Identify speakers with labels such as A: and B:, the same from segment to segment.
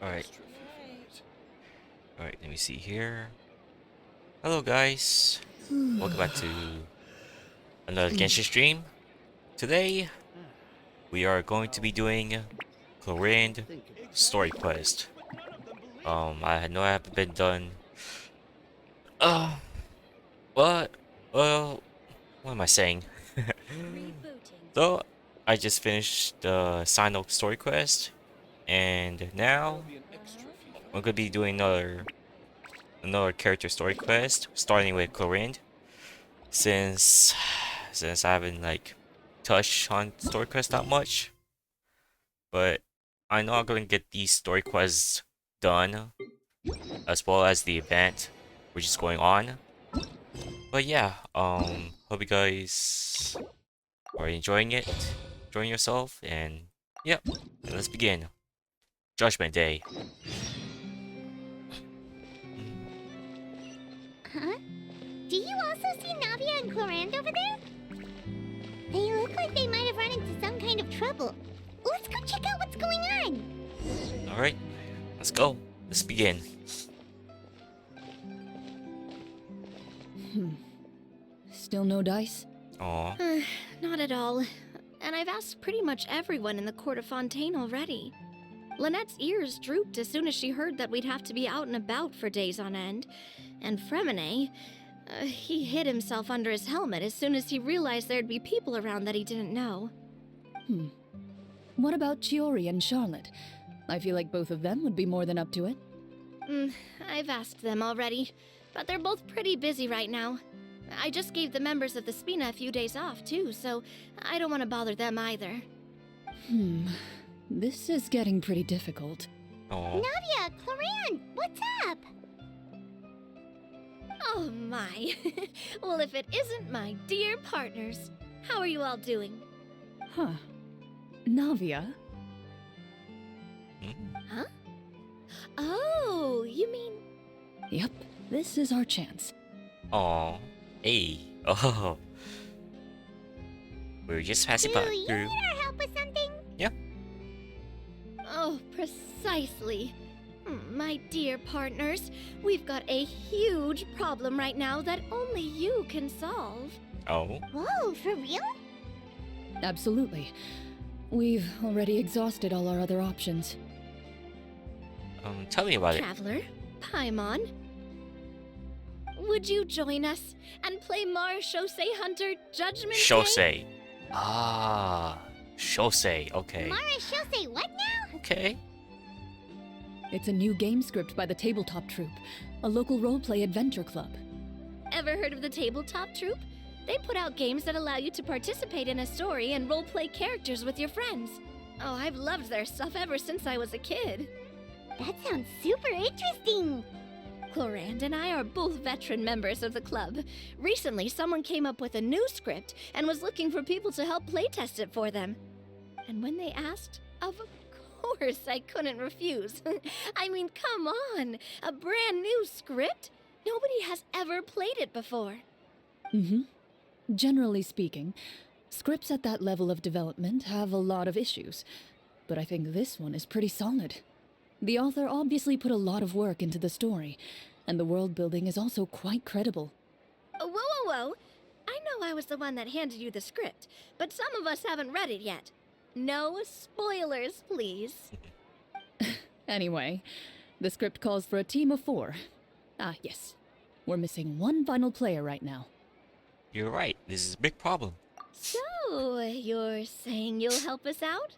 A: Alright, alright, let me see here. Hello guys, welcome back to another Genshin stream. Today, we are going to be doing Clorinde story quest. I haven't been done. Uh, what? Well, what am I saying? So, I just finished the Sino story quest, and now I'm gonna be doing another character story quest, starting with Clorinde. Since I haven't like touched on story quests that much, but I know I'm gonna get these story quests done as well as the event which is going on. But yeah, hope you guys are enjoying it, enjoying yourself, and yep, let's begin. Judgment Day.
B: Huh? Do you also see Navia and Clorinde over there? They look like they might have run into some kind of trouble. Let's go check out what's going on.
A: Alright, let's go. Let's begin.
C: Still no dice?
A: Aw.
D: Not at all. And I've asked pretty much everyone in the Court of Fontaine already. Lynette's ears drooped as soon as she heard that we'd have to be out and about for days on end. And Fremine, he hid himself under his helmet as soon as he realized there'd be people around that he didn't know.
C: What about Chiori and Charlotte? I feel like both of them would be more than up to it.
D: I've asked them already, but they're both pretty busy right now. I just gave the members of the Spina a few days off, too, so I don't want to bother them either.
C: This is getting pretty difficult.
A: Aw.
B: Navia, Clorinde, what's up?
D: Oh my. Well, if it isn't my dear partners. How are you all doing?
C: Huh. Navia?
D: Huh? Oh, you mean...
C: Yep, this is our chance.
A: Aw. Hey. Oh. We were just passing by
B: Do you
A: through.
B: need our help with something?
D: Oh, precisely. My dear partners, we've got a huge problem right now that only you can solve.
A: Oh.
B: Whoa, for real?
C: Absolutely. We've already exhausted all our other options.
A: Tell me about it.
D: Traveler, Paimon, would you join us and play Mara Shosei Hunter Judgment Day?
A: Shosei. Ah. Shosei. Okay.
B: Mara Shosei, what now?
A: Okay.
C: It's a new game script by the Tabletop Troupe, a local roleplay adventure club.
D: Ever heard of the Tabletop Troupe? They put out games that allow you to participate in a story and roleplay characters with your friends. Oh, I've loved their stuff ever since I was a kid.
B: That sounds super interesting.
D: Clorinde and I are both veteran members of the club. Recently, someone came up with a new script and was looking for people to help playtest it for them. And when they asked, of course I couldn't refuse. I mean, come on, a brand new script? Nobody has ever played it before.
C: Generally speaking, scripts at that level of development have a lot of issues, but I think this one is pretty solid. The author obviously put a lot of work into the story, and the world building is also quite credible.
D: Whoa, whoa, whoa. I know I was the one that handed you the script, but some of us haven't read it yet. No spoilers, please.
C: Anyway, the script calls for a team of 4. Ah, yes. We're missing one final player right now.
A: You're right. This is a big problem.
D: So, you're saying you'll help us out?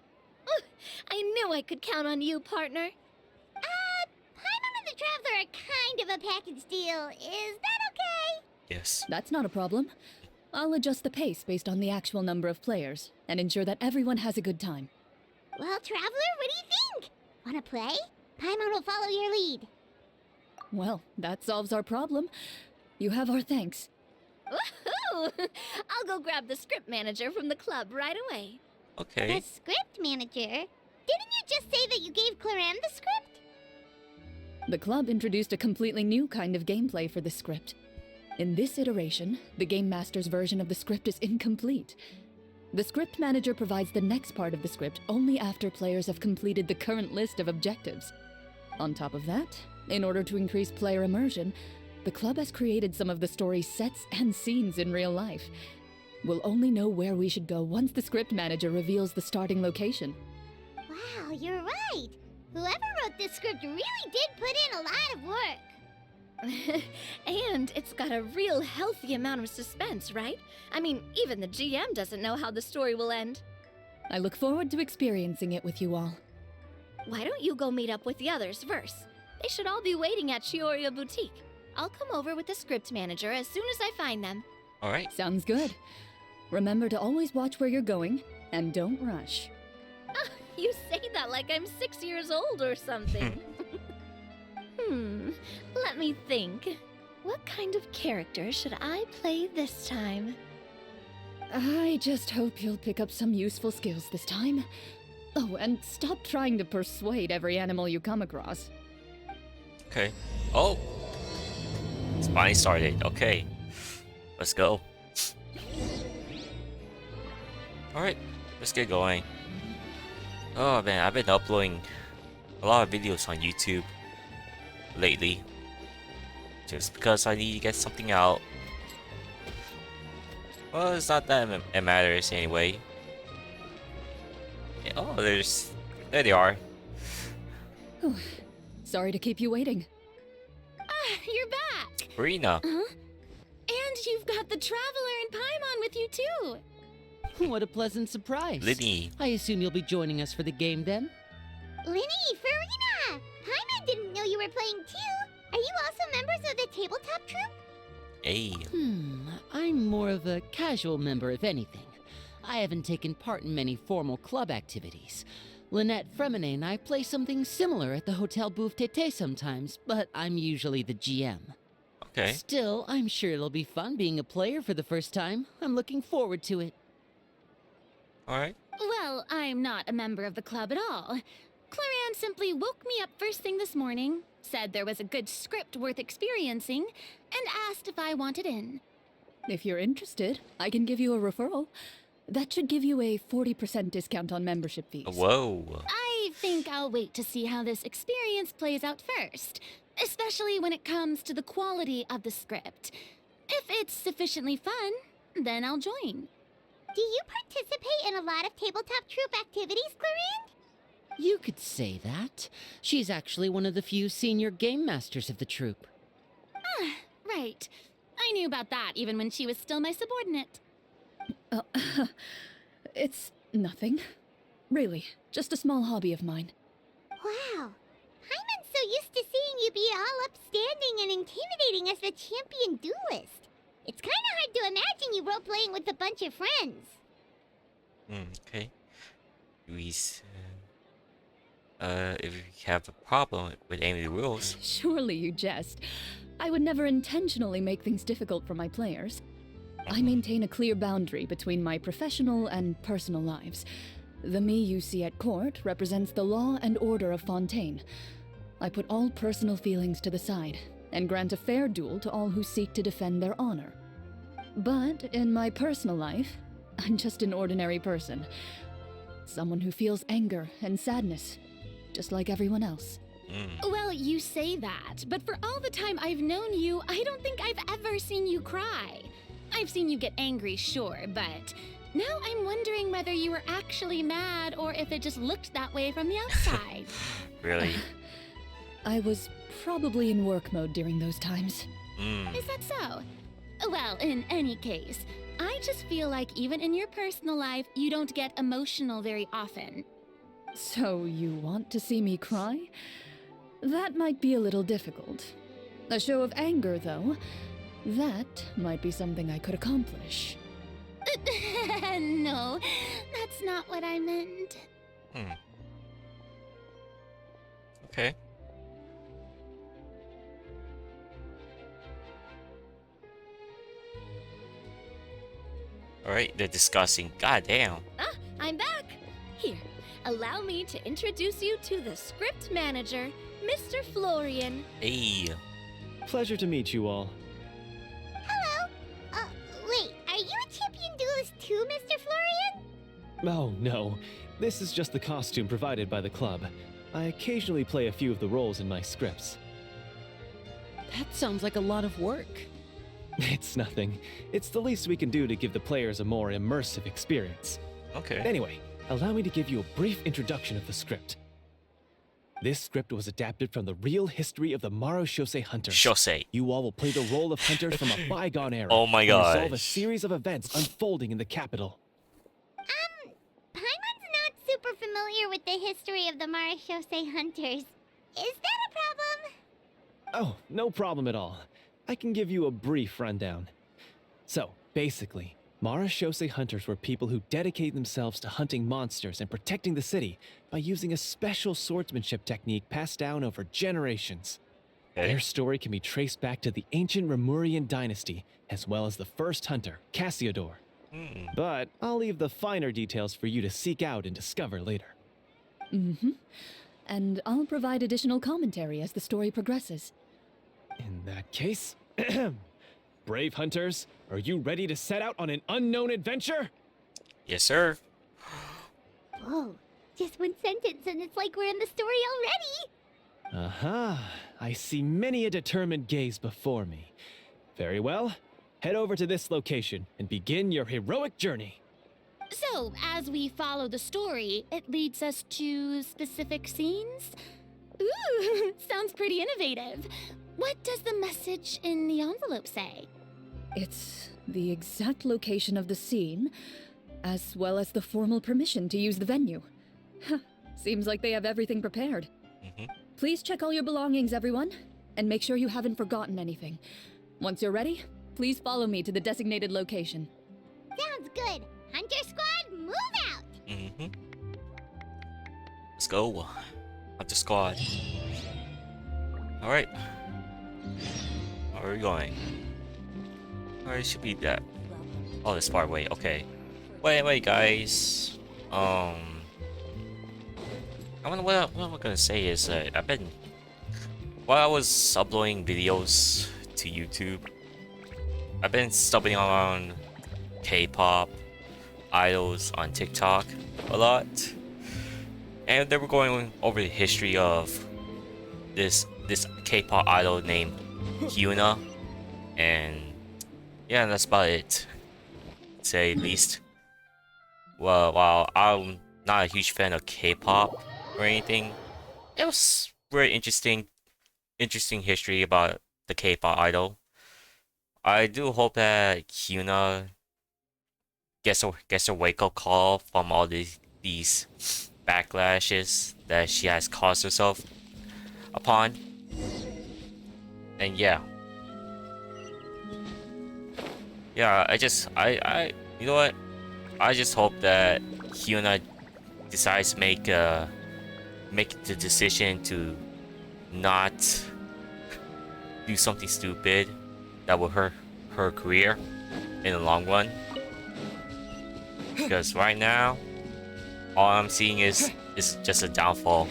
D: I knew I could count on you, partner.
B: Paimon and the Traveler are kind of a package deal. Is that okay?
A: Yes.
C: That's not a problem. I'll adjust the pace based on the actual number of players, and ensure that everyone has a good time.
B: Well, Traveler, what do you think? Wanna play? Paimon will follow your lead.
C: Well, that solves our problem. You have our thanks.
D: Woohoo! I'll go grab the script manager from the club right away.
A: Okay.
B: The script manager? Didn't you just say that you gave Clorinde the script?
C: The club introduced a completely new kind of gameplay for the script. In this iteration, the Game Master's version of the script is incomplete. The script manager provides the next part of the script only after players have completed the current list of objectives. On top of that, in order to increase player immersion, the club has created some of the story's sets and scenes in real life. We'll only know where we should go once the script manager reveals the starting location.
B: Wow, you're right. Whoever wrote this script really did put in a lot of work.
D: And it's got a real healthy amount of suspense, right? I mean, even the GM doesn't know how the story will end.
C: I look forward to experiencing it with you all.
D: Why don't you go meet up with the others first? They should all be waiting at Chioria Boutique. I'll come over with the script manager as soon as I find them.
A: Alright.
C: Sounds good. Remember to always watch where you're going, and don't rush.
D: You say that like I'm 6 years old or something. Let me think. What kind of character should I play this time?
C: I just hope you'll pick up some useful skills this time. Oh, and stop trying to persuade every animal you come across.
A: Okay. Oh! It's finally started. Okay. Let's go. Alright. Let's get going. Oh man, I've been uploading a lot of videos on YouTube lately. Just because I need to get something out. Well, it's not that it matters anyway. Yeah, oh, there they are.
C: Sorry to keep you waiting.
D: You're back!
A: Karina.
D: And you've got the Traveler and Paimon with you too!
E: What a pleasant surprise.
A: Liddy.
E: I assume you'll be joining us for the game then?
B: Linny, Farina! Paimon didn't know you were playing too. Are you also members of the tabletop troupe?
A: Hey.
E: I'm more of a casual member if anything. I haven't taken part in many formal club activities. Lynette Fremine and I play something similar at the Hotel Bouffe Tété sometimes, but I'm usually the GM.
A: Okay.
E: Still, I'm sure it'll be fun being a player for the first time. I'm looking forward to it.
A: Alright.
D: Well, I'm not a member of the club at all. Clorinde simply woke me up first thing this morning, said there was a good script worth experiencing, and asked if I wanted in.
C: If you're interested, I can give you a referral. That should give you a 40% discount on membership fees.
A: Whoa.
D: I think I'll wait to see how this experience plays out first, especially when it comes to the quality of the script. If it's sufficiently fun, then I'll join.
B: Do you participate in a lot of tabletop troupe activities, Clorinde?
E: You could say that. She's actually one of the few senior game masters of the troupe.
D: Right. I knew about that even when she was still my subordinate.
C: It's nothing. Really, just a small hobby of mine.
B: Wow. Paimon's so used to seeing you be all upstanding and intimidating as the champion duelist. It's kind of hard to imagine you role-playing with a bunch of friends.
A: Okay. If you have a problem with any of the rules.
C: Surely you jest. I would never intentionally make things difficult for my players. I maintain a clear boundary between my professional and personal lives. The me you see at court represents the law and order of Fontaine. I put all personal feelings to the side and grant a fair duel to all who seek to defend their honor. But in my personal life, I'm just an ordinary person. Someone who feels anger and sadness, just like everyone else.
D: Well, you say that, but for all the time I've known you, I don't think I've ever seen you cry. I've seen you get angry, sure, but now I'm wondering whether you were actually mad or if it just looked that way from the outside.
A: Really?
C: I was probably in work mode during those times.
D: Is that so? Well, in any case, I just feel like even in your personal life, you don't get emotional very often.
C: So you want to see me cry? That might be a little difficult. A show of anger, though, that might be something I could accomplish.
D: No, that's not what I meant.
A: Okay. Alright, they're discussing. God damn.
D: Ah, I'm back! Here, allow me to introduce you to the script manager, Mr. Florian.
A: Hey.
F: Pleasure to meet you all.
B: Hello. Wait, are you a champion duelist too, Mr. Florian?
F: Oh, no. This is just the costume provided by the club. I occasionally play a few of the roles in my scripts.
E: That sounds like a lot of work.
F: It's nothing. It's the least we can do to give the players a more immersive experience.
A: Okay.
F: Anyway, allow me to give you a brief introduction of the script. This script was adapted from the real history of the Marushose Hunters.
A: Shosei.
F: You all will play the role of hunters from a bygone era.
A: Oh my
F: and resolve a
A: gosh.
F: series of events unfolding in the capital.
B: Paimon's not super familiar with the history of the Marashose hunters. Is that a problem?
F: Oh, no problem at all. I can give you a brief rundown. So, basically, Marashose hunters were people who dedicated themselves to hunting monsters and protecting the city by using a special swordsmanship technique passed down over generations.
A: Okay.
F: Their story can be traced back to the ancient Remurian dynasty, as well as the first hunter, Cassiodor.
A: Hmm.
F: But I'll leave the finer details for you to seek out and discover later.
C: Mm-hmm. And I'll provide additional commentary as the story progresses.
F: In that case, brave hunters, are you ready to set out on an unknown adventure?
A: Yes, sir.
B: Whoa, just one sentence and it's like we're in the story already.
F: Aha, I see many a determined gaze before me. Very well, head over to this location and begin your heroic journey.
D: So, as we follow the story, it leads us to specific scenes? Ooh, sounds pretty innovative. What does the message in the envelope say?
C: It's the exact location of the scene, as well as the formal permission to use the venue. Seems like they have everything prepared.
A: Mm-hmm.
C: Please check all your belongings, everyone, and make sure you haven't forgotten anything. Once you're ready, please follow me to the designated location.
B: Sounds good. Hunter Squad, move out!
A: Mm-hmm. Let's go. Hunter Squad. Alright. Where are we going? Alright, it should be that. Oh, this far away. Okay. Wait, guys. I wonder what I'm gonna say is I've been while I was uploading videos to YouTube, I've been stumbling on K-pop idols on TikTok a lot, and they were going over the history of this K-pop idol named Hyuna, and yeah, that's about it, to say the least. Well, while I'm not a huge fan of K-pop or anything, it was very interesting history about the K-pop idol. I do hope that Hyuna gets a wake-up call from all these backlashes that she has caused herself upon. And yeah, I you know what? I just hope that Hyuna decides to make the decision to not do something stupid that will hurt her career in the long run. Because right now, all I'm seeing is just a downfall,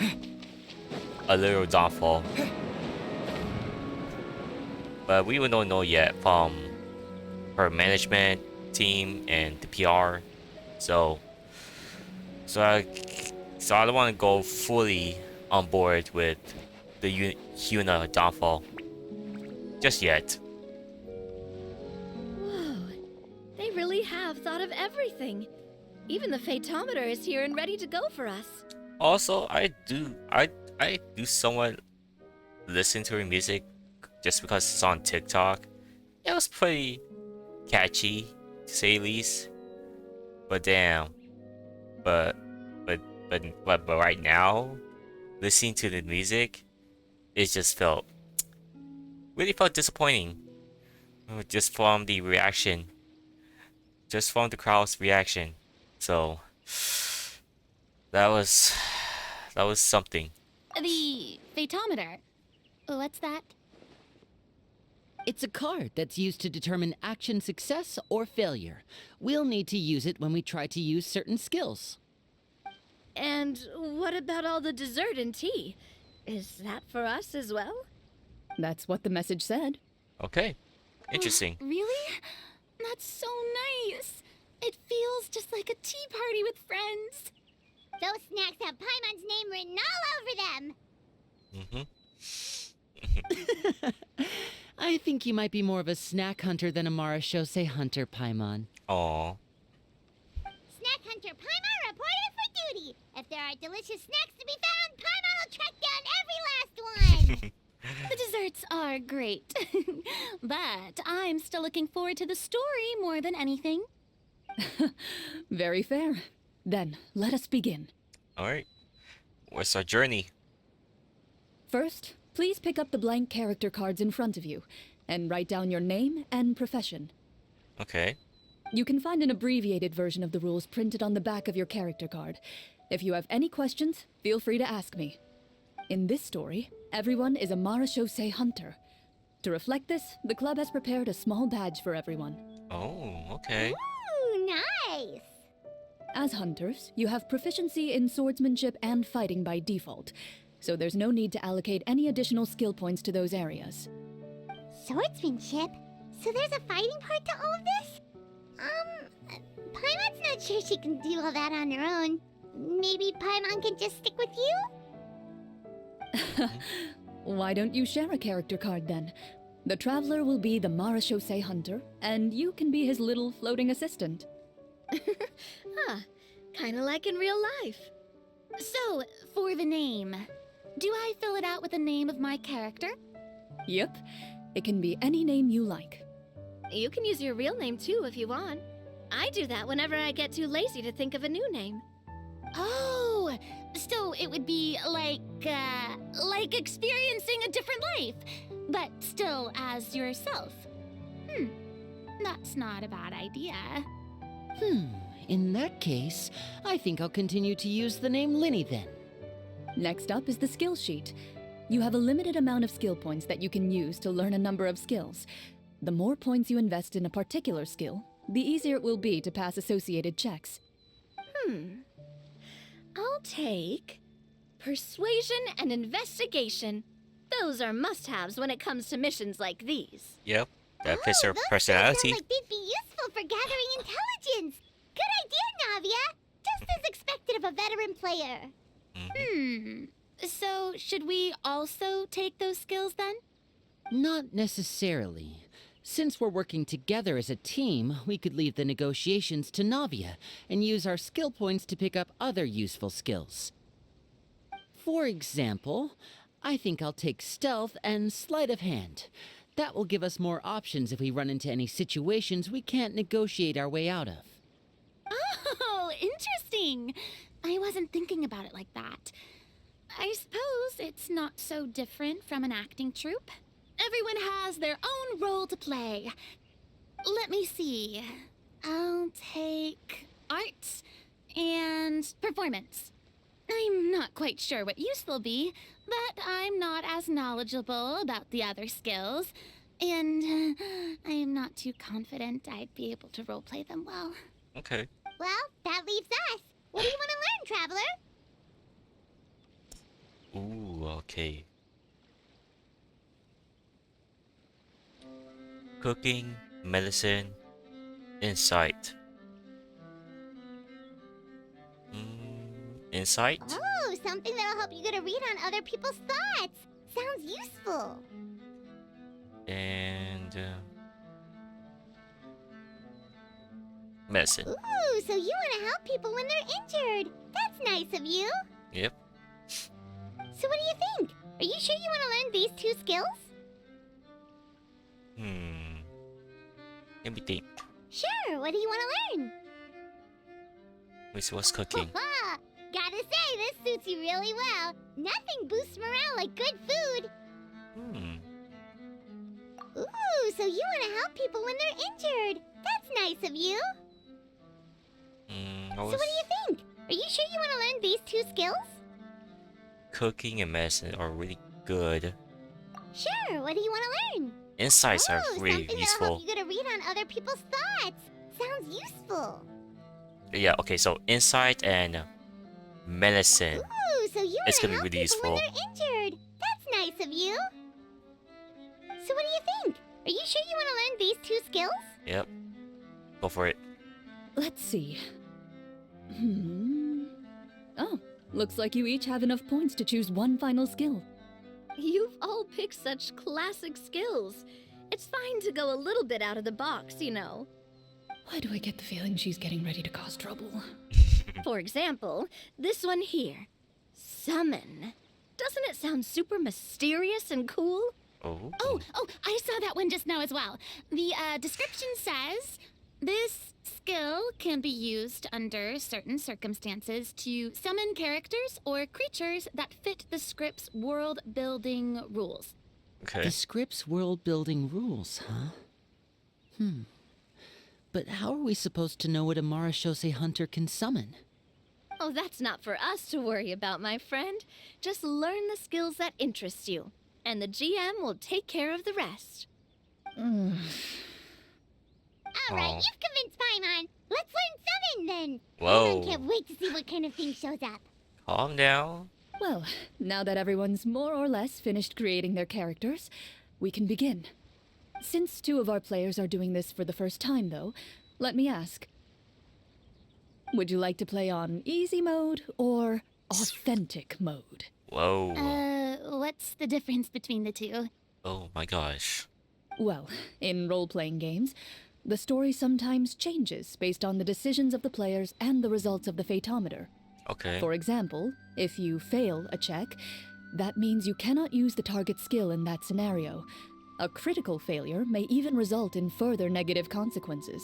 A: a little downfall. But we will not know yet from her management team and the PR. So I don't want to go fully on board with the Hyuna downfall just yet.
D: Whoa, they really have thought of everything. Even the Fatometer is here and ready to go for us.
A: Also, I do somewhat listen to her music just because it's on TikTok. It was pretty catchy, to say the least. But damn, but right now, listening to the music, it just really felt disappointing. Just from the reaction, just from the crowd's reaction. So that was something.
D: The Fatometer. What's that?
E: It's a card that's used to determine action success or failure. We'll need to use it when we try to use certain skills.
D: And what about all the dessert and tea? Is that for us as well?
C: That's what the message said.
A: Okay, interesting.
D: Really? That's so nice. It feels just like a tea party with friends.
B: Those snacks have Paimon's name written all over them.
E: I think you might be more of a snack hunter than a Marashose hunter, Paimon.
A: Aw.
B: Snack Hunter Paimon reported for duty. If there are delicious snacks to be found, Paimon will track down every last one.
D: The desserts are great. But I'm still looking forward to the story more than anything.
C: Very fair. Then, let us begin.
A: Alright. What's our journey?
C: First, please pick up the blank character cards in front of you and write down your name and profession.
A: Okay.
C: You can find an abbreviated version of the rules printed on the back of your character card. If you have any questions, feel free to ask me. In this story, everyone is a Marashose hunter. To reflect this, the club has prepared a small badge for everyone.
A: Oh, okay.
B: Ooh, nice.
C: As hunters, you have proficiency in swordsmanship and fighting by default, so there's no need to allocate any additional skill points to those areas.
B: Swordsmanship? So there's a fighting part to all of this? Paimon's not sure she can do all that on her own. Maybe Paimon can just stick with you?
C: Why don't you share a character card then? The Traveler will be the Marashose hunter, and you can be his little floating assistant.
D: Huh. Kinda like in real life. So, for the name, do I fill it out with the name of my character?
C: Yep, it can be any name you like.
D: You can use your real name too if you want. I do that whenever I get too lazy to think of a new name. Oh, so it would be like experiencing a different life, but still as yourself. That's not a bad idea.
E: In that case, I think I'll continue to use the name Linny then.
C: Next up is the skill sheet. You have a limited amount of skill points that you can use to learn a number of skills. The more points you invest in a particular skill, the easier it will be to pass associated checks.
D: I'll take persuasion and investigation. Those are must-haves when it comes to missions like these.
A: Yep. That fits her
B: those
A: personality.
B: sound like they'd be useful for gathering intelligence. Good idea, Navia. Just as expected of a veteran player.
D: So should we also take those skills then?
E: Not necessarily. Since we're working together as a team, we could leave the negotiations to Navia and use our skill points to pick up other useful skills. For example, I think I'll take stealth and sleight of hand. That will give us more options if we run into any situations we can't negotiate our way out of.
D: Oh, interesting. I wasn't thinking about it like that. I suppose it's not so different from an acting troupe. Everyone has their own role to play. Let me see. I'll take arts and performance. I'm not quite sure what use they'll be, but I'm not as knowledgeable about the other skills, and I am not too confident I'd be able to roleplay them well.
A: Okay.
B: Well, that leaves us. What do you want to learn, Traveler?
A: Ooh, okay. Cooking, medicine, insight. Insight?
B: Oh, something that'll help you get a read on other people's thoughts. Sounds useful.
A: And medicine.
B: Ooh, so you want to help people when they're injured. That's nice of you.
A: Yep.
B: So what do you think? Are you sure you want to learn these two skills?
A: Let me think.
B: Sure, what do you want to learn?
A: Wait, so what's cooking?
B: Gotta say, this suits you really well. Nothing boosts morale like good food. Ooh, so you want to help people when they're injured. That's nice of you. So what do you think? Are you sure you want to learn these two skills?
A: Cooking and medicine are really good.
B: Sure, what do you want to learn?
A: Insights are really
B: something that'll
A: useful.
B: help you get a read on other people's thoughts. Sounds useful.
A: Yeah, okay, so insight and medicine.
B: Ooh, so you
A: It's
B: want
A: gonna
B: to
A: be
B: help
A: really
B: people when they're injured. That's nice of you. So what do you think? Are you sure you want to learn these two skills?
A: Yep. Go for it.
C: Let's see. Oh, looks like you each have enough points to choose one final skill.
D: You've all picked such classic skills. It's fine to go a little bit out of the box, you know.
C: Why do I get the feeling she's getting ready to cause trouble?
D: For example, this one here. Summon. Doesn't it sound super mysterious and cool?
A: Oh.
B: Oh, I saw that one just now as well. The description says this skill can be used under certain circumstances to summon characters or creatures that fit the script's world building rules.
A: Okay.
E: The script's world-building rules, huh? But how are we supposed to know what a Marashose hunter can summon?
D: Oh, that's not for us to worry about, my friend. Just learn the skills that interest you, and the GM will take care of the rest.
B: All right,
A: Aw.
B: you've convinced Paimon. Let's learn summon then.
A: Whoa.
B: I can't wait to see what kind of thing shows up.
A: Calm down.
C: Well, now that everyone's more or less finished creating their characters, we can begin. Since 2 of our players are doing this for the first time, though, let me ask. Would you like to play on easy mode or authentic mode?
A: Whoa.
B: What's the difference between the two?
A: Oh my gosh.
C: Well, in role-playing games, the story sometimes changes based on the decisions of the players and the results of the Fatometer.
A: Okay.
C: For example, if you fail a check, that means you cannot use the target skill in that scenario. A critical failure may even result in further negative consequences.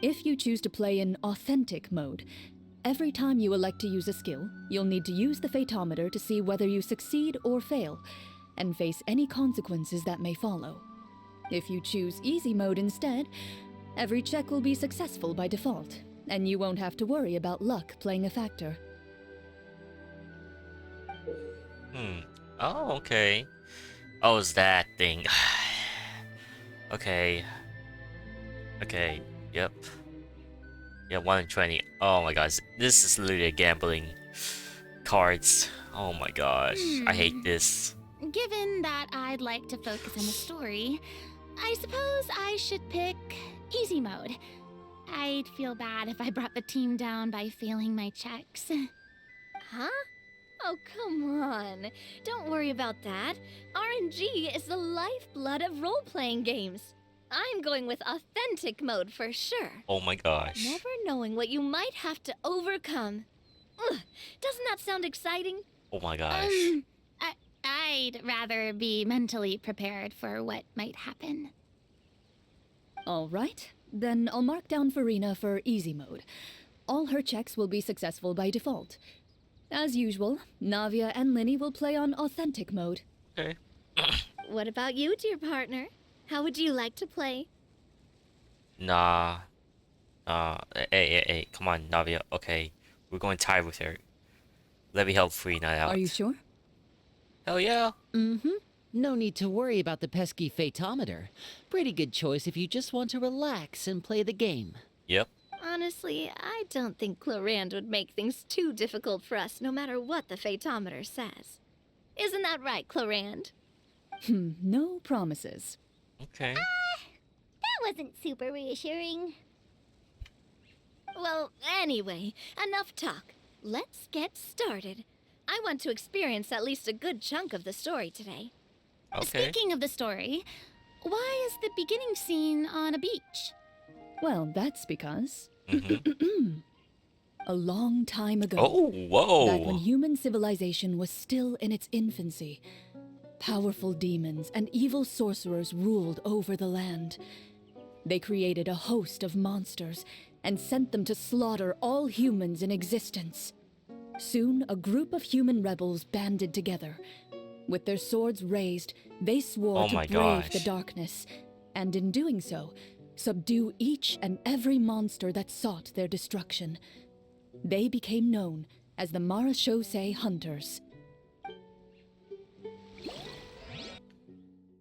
C: If you choose to play in authentic mode, every time you elect to use a skill, you'll need to use the Fatometer to see whether you succeed or fail, and face any consequences that may follow. If you choose easy mode instead, every check will be successful by default, and you won't have to worry about luck playing a factor.
A: Oh, okay. Oh, it's that thing. Okay. Okay. Yep. Yeah, 1 in 20. Oh my gosh. This is literally gambling cards. Oh my gosh. I hate this.
B: Given that I'd like to focus on the story, I suppose I should pick easy mode. I'd feel bad if I brought the team down by failing my checks.
D: Huh? Oh, come on. Don't worry about that. RNG is the lifeblood of role-playing games. I'm going with authentic mode for sure.
A: Oh my gosh.
D: Never knowing what you might have to overcome. Ugh, doesn't that sound exciting?
A: Oh my gosh.
B: I'd rather be mentally prepared for what might happen.
C: All right, then I'll mark down Farina for easy mode. All her checks will be successful by default. As usual, Navia and Linny will play on authentic mode.
A: Okay.
D: What about you, dear partner? How would you like to play?
A: Nah. Hey, come on, Navia. Okay. We're going to tie with her. Let me help Free Night out.
C: Are you sure?
A: Hell yeah.
E: No need to worry about the pesky Fatometer. Pretty good choice if you just want to relax and play the game.
A: Yep.
D: Honestly, I don't think Clorinde would make things too difficult for us no matter what the Fatometer says. Isn't that right, Clorinde?
C: No promises.
A: Okay.
B: That wasn't super reassuring.
D: Well, anyway, enough talk. Let's get started. I want to experience at least a good chunk of the story today.
A: Okay.
B: Speaking of the story, why is the beginning scene on a beach?
C: Well, that's because
A: Mhm.
C: a long time ago,
A: Oh,
C: back when
A: whoa.
C: human civilization was still in its infancy, powerful demons and evil sorcerers ruled over the land. They created a host of monsters and sent them to slaughter all humans in existence. Soon, a group of human rebels banded together. With their swords raised, they swore
A: Oh
C: to
A: my
C: brave the
A: gosh.
C: darkness, and in doing so, subdue each and every monster that sought their destruction. They became known as the Marashose Hunters.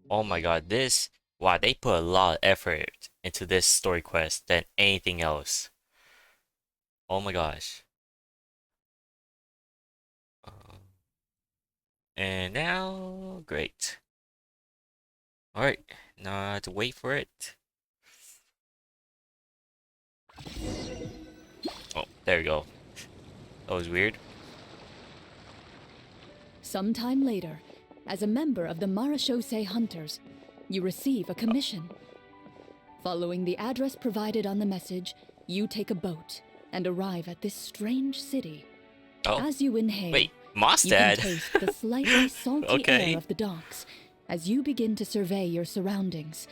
A: Oh my god, this... Wow, they put a lot of effort into this story quest than anything else. Oh my gosh. And now... Great. Alright, now I have to wait for it. Oh, there we go. That was weird.
C: Sometime later, as a member of the Marachose Hunters, you receive a commission. Following the address provided on the message, you take a boat and arrive at this strange city.
A: Oh,
C: As you inhale,
A: wait,
C: you can
A: Mostad.
C: taste the slightly salty
A: Okay.
C: air of the docks as you begin to survey your surroundings.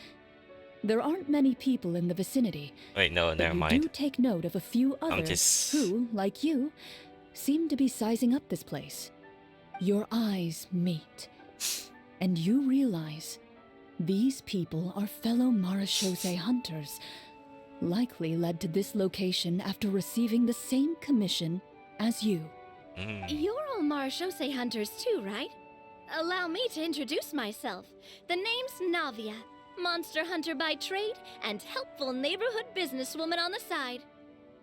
C: There aren't many people in the vicinity,
A: Wait, no,
C: but
A: never
C: you
A: mind.
C: do take note of a few others
A: just-
C: who, like you, seem to be sizing up this place. Your eyes meet, and you realize these people are fellow Marachose hunters, likely led to this location after receiving the same commission as you.
D: You're all Marachose hunters too, right? Allow me to introduce myself. The name's Navia, monster hunter by trade and helpful neighborhood businesswoman on the side.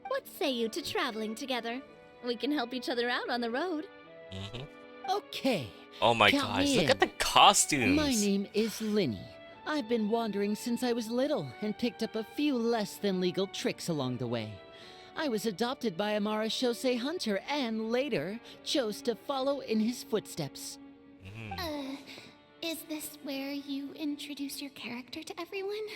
D: What say you to traveling together? We can help each other out on the road.
E: Okay.
A: Oh my
E: Count
A: gosh,
E: me
A: look
E: in.
A: at the costumes.
E: My name is Linny. I've been wandering since I was little and picked up a few less than legal tricks along the way. I was adopted by a Marachose hunter and later chose to follow in his footsteps.
B: Is this where you introduce your character to everyone?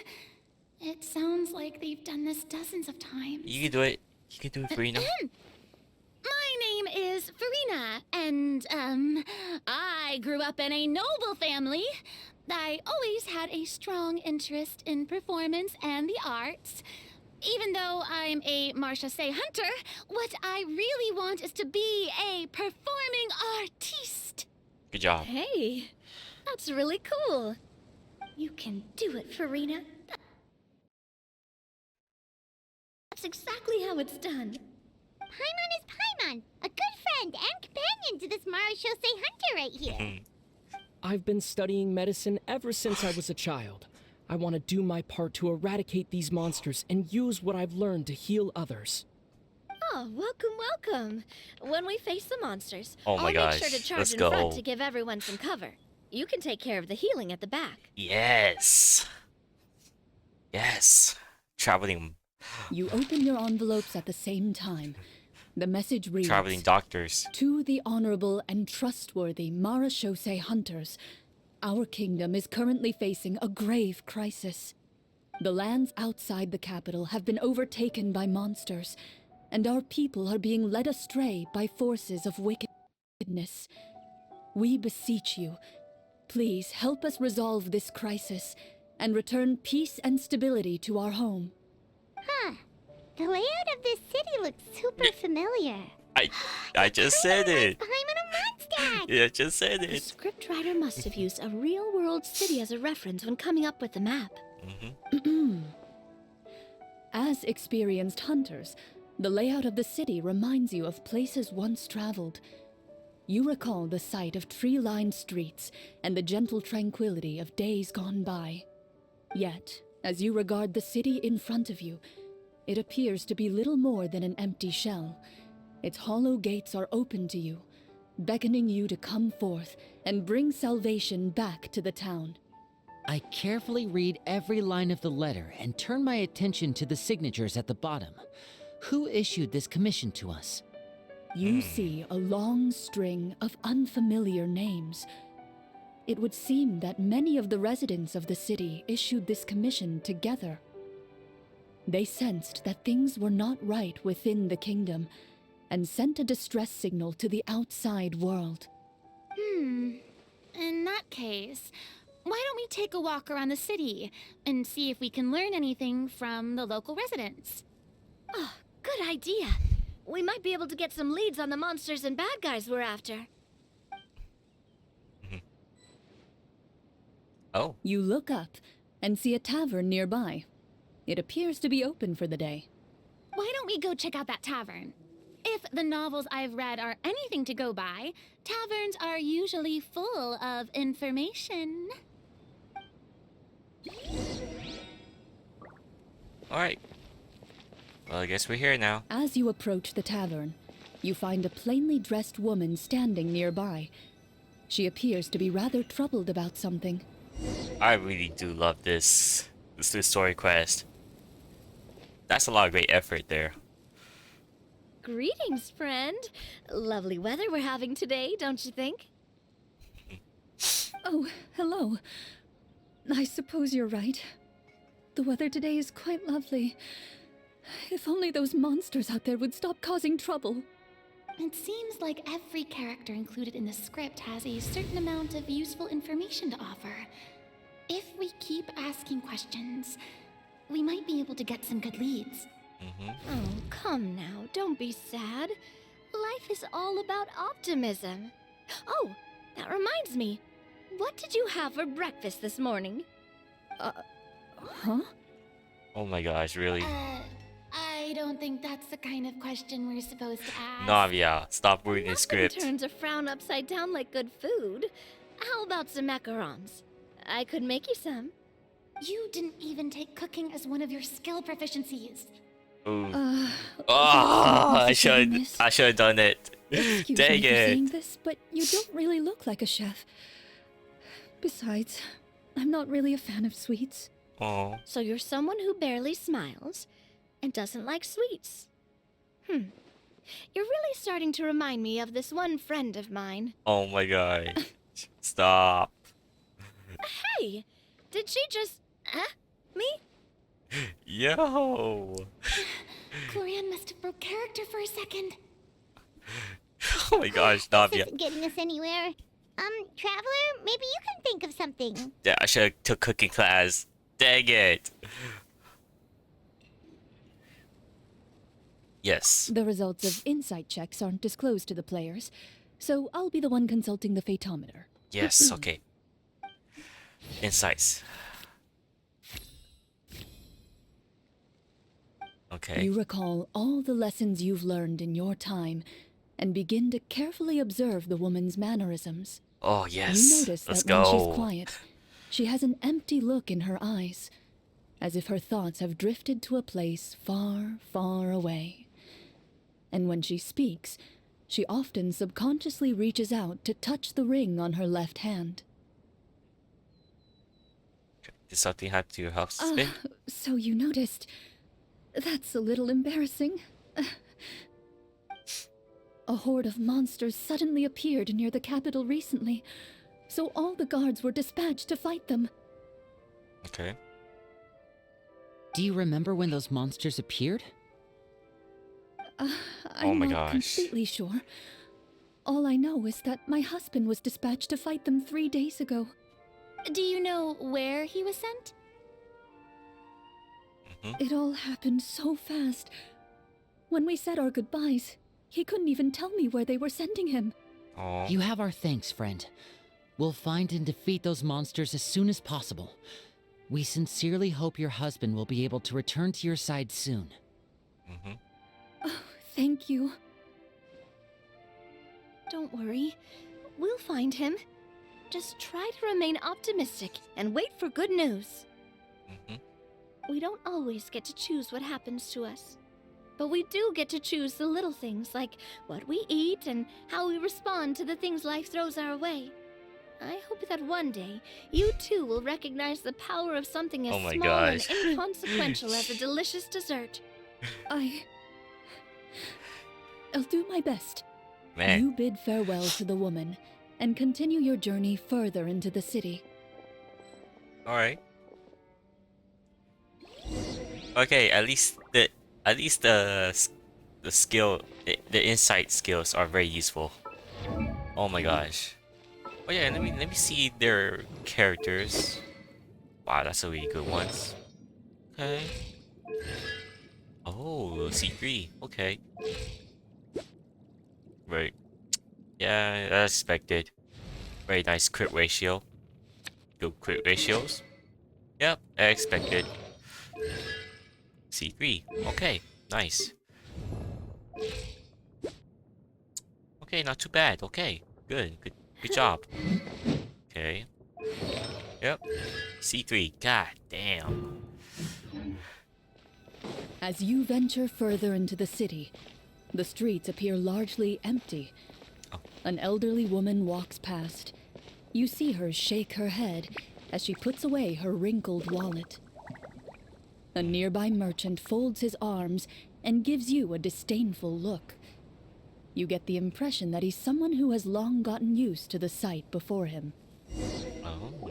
B: It sounds like they've done this dozens of times.
A: You can do it. You can do it, Farina.
B: My name is Farina, and, I grew up in a noble family. I always had a strong interest in performance and the arts. Even though I'm a Marachose hunter, what I really want is to be a performing artiste.
A: Good job.
D: Hey, that's really cool. You can do it, Farina. That's exactly how it's done.
G: Paimon is Paimon, a good friend and companion to this Marachose hunter right here.
H: I've been studying medicine ever since I was a child. I want to do my part to eradicate these monsters and use what I've learned to heal others.
D: Oh, welcome, welcome. When we face the monsters,
A: Oh my
D: I'll
A: gosh,
D: make sure to charge
A: let's
D: in
A: go.
D: front to give everyone some cover. You can take care of the healing at the back.
A: Yes. Yes. Traveling
C: You open your envelopes at the same time. The message reads,
A: traveling doctors.
C: To the honorable and trustworthy Marachose hunters, our kingdom is currently facing a grave crisis. The lands outside the capital have been overtaken by monsters, and our people are being led astray by forces of wickedness. We beseech you, please help us resolve this crisis and return peace and stability to our home.
G: Huh. The layout of this city looks super familiar.
A: I just said it.
G: Paimon and Mondstadt!
A: Yeah, I just said
D: The
A: it.
D: scriptwriter must have used a real-world city as a reference when coming up with the map.
C: As experienced hunters, the layout of the city reminds you of places once traveled. You recall the sight of tree-lined streets and the gentle tranquility of days gone by. Yet, as you regard the city in front of you, it appears to be little more than an empty shell. Its hollow gates are open to you, beckoning you to come forth and bring salvation back to the town.
E: I carefully read every line of the letter and turn my attention to the signatures at the bottom. Who issued this commission to us?
C: You see a long string of unfamiliar names. It would seem that many of the residents of the city issued this commission together. They sensed that things were not right within the kingdom and sent a distress signal to the outside world.
B: In that case, why don't we take a walk around the city and see if we can learn anything from the local residents?
D: Oh, good idea. We might be able to get some leads on the monsters and bad guys we're after.
A: Oh,
C: You look up and see a tavern nearby. It appears to be open for the day.
B: Why don't we go check out that tavern? If the novels I've read are anything to go by, taverns are usually full of information.
A: alright. Well, I guess we're here now.
C: As you approach the tavern, you find a plainly dressed woman standing nearby. She appears to be rather troubled about something.
A: I really do love this story quest. That's a lot of great effort there.
D: Greetings, friend. Lovely weather we're having today, don't you think?
C: Oh, hello. I suppose you're right. The weather today is quite lovely. If only those monsters out there would stop causing trouble.
B: It seems like every character included in the script has a certain amount of useful information to offer. If we keep asking questions, we might be able to get some good leads.
D: Oh, come now, don't be sad. Life is all about optimism. Oh, that reminds me. What did you have for breakfast this morning?
C: Huh?
A: Oh my gosh, really?
B: I don't think that's the kind of question we're supposed to ask.
A: Navia, stop reading the
D: Nothing
A: script.
D: turns a frown upside down like good food. How about some macarons? I could make you some.
B: You didn't even take cooking as one of your skill proficiencies.
A: Ooh.
C: Oh,
A: I should have done it.
C: Excuse
A: Dang
C: me for saying
A: it.
C: this, but you don't really look like a chef. Besides, I'm not really a fan of sweets.
A: Oh.
D: So you're someone who barely smiles and doesn't like sweets. You're really starting to remind me of this one friend of mine.
A: Oh my god. Stop.
D: Hey, did she just... me?
A: Yo.
B: Clorinde must have broke character for a second.
A: Oh my gosh,
G: This
A: Navia.
G: isn't getting us anywhere. Traveler, maybe you can think of something.
A: Yeah, I should have took cooking class. Dang it. Yes.
C: The results of insight checks aren't disclosed to the players, so I'll be the one consulting the photometer.
A: Yes, okay. Insights. Okay.
C: You recall all the lessons you've learned in your time and begin to carefully observe the woman's mannerisms.
A: Oh yes.
C: You notice
A: Let's
C: that when
A: go.
C: she's quiet, she has an empty look in her eyes, as if her thoughts have drifted to a place far, far away. And when she speaks, she often subconsciously reaches out to touch the ring on her left hand.
A: Did something happen to your husband?
C: So you noticed. That's a little embarrassing. A horde of monsters suddenly appeared near the capital recently, so all the guards were dispatched to fight them.
A: Okay.
E: Do you remember when those monsters appeared?
C: I'm
A: my
C: not
A: gosh.
C: completely sure. All I know is that my husband was dispatched to fight them 3 days ago.
B: Do you know where he was sent?
C: It all happened so fast. When we said our goodbyes, he couldn't even tell me where they were sending him.
A: Oh.
E: You have our thanks, friend. We'll find and defeat those monsters as soon as possible. We sincerely hope your husband will be able to return to your side soon.
C: Oh, thank you.
D: Don't worry. We'll find him. Just try to remain optimistic and wait for good news. We don't always get to choose what happens to us. But we do get to choose the little things like what we eat and how we respond to the things life throws our way. I hope that one day you too will recognize the power of something as
A: Oh my
D: small
A: gosh.
D: and inconsequential as a delicious dessert.
C: I'll do my best.
A: Man.
C: You bid farewell to the woman and continue your journey further into the city.
A: Alright. Okay, at least the skill, the insight skills are very useful. Oh my gosh. Oh yeah, let me see their characters. Wow, that's a really good ones. Okay. Oh, C3. Okay. Right. Yeah, that's expected. Very nice crit ratio. Good crit ratios. Yep, I expected. C3. Okay, nice. Okay, not too bad. Okay, good job. Okay. Yep. C3. God damn.
C: As you venture further into the city, the streets appear largely empty.
A: Oh.
C: An elderly woman walks past. You see her shake her head as she puts away her wrinkled wallet. A nearby merchant folds his arms and gives you a disdainful look. You get the impression that he's someone who has long gotten used to the sight before him.
A: Oh.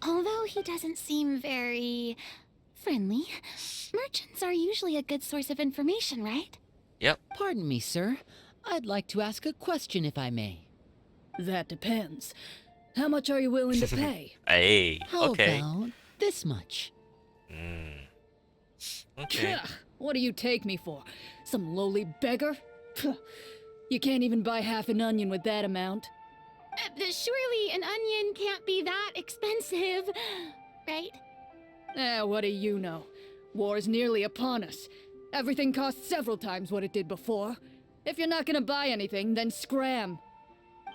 B: Although he doesn't seem very friendly, merchants are usually a good source of information, right?
A: Yep.
E: Pardon me, sir. I'd like to ask a question if I may.
C: That depends. How much are you willing to pay?
A: Hey.
E: How
A: Okay.
E: about this much?
A: Mm. Okay.
C: Pah, what do you take me for? Some lowly beggar? Pah, you can't even buy half an onion with that amount.
B: Surely an onion can't be that expensive, right?
C: What do you know? War's nearly upon us. Everything costs several times what it did before. If you're not gonna buy anything, then scram.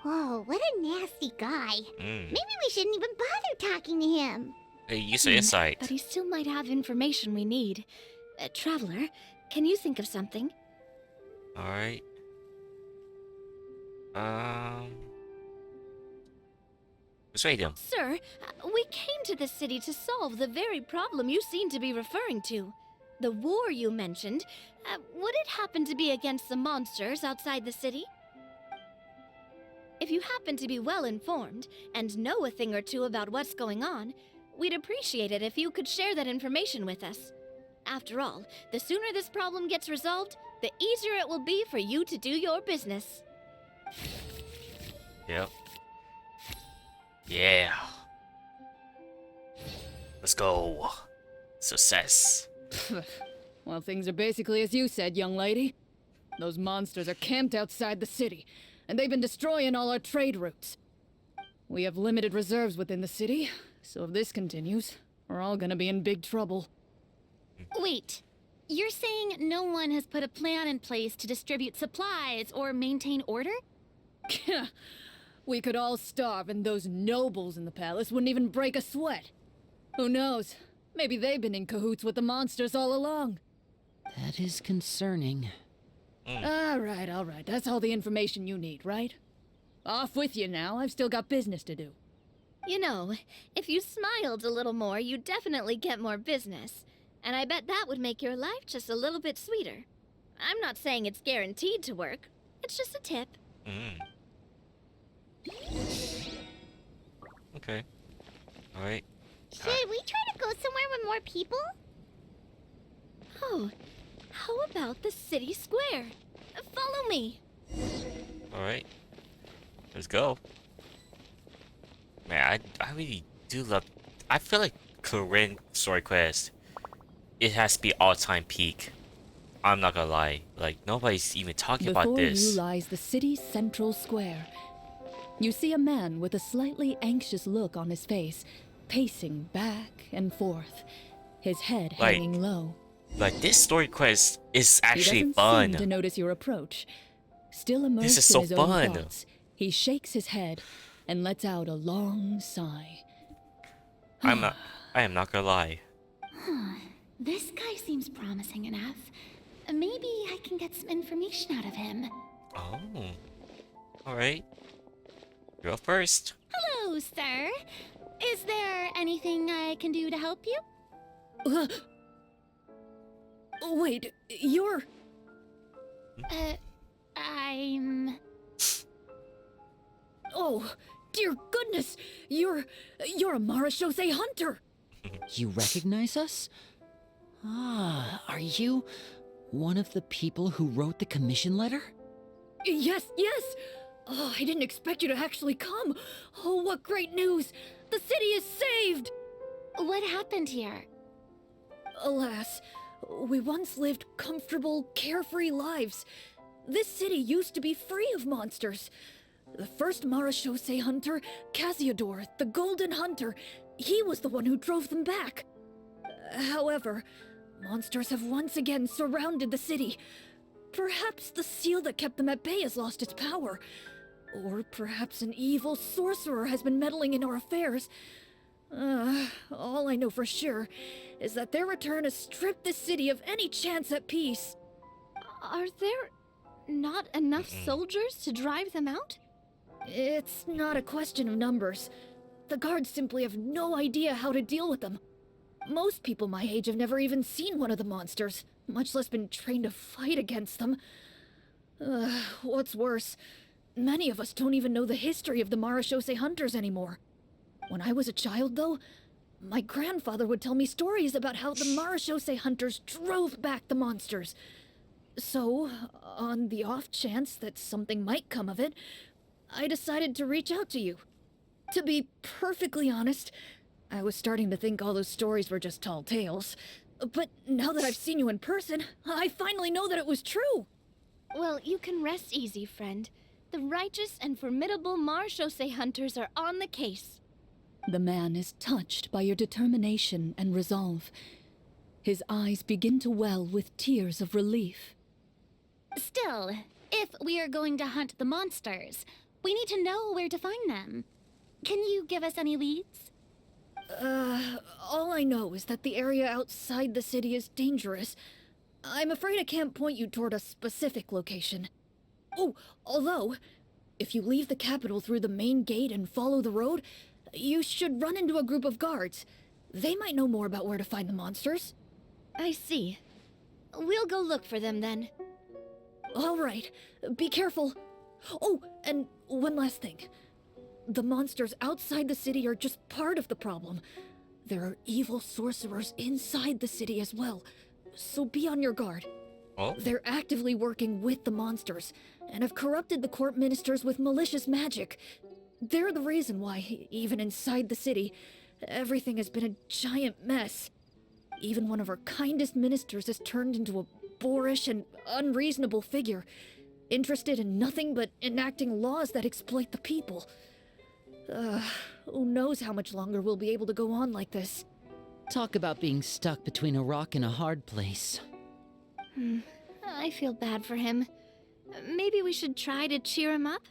G: Whoa, what a nasty guy.
A: Mm.
G: Maybe we shouldn't even bother talking to him.
A: Hey, use your insight.
D: But he still might have information we need. Traveler, can you think of something?
A: All right. Persuade him.
D: Sir, we came to this city to solve the very problem you seem to be referring to. The war you mentioned, would it happen to be against the monsters outside the city? If you happen to be well informed and know a thing or two about what's going on, we'd appreciate it if you could share that information with us. After all, the sooner this problem gets resolved, the easier it will be for you to do your business.
A: Yep. Yeah. Let's go. Success.
C: Well, things are basically as you said, young lady. Those monsters are camped outside the city, and they've been destroying all our trade routes. We have limited reserves within the city, so if this continues, we're all gonna be in big trouble.
B: Wait, you're saying no one has put a plan in place to distribute supplies or maintain order?
C: We could all starve, and those nobles in the palace wouldn't even break a sweat. Who knows? Maybe they've been in cahoots with the monsters all along.
E: That is concerning.
C: All right. That's all the information you need, right? Off with you now. I've still got business to do.
D: You know, if you smiled a little more, you'd definitely get more business. And I bet that would make your life just a little bit sweeter. I'm not saying it's guaranteed to work. It's just a tip.
A: Mm. Okay. All right.
G: Should we try to go somewhere with more people?
D: Oh, how about the city square? Follow me.
A: All right. Let's go. Man, I really do love. I feel like Clorinde story quest. It has to be all-time peak. I'm not gonna lie. Like nobody's even talking about
C: Before
A: this.
C: you lies the city's central square. You see a man with a slightly anxious look on his face, pacing back and forth, his head
A: Like,
C: hanging low.
A: Like this story quest is
C: He
A: actually
C: doesn't
A: fun.
C: seem to notice your approach. Still immersed
A: is
C: in
A: so
C: his
A: fun.
C: own thoughts, he shakes his head and lets out a long sigh.
A: I am not gonna lie.
B: This guy seems promising enough. Maybe I can get some information out of him.
A: Oh. All right. You're up first.
B: Hello, sir. Is there anything I can do to help you?
C: Wait, you're...
B: I'm...
C: Oh, dear goodness! You're a Marashose hunter!
E: You recognize us? Ah, are you one of the people who wrote the commission letter?
C: Yes! Oh, I didn't expect you to actually come! Oh, what great news! The city is saved!
B: What happened here?
C: Alas, we once lived comfortable, carefree lives. This city used to be free of monsters. The first Marashose hunter, Casiodor, the Golden Hunter, he was the one who drove them back. However, monsters have once again surrounded the city. Perhaps the seal that kept them at bay has lost its power. Or perhaps an evil sorcerer has been meddling in our affairs. All I know for sure is that their return has stripped the city of any chance at peace.
D: Are there not enough soldiers to drive them out?
C: It's not a question of numbers. The guards simply have no idea how to deal with them. Most people my age have never even seen one of the monsters, much less been trained to fight against them. What's worse, many of us don't even know the history of the Marashose hunters anymore. When I was a child, though, my grandfather would tell me stories about how the Marashose hunters drove back the monsters. So, on the off chance that something might come of it, I decided to reach out to you. To be perfectly honest, I was starting to think all those stories were just tall tales. But now that I've seen you in person, I finally know that it was true.
D: Well, you can rest easy, friend. The righteous and formidable Marashose hunters are on the case.
C: The man is touched by your determination and resolve. His eyes begin to well with tears of relief.
B: Still, if we are going to hunt the monsters, we need to know where to find them. Can you give us any leads?
C: All I know is that the area outside the city is dangerous. I'm afraid I can't point you toward a specific location. Oh, although, if you leave the capital through the main gate and follow the road, you should run into a group of guards. They might know more about where to find the monsters.
D: I see. We'll go look for them then.
C: All right, be careful. Oh, and one last thing. The monsters outside the city are just part of the problem. There are evil sorcerers inside the city as well, so be on your guard.
A: Oh?
C: They're actively working with the monsters, and have corrupted the court ministers with malicious magic. They're the reason why, even inside the city, everything has been a giant mess. Even one of our kindest ministers has turned into a boorish and unreasonable figure, interested in nothing but enacting laws that exploit the people. Who knows how much longer we'll be able to go on like this.
E: Talk about being stuck between a rock and a hard place.
D: I feel bad for him. Maybe we should try to cheer him up?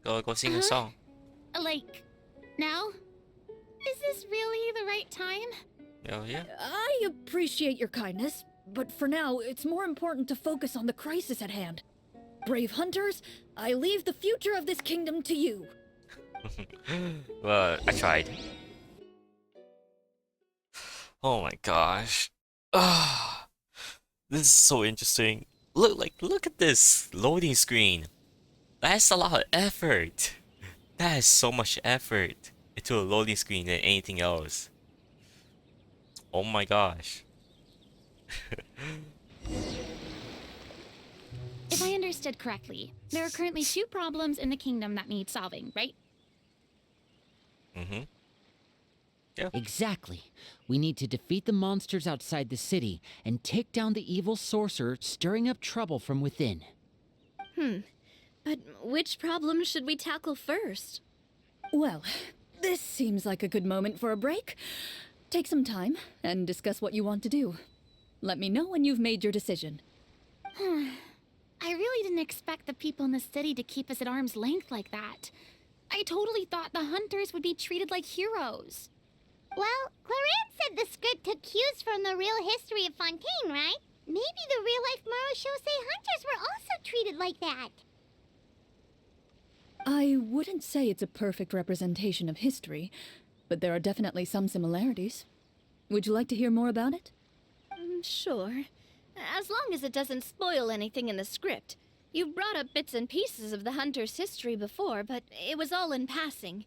A: Go sing a song.
B: Like, now? Is this really the right time?
A: Oh, yeah.
C: I appreciate your kindness, but for now, it's more important to focus on the crisis at hand. Brave hunters, I leave the future of this kingdom to you.
A: Well, I tried. Oh my gosh. Ah, this is so interesting. Look at this loading screen. That's a lot of effort. That is so much effort into a loading screen than anything else. Oh my gosh.
B: If I understood correctly, there are currently 2 problems in the kingdom that need solving, right?
A: Mm-hmm.
E: Exactly. We need to defeat the monsters outside the city and take down the evil sorcerer stirring up trouble from within.
D: But which problem should we tackle first?
C: Well, this seems like a good moment for a break. Take some time and discuss what you want to do. Let me know when you've made your decision.
B: I really didn't expect the people in the city to keep us at arm's length like that. I totally thought the hunters would be treated like heroes.
G: Well, Clorinde said the script took cues from the real history of Fontaine, right? Maybe the real-life Marashose hunters were also treated like that.
C: I wouldn't say it's a perfect representation of history, but there are definitely some similarities. Would you like to hear more about it?
D: Sure. As long as it doesn't spoil anything in the script. You've brought up bits and pieces of the hunter's history before, but it was all in passing.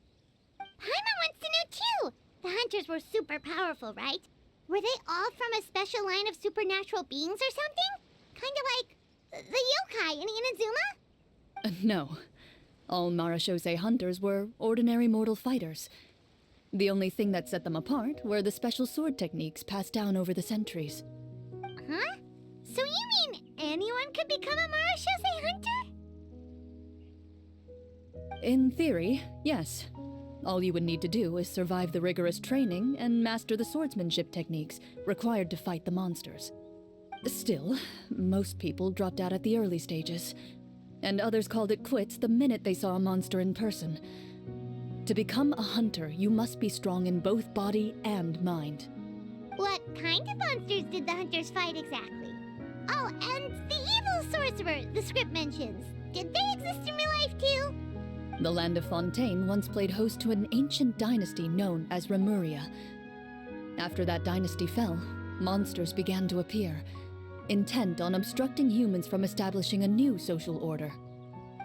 G: Paimon wants to know too! The hunters were super powerful, right? Were they all from a special line of supernatural beings or something? Kind of like the yokai in Inazuma?
C: No. All Marashose hunters were ordinary mortal fighters. The only thing that set them apart were the special sword techniques passed down over the centuries.
G: Huh? So you mean anyone could become a Marashose hunter?
C: In theory, yes. All you would need to do is survive the rigorous training and master the swordsmanship techniques required to fight the monsters. Still, most people dropped out at the early stages, and others called it quits the minute they saw a monster in person. To become a hunter, you must be strong in both body and mind.
G: What kind of monsters did the hunters fight exactly? Oh, and the evil sorcerer the script mentions. Did they exist in real life too?
C: The land of Fontaine once played host to an ancient dynasty known as Remuria. After that dynasty fell, monsters began to appear, intent on obstructing humans from establishing a new social order.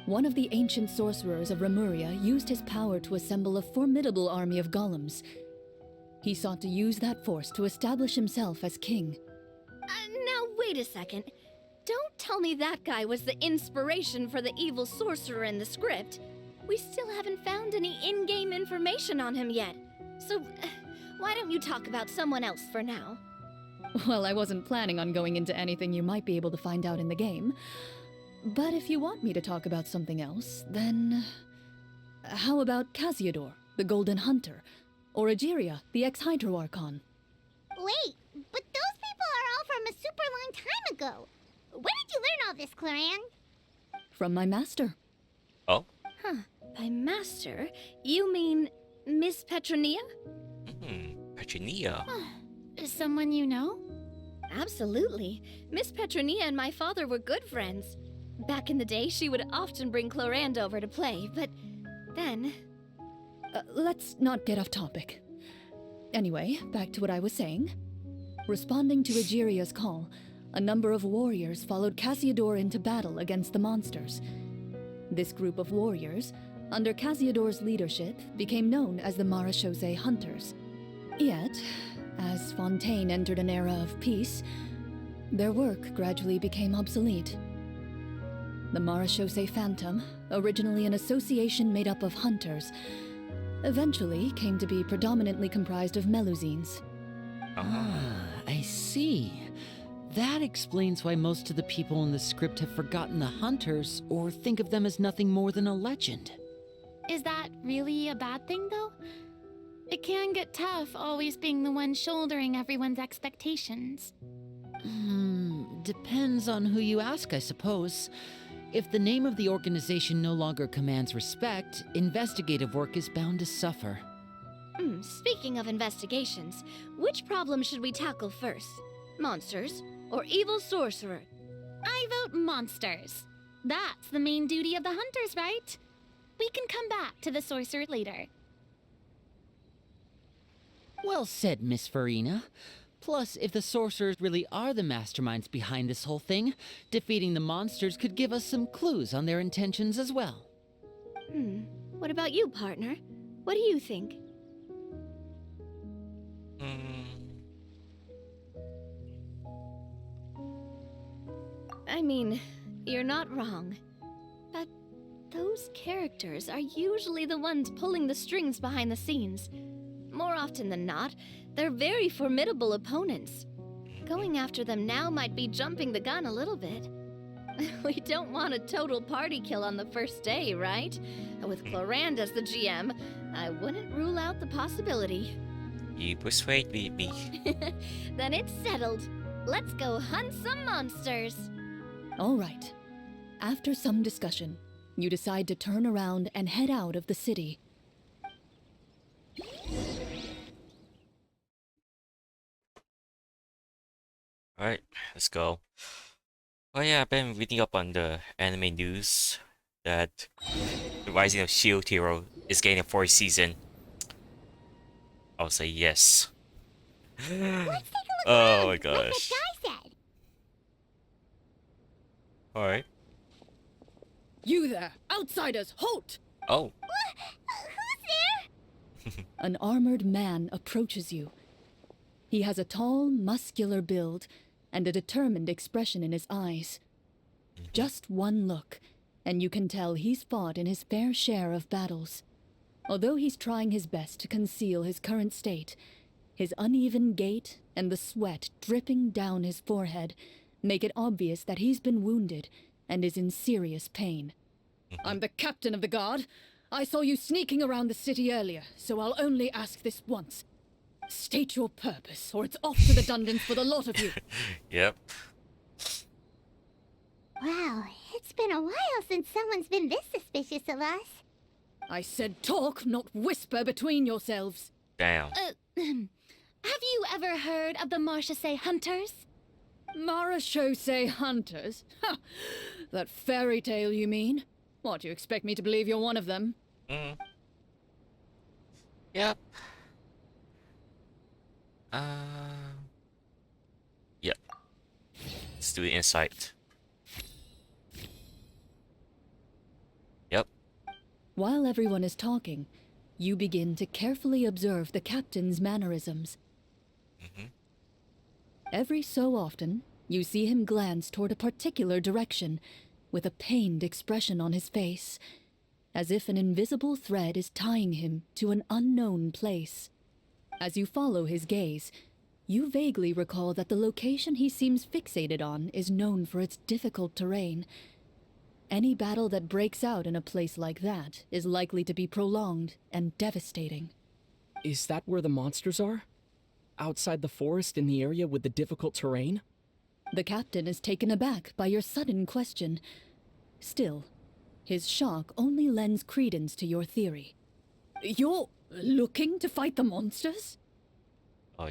C: One of the ancient sorcerers of Remuria used his power to assemble a formidable army of golems. He sought to use that force to establish himself as king.
D: Now, wait a second. Don't tell me that guy was the inspiration for the evil sorcerer in the script. We still haven't found any in-game information on him yet. So, why don't you talk about someone else for now?
C: Well, I wasn't planning on going into anything you might be able to find out in the game. But if you want me to talk about something else, then... How about Casiodor, the Golden Hunter? Or Egeria, the ex-Hydro Archon?
G: Wait, but those people are all from a super long time ago. Where did you learn all this, Clorinde?
C: From my master.
A: Oh?
D: Huh. By master, you mean Miss Petronia?
A: Petronia.
B: Someone you know?
D: Absolutely. Miss Petronia and my father were good friends. Back in the day, she would often bring Clorinde over to play, but then...
C: Let's not get off topic. Anyway, back to what I was saying. Responding to Egeria's call, a number of warriors followed Casiodor into battle against the monsters. This group of warriors, under Casiodor's leadership, became known as the Marechaussee Hunters. Yet, as Fontaine entered an era of peace, their work gradually became obsolete. The Marechaussee Phantom, originally an association made up of hunters, eventually came to be predominantly comprised of Melusines.
E: I see. That explains why most of the people in the script have forgotten the hunters or think of them as nothing more than a legend.
B: Is that really a bad thing, though? It can get tough always being the one shouldering everyone's expectations.
E: Depends on who you ask, I suppose. If the name of the organization no longer commands respect, investigative work is bound to suffer.
D: Speaking of investigations, which problem should we tackle first? Monsters or evil sorcerer?
B: I vote monsters. That's the main duty of the hunters, right? We can come back to the sorcerer later.
E: Well said, Miss Farina. Plus, if the sorcerers really are the masterminds behind this whole thing, defeating the monsters could give us some clues on their intentions as well.
D: What about you, partner? What do you think? I mean, you're not wrong. But those characters are usually the ones pulling the strings behind the scenes. More often than not, they're very formidable opponents. Going after them now might be jumping the gun a little bit. We don't want a total party kill on the first day, right? With Clorinde as the GM, I wouldn't rule out the possibility.
A: You persuade me.
D: Then it's settled. Let's go hunt some monsters.
C: All right. After some discussion, you decide to turn around and head out of the city.
A: Alright, let's go. Oh yeah, I've been reading up on the anime news that the Rising of Shield Hero is getting a 4th season. I'll say yes.
G: Let's take a look
A: Oh
G: around.
A: my
G: Like
A: gosh.
G: that guy said.
A: Alright.
C: You there! Outsiders, halt!
A: Oh.
G: Who's there?
C: An armored man approaches you. He has a tall, muscular build and a determined expression in his eyes. Just one look, and you can tell he's fought in his fair share of battles. Although he's trying his best to conceal his current state, his uneven gait and the sweat dripping down his forehead make it obvious that he's been wounded and is in serious pain. I'm the captain of the guard. I saw you sneaking around the city earlier, so I'll only ask this once. State your purpose, or it's off to the dungeons for the lot of you.
A: Yep.
G: Wow, it's been a while since someone's been this suspicious of us.
C: I said talk, not whisper between yourselves.
A: Damn.
B: Have you ever heard of the Marechaussee Hunters?
C: Marechaussee Hunters? Ha! That fairy tale, you mean? What, you expect me to believe you're one of them?
A: Mm. Yep. Yep. Let's do the insight. Yep.
C: While everyone is talking, you begin to carefully observe the captain's mannerisms.
A: Mm-hmm.
C: Every so often, you see him glance toward a particular direction, with a pained expression on his face, as if an invisible thread is tying him to an unknown place. As you follow his gaze, you vaguely recall that the location he seems fixated on is known for its difficult terrain. Any battle that breaks out in a place like that is likely to be prolonged and devastating.
H: Is that where the monsters are? Outside the forest in the area with the difficult terrain?
C: The captain is taken aback by your sudden question. Still, his shock only lends credence to your theory. You're looking to fight the monsters?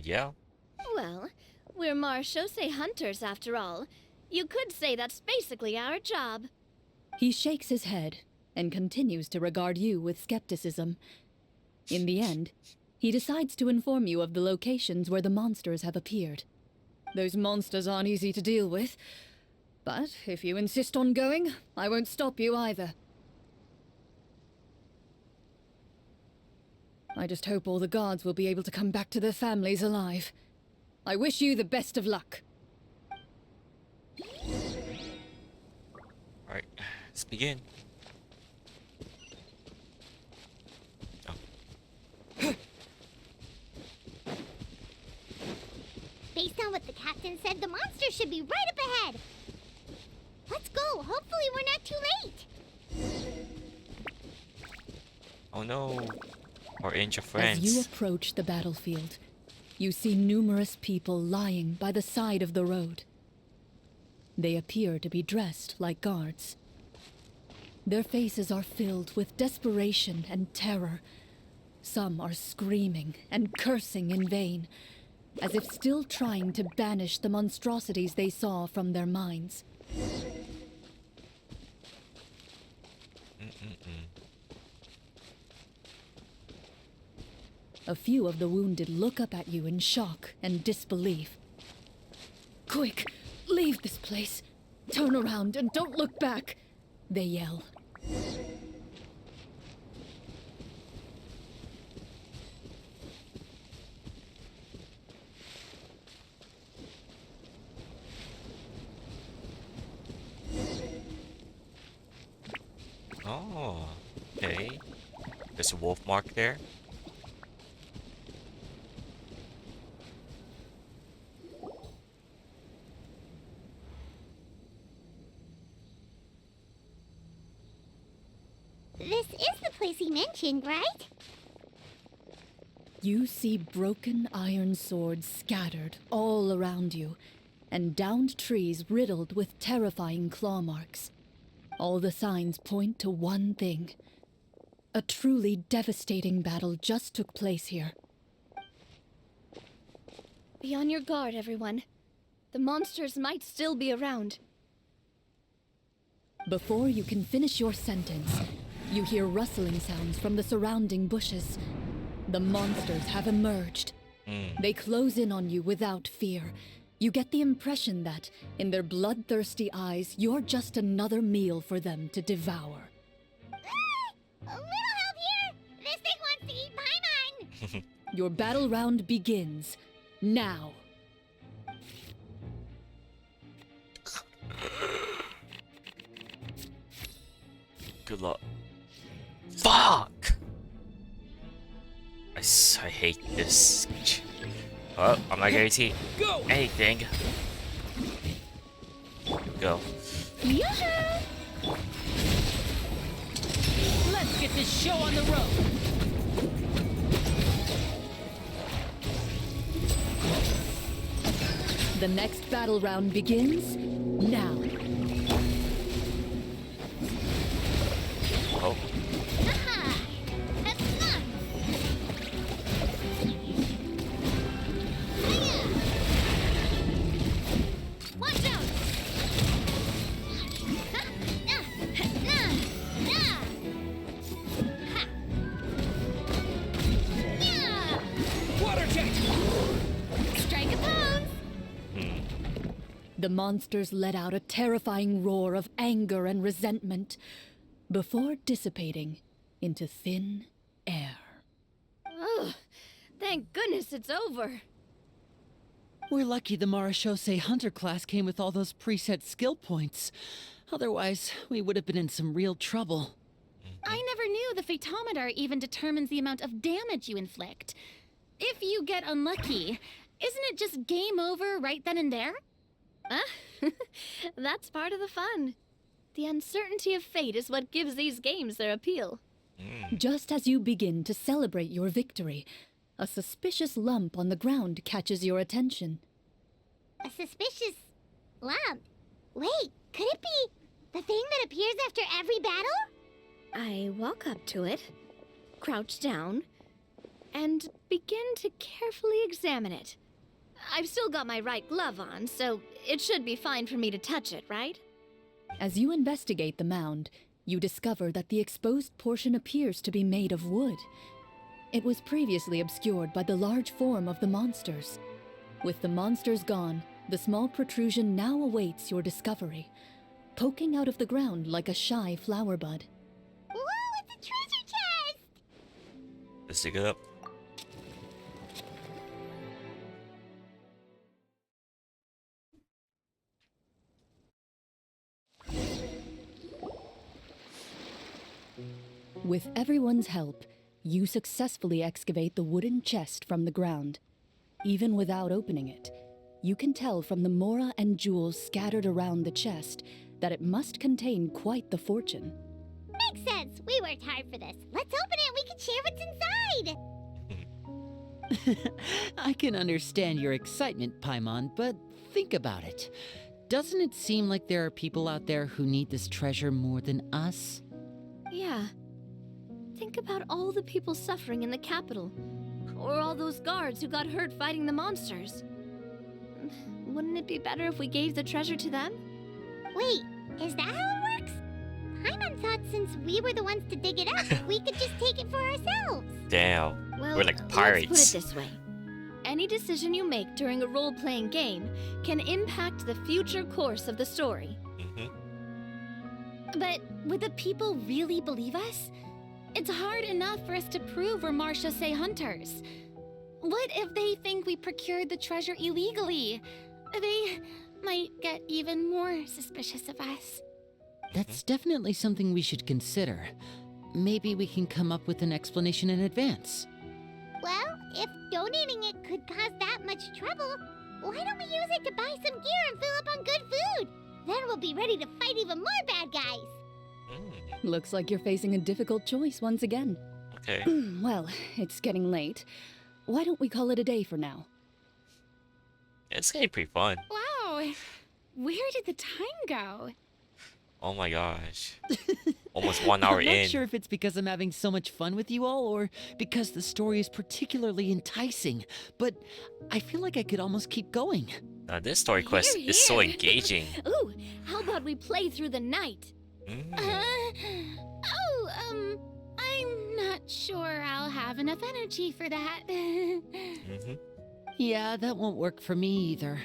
A: Yeah.
D: Well, we're Marshose hunters after all. You could say that's basically our job.
C: He shakes his head and continues to regard you with skepticism. In the end, he decides to inform you of the locations where the monsters have appeared. Those monsters aren't easy to deal with, but if you insist on going, I won't stop you either. I just hope all the guards will be able to come back to their families alive. I wish you the best of luck.
A: Alright, let's begin.
G: Based on what the captain said, the monster should be right up ahead. Let's go. Hopefully we're not too late.
A: Oh no. Our angel
C: As you
A: friends.
C: approach the battlefield, you see numerous people lying by the side of the road. They appear to be dressed like guards. Their faces are filled with desperation and terror. Some are screaming and cursing in vain, as if still trying to banish the monstrosities they saw from their minds. A few of the wounded look up at you in shock and disbelief. Quick, leave this place. Turn around and don't look back, they yell.
A: Oh, okay. There's a wolf mark there.
G: This is the place he mentioned, right?
C: You see broken iron swords scattered all around you, and downed trees riddled with terrifying claw marks. All the signs point to one thing. A truly devastating battle just took place here.
D: Be on your guard, everyone. The monsters might still be around.
C: Before you can finish your sentence, you hear rustling sounds from the surrounding bushes. The monsters have emerged. They close in on you without fear. You get the impression that, in their bloodthirsty eyes, you're just another meal for them to devour.
G: A little help here! This thing wants to eat Paimon!
C: Your battle round begins now.
A: Good luck. Fuck! I hate this. Oh, I'm not guaranteed anything. Here we go.
E: Yoo-hoo! Let's get this show on the road.
C: The next battle round begins now.
A: Oh,
G: Haha! That's fun! Hiya! Watch out! Ha! Nah! Nah! Nah! Ha!
C: the monsters let out a terrifying roar of anger and resentment before dissipating into thin air.
D: Ugh, thank goodness it's over.
E: We're lucky the Marashose Hunter class came with all those preset skill points. Otherwise, we would have been in some real trouble.
B: I never knew the Fatometer even determines the amount of damage you inflict. If you get unlucky, isn't it just game over right then and there?
D: That's part of the fun. The uncertainty of fate is what gives these games their appeal.
C: Just as you begin to celebrate your victory, a suspicious lump on the ground catches your attention.
G: A suspicious lump? Wait, could it be the thing that appears after every battle?
D: I walk up to it, crouch down, and begin to carefully examine it. I've still got my right glove on, so it should be fine for me to touch it, right?
C: As you investigate the mound, you discover that the exposed portion appears to be made of wood. It was previously obscured by the large form of the monsters. With the monsters gone, the small protrusion now awaits your discovery, poking out of the ground like a shy flower bud.
G: Whoa, it's a treasure chest!
A: Let's dig it up.
C: With everyone's help, you successfully excavate the wooden chest from the ground. Even without opening it, you can tell from the mora and jewels scattered around the chest that it must contain quite the fortune.
G: Makes sense. We worked hard for this. Let's open it and we can share what's inside.
E: I can understand your excitement, Paimon, but think about it. Doesn't it seem like there are people out there who need this treasure more than us?
D: Yeah. Think about all the people suffering in the capital. Or all those guards who got hurt fighting the monsters. Wouldn't it be better if we gave the treasure to them?
G: Wait, is that how it works? Paimon thought since we were the ones to dig it up, we could just take it for ourselves.
A: Damn.
D: Well,
A: We're like pirates.
D: let's put it this way. Any decision you make during a role-playing game can impact the future course of the story.
B: But would the people really believe us? It's hard enough for us to prove we're Marashose hunters. What if they think we procured the treasure illegally? They might get even more suspicious of us.
E: That's definitely something we should consider. Maybe we can come up with an explanation in advance.
G: Well, if donating it could cause that much trouble, why don't we use it to buy some gear and fill up on good food? Then we'll be ready to fight even more bad guys.
C: Looks like you're facing a difficult choice once again.
A: Okay.
C: Well, it's getting late. Why don't we call it a day for now?
A: It's getting pretty fun.
B: Wow, where did the time go?
A: Oh my gosh. Almost 1 hour
E: I'm not
A: in.
E: sure if it's because I'm having so much fun with you all or because the story is particularly enticing, but I feel like I could almost keep going.
A: Now, this story quest
B: Hear,
A: is so
B: hear.
A: engaging.
D: Ooh, how about we play through the night?
B: I'm not sure I'll have enough energy for that.
E: Yeah, that won't work for me either.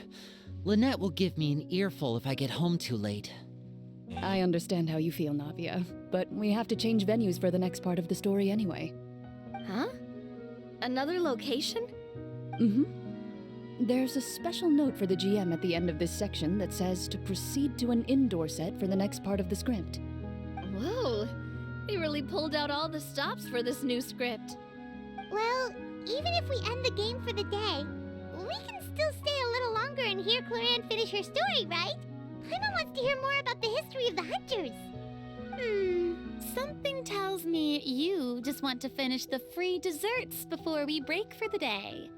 E: Lynette will give me an earful if I get home too late.
C: I understand how you feel, Navia, but we have to change venues for the next part of the story anyway.
D: Huh? Another location?
C: There's a special note for the GM at the end of this section that says to proceed to an indoor set for the next part of the script.
D: Whoa, they really pulled out all the stops for this new script.
G: Well, even if we end the game for the day, we can still stay a little longer and hear Clorinde finish her story, right? Paimon wants to hear more about the history of the hunters.
B: Something tells me you just want to finish the free desserts before we break for the day.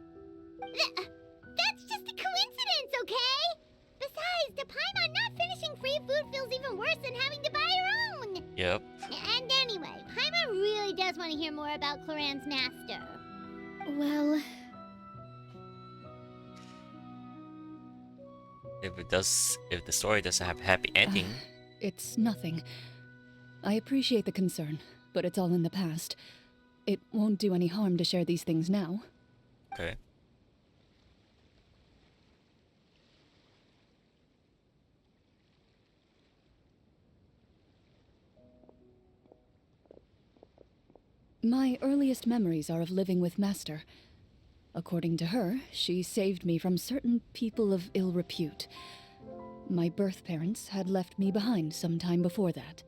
G: That's just a coincidence, okay? Besides, to Paimon, not finishing free food feels even worse than having to buy her own.
A: Yep.
G: And anyway, Paimon really does want to hear more about Clorinde's master.
D: Well,
A: If the story doesn't have a happy ending,
C: It's nothing. I appreciate the concern, but it's all in the past. It won't do any harm to share these things now.
A: okay.
C: My earliest memories are of living with Master. According to her, she saved me from certain people of ill repute. My birth parents had left me behind some time before that.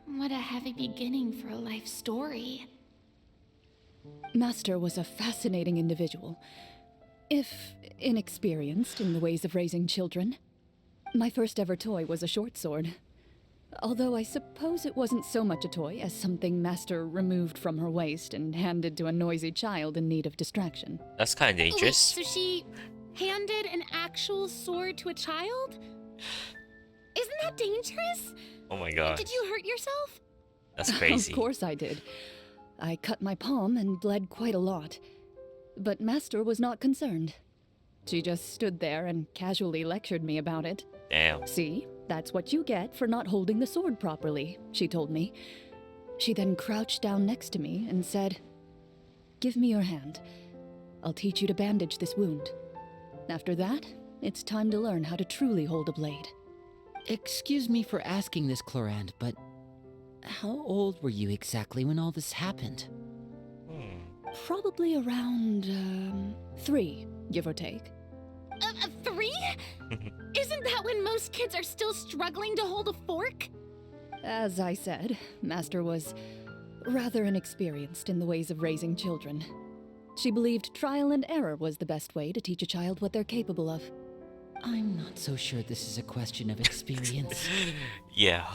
B: What a heavy beginning for a life story.
C: Master was a fascinating individual, if inexperienced in the ways of raising children. My first ever toy was a short sword. Although I suppose it wasn't so much a toy as something Master removed from her waist and handed to a noisy child in need of distraction.
A: That's kind of
B: Wait,
A: dangerous.
B: so she handed an actual sword to a child? Isn't that dangerous?
A: Oh my god.
B: Did you hurt yourself?
A: That's crazy.
C: Of course I did. I cut my palm and bled quite a lot. But Master was not concerned. She just stood there and casually lectured me about it.
A: Damn.
C: See, that's what you get for not holding the sword properly, she told me. She then crouched down next to me and said, "Give me your hand. I'll teach you to bandage this wound. After that, it's time to learn how to truly hold a blade."
E: Excuse me for asking this, Clorinde, but how old were you exactly when all this happened?
C: Probably around, 3, give or take.
B: 3? Isn't that when most kids are still struggling to hold a fork?
C: As I said, Master was rather inexperienced in the ways of raising children. She believed trial and error was the best way to teach a child what they're capable of.
E: I'm not so sure this is a question of experience.
A: Yeah.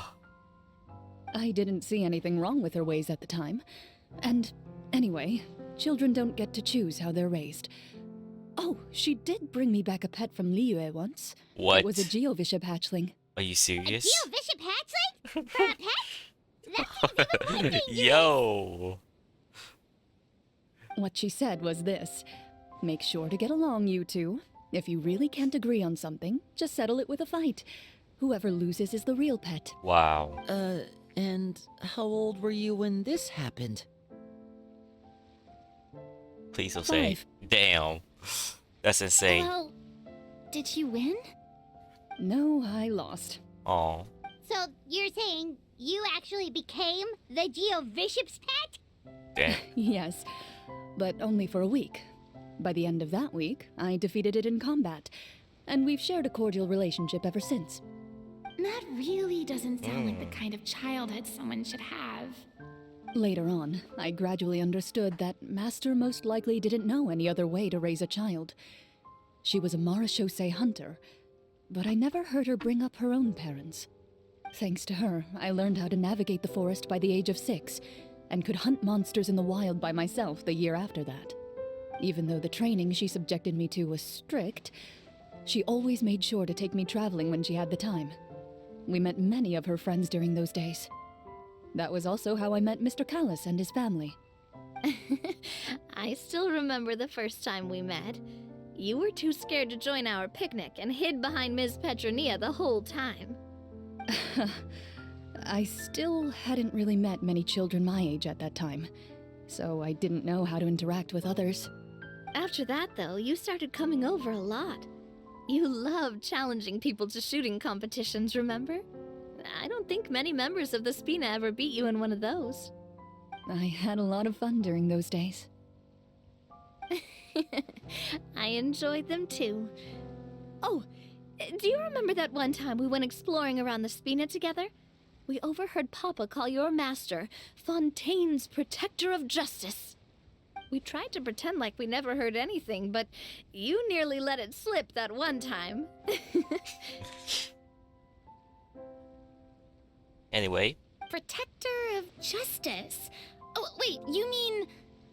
C: I didn't see anything wrong with her ways at the time. And anyway, children don't get to choose how they're raised. Oh, she did bring me back a pet from Liyue once.
A: What?
C: It was a Geovishap hatchling.
A: Are you
G: A
A: serious?
G: Geovishap hatchling? For a pet? That seems even more dangerous.
A: Yo.
C: What she said was this: make sure to get along, you two. If you really can't agree on something, just settle it with a fight. Whoever loses is the real pet.
A: Wow.
E: And how old were you when this happened?
A: Please don't say.
C: 5.
A: Damn. That's insane.
B: Well, did you win?
C: No, I lost.
A: Aw.
G: So you're saying you actually became the Geovishap's pet?
A: Damn.
C: Yes, but only for a week. By the end of that week, I defeated it in combat, and we've shared a cordial relationship ever since.
B: That really doesn't sound like the kind of childhood someone should have.
C: Later on, I gradually understood that Master most likely didn't know any other way to raise a child. She was a Marashosei hunter, but I never heard her bring up her own parents. Thanks to her, I learned how to navigate the forest by the age of 6, and could hunt monsters in the wild by myself the year after that. Even though the training she subjected me to was strict, she always made sure to take me traveling when she had the time. We met many of her friends during those days. That was also how I met Mr. Callis and his family.
D: I still remember the first time we met. You were too scared to join our picnic and hid behind Ms. Petronia the whole time.
C: I still hadn't really met many children my age at that time, so I didn't know how to interact with others.
D: After that, though, you started coming over a lot. You loved challenging people to shooting competitions, remember? I don't think many members of the Spina ever beat you in one of those.
C: I had a lot of fun during those days.
D: I enjoyed them too. Oh, do you remember that one time we went exploring around the Spina together? We overheard Papa call your master Fontaine's Protector of Justice. We tried to pretend like we never heard anything, but you nearly let it slip that one time.
A: Anyway.
B: Protector of Justice. Oh, wait, you mean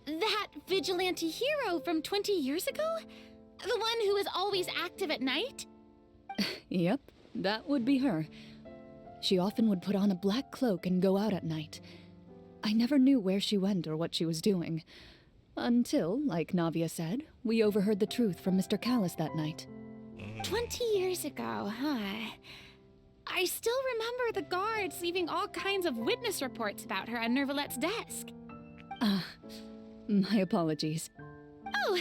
B: that vigilante hero from 20 years ago? The one who is always active at night?
C: Yep, that would be her. She often would put on a black cloak and go out at night. I never knew where she went or what she was doing. Until, like Navia said, we overheard the truth from Mr. Callis that night.
B: 20 years ago, huh? I still remember the guards leaving all kinds of witness reports about her on Nervalette's desk.
C: My apologies.
B: Oh,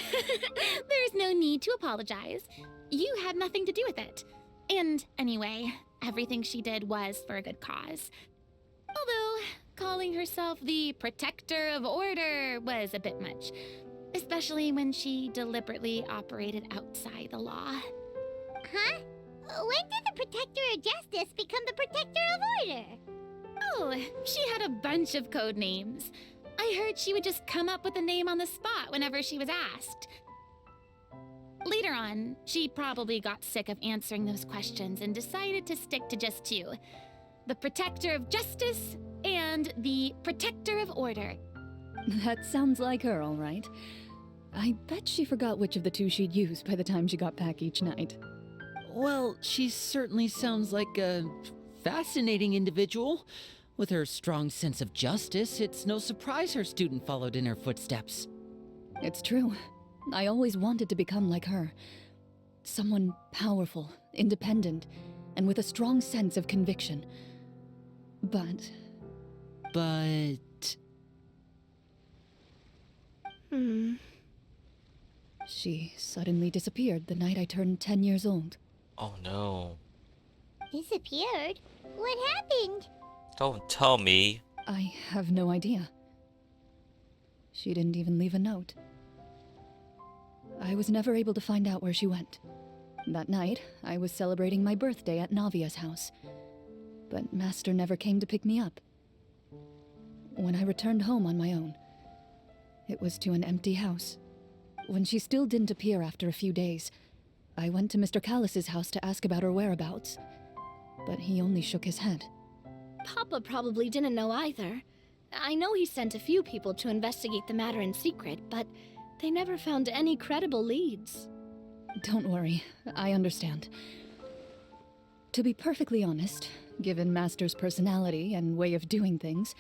B: there's no need to apologize. You had nothing to do with it. And anyway, everything she did was for a good cause. Although, calling herself the protector of order was a bit much, especially when she deliberately operated outside the law.
G: Huh? When did the Protector of Justice become the Protector of Order?
B: Oh, she had a bunch of code names. I heard she would just come up with a name on the spot whenever she was asked. Later on, she probably got sick of answering those questions and decided to stick to just two: the Protector of Justice and the Protector of Order.
C: That sounds like her, all right. I bet she forgot which of the two she'd use by the time she got back each night.
E: Well, she certainly sounds like a fascinating individual. With her strong sense of justice, it's no surprise her student followed in her footsteps.
C: It's true. I always wanted to become like her. Someone powerful, independent, and with a strong sense of conviction. But she suddenly disappeared the night I turned 10 years old.
A: Oh no.
G: Disappeared? What happened?
A: Don't tell me.
C: I have no idea. She didn't even leave a note. I was never able to find out where she went. That night, I was celebrating my birthday at Navia's house, but Master never came to pick me up. When I returned home on my own, it was to an empty house. When she still didn't appear after a few days, I went to Mr. Callus's house to ask about her whereabouts, but he only shook his head.
D: Papa probably didn't know either. I know he sent a few people to investigate the matter in secret, but they never found any credible leads.
C: Don't worry, I understand. To be perfectly honest, given Master's personality and way of doing things,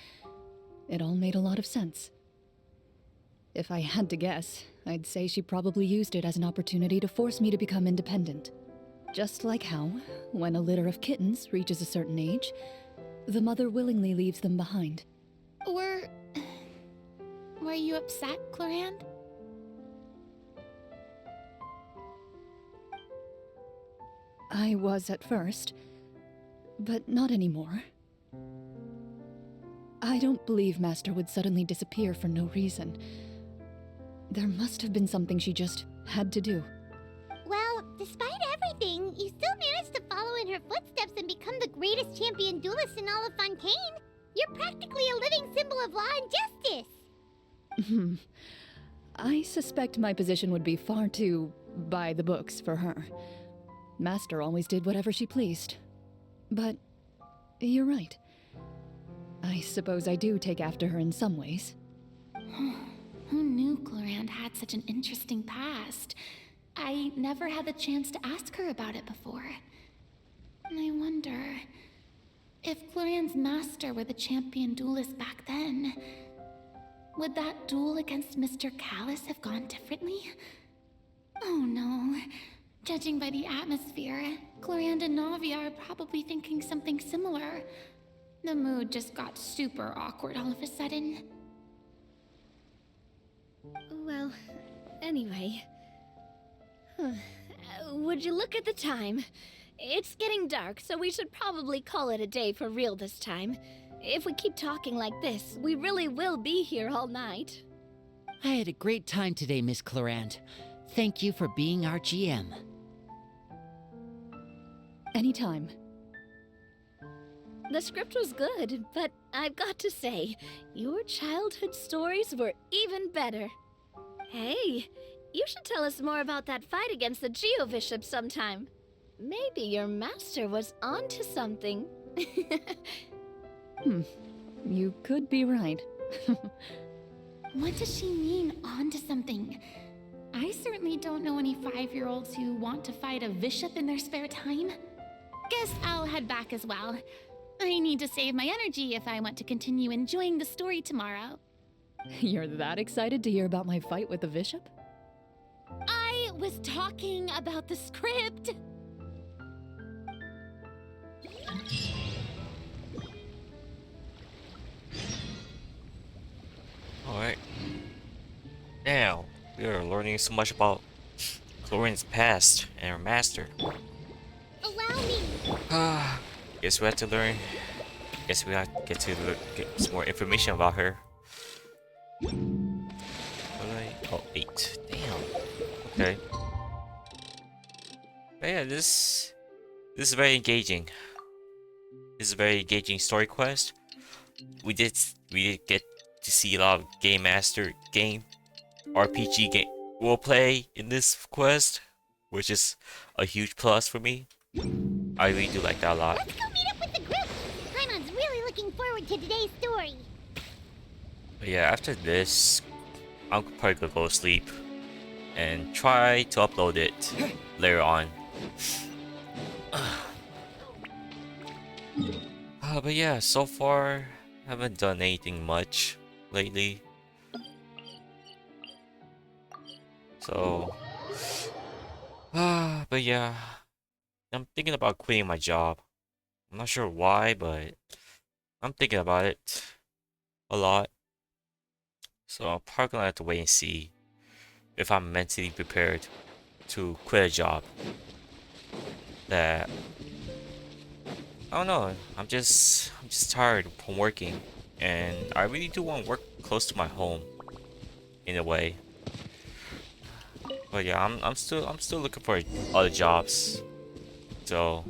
C: it all made a lot of sense. If I had to guess, I'd say she probably used it as an opportunity to force me to become independent. Just like how, when a litter of kittens reaches a certain age, the mother willingly leaves them behind.
B: Were you upset, Clorinde?
C: I was at first, but not anymore. I don't believe Master would suddenly disappear for no reason. There must have been something she just had to do.
G: Well, despite everything, you still managed to follow in her footsteps and become the greatest champion duelist in all of Fontaine. You're practically a living symbol of law and justice.
C: I suspect my position would be far too by the books for her. Master always did whatever she pleased. But you're right. I suppose I do take after her in some ways.
B: Who knew Clorinde had such an interesting past? I never had the chance to ask her about it before. I wonder if Clorinde's master were the champion duelist back then. Would that duel against Mr. Callus have gone differently? Oh no. Judging by the atmosphere, Clorinde and Navia are probably thinking something similar. The mood just got super awkward all of a sudden.
D: Well, anyway. Would you look at the time? It's getting dark, so we should probably call it a day for real this time. If we keep talking like this, we really will be here all night.
E: I had a great time today, Miss Clorinde. Thank you for being our GM.
C: Anytime.
D: The script was good, but I've got to say, your childhood stories were even better. Hey, you should tell us more about that fight against the Geo-Bishop sometime. Maybe your master was onto something.
C: You could be right.
B: What does she mean, onto something? I certainly don't know any 5-year-olds who want to fight a bishop in their spare time. Guess I'll head back as well. I need to save my energy if I want to continue enjoying the story tomorrow.
C: You're that excited to hear about my fight with the bishop?
B: I was talking about the script.
A: Alright. Now, we are learning so much about Clorinde's past and her master.
G: Allow me.
A: Guess we have to learn Guess we have to get some more information about her. Oh, 8. Damn. Okay. But yeah, this is very engaging. This is a very engaging story quest. We did get to see a lot of game RPG game roleplay in this quest, which is a huge plus for me. I really do like that a lot.
G: Let's go meet up with the group. Paimon's really looking forward to today's story.
A: But yeah, after this, I'm probably gonna go to sleep and try to upload it later on. But yeah, so far, haven't done anything much lately. So, but yeah, I'm thinking about quitting my job. I'm not sure why, but I'm thinking about it a lot. So I'm probably gonna have to wait and see if I'm mentally prepared to quit a job that I don't know. I'm just tired from working, and I really do want to work close to my home in a way. But yeah, I'm still looking for other jobs. So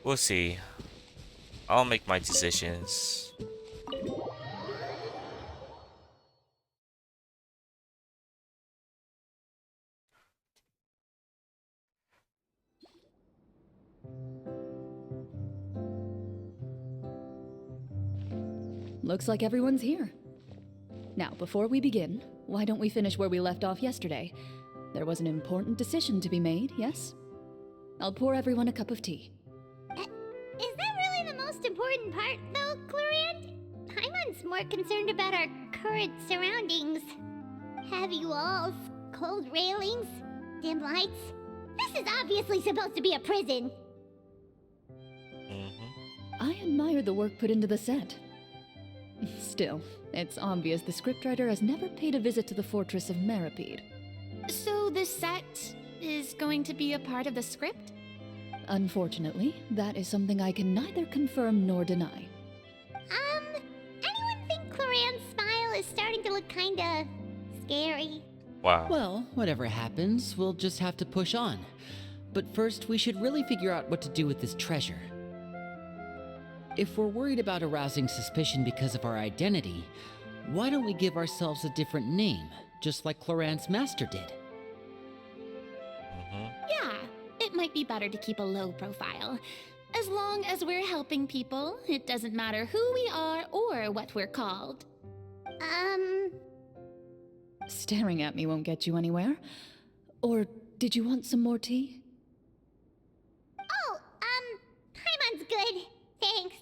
A: we'll see. I'll make my decisions.
C: Looks like everyone's here. Now, before we begin, why don't we finish where we left off yesterday? There was an important decision to be made, yes? I'll pour everyone a cup of tea.
G: Is that really the most important part, though, Clorinde? Paimon's more concerned about our current surroundings. Heavy walls, cold railings, dim lights. This is obviously supposed to be a prison.
C: I admire the work put into the set. Still, it's obvious the scriptwriter has never paid a visit to the fortress of Meripede.
B: So the set is going to be a part of the script?
C: Unfortunately, that is something I can neither confirm nor deny.
G: Anyone think Clorinde's smile is starting to look kinda scary?
A: Wow.
E: Well, whatever happens, we'll just have to push on. But first, we should really figure out what to do with this treasure. If we're worried about arousing suspicion because of our identity, why don't we give ourselves a different name, just like Clorinde's master did?
B: Yeah, it might be better to keep a low profile. As long as we're helping people, it doesn't matter who we are or what we're called.
C: Staring at me won't get you anywhere. Or did you want some more tea?
G: Oh, Paimon's good. Thanks.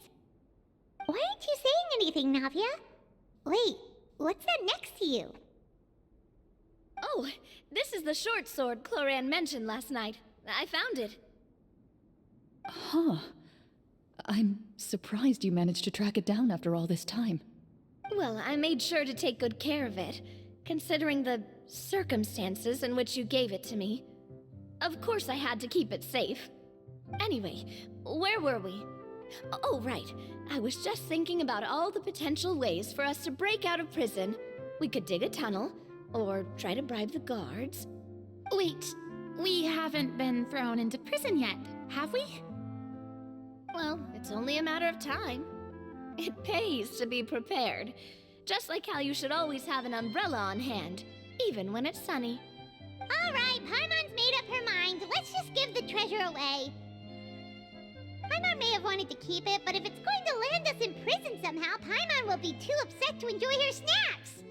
G: Why aren't you saying anything, Navia? Wait, what's that next to you?
D: Oh, this is the short sword Clorinde mentioned last night. I found it.
C: Huh. I'm surprised you managed to track it down after all this time.
D: Well, I made sure to take good care of it, considering the circumstances in which you gave it to me. Of course I had to keep it safe. Anyway, where were we? Oh, right. I was just thinking about all the potential ways for us to break out of prison. We could dig a tunnel, or try to bribe the guards.
B: Wait, we haven't been thrown into prison yet, have we?
D: Well, it's only a matter of time. It pays to be prepared. Just like how you should always have an umbrella on hand, even when it's sunny.
G: Alright, Paimon's made up her mind. Let's just give the treasure away. Paimon may have wanted to keep it, but if it's going to land us in prison somehow, Paimon will be too upset to enjoy her snacks.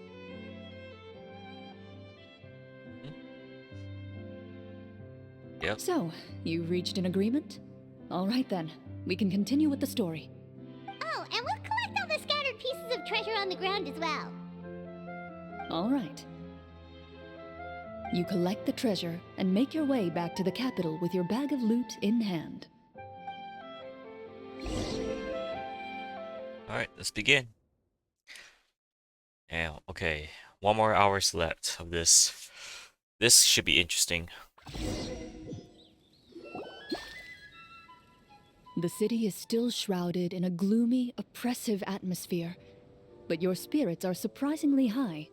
A: Yep.
C: So, you reached an agreement? All right then, we can continue with the story.
G: Oh, and we'll collect all the scattered pieces of treasure on the ground as well.
C: All right. You collect the treasure and make your way back to the capital with your bag of loot in hand.
A: Alright, let's begin. And okay, 1 more hours left of this. This should be interesting.
C: The city is still shrouded in a gloomy, oppressive atmosphere, but your spirits are surprisingly high.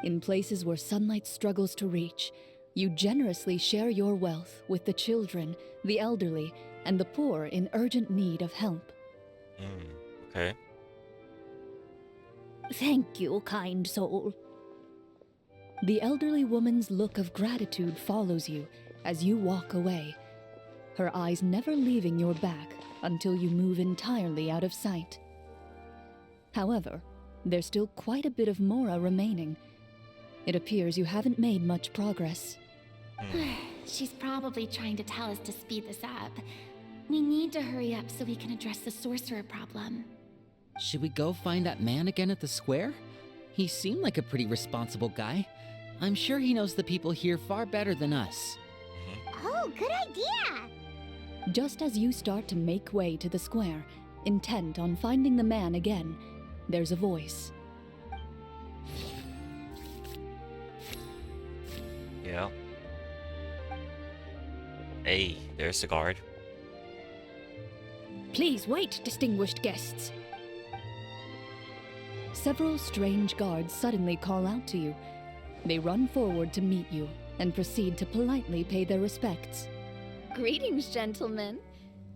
C: In places where sunlight struggles to reach, you generously share your wealth with the children, the elderly, and the poor in urgent need of help.
A: Okay.
C: Thank you, kind soul. The elderly woman's look of gratitude follows you as you walk away, her eyes never leaving your back until you move entirely out of sight. However, there's still quite a bit of Mora remaining. It appears you haven't made much progress.
B: She's probably trying to tell us to speed this up. We need to hurry up so we can address the sorcerer problem.
E: Should we go find that man again at the square? He seemed like a pretty responsible guy. I'm sure he knows the people here far better than us.
G: Oh, good idea!
C: Just as you start to make way to the square, intent on finding the man again, there's a voice.
A: Yeah. Hey, there's the guard.
C: Please wait, distinguished guests. Several strange guards suddenly call out to you. They run forward to meet you and proceed to politely pay their respects.
D: Greetings, gentlemen.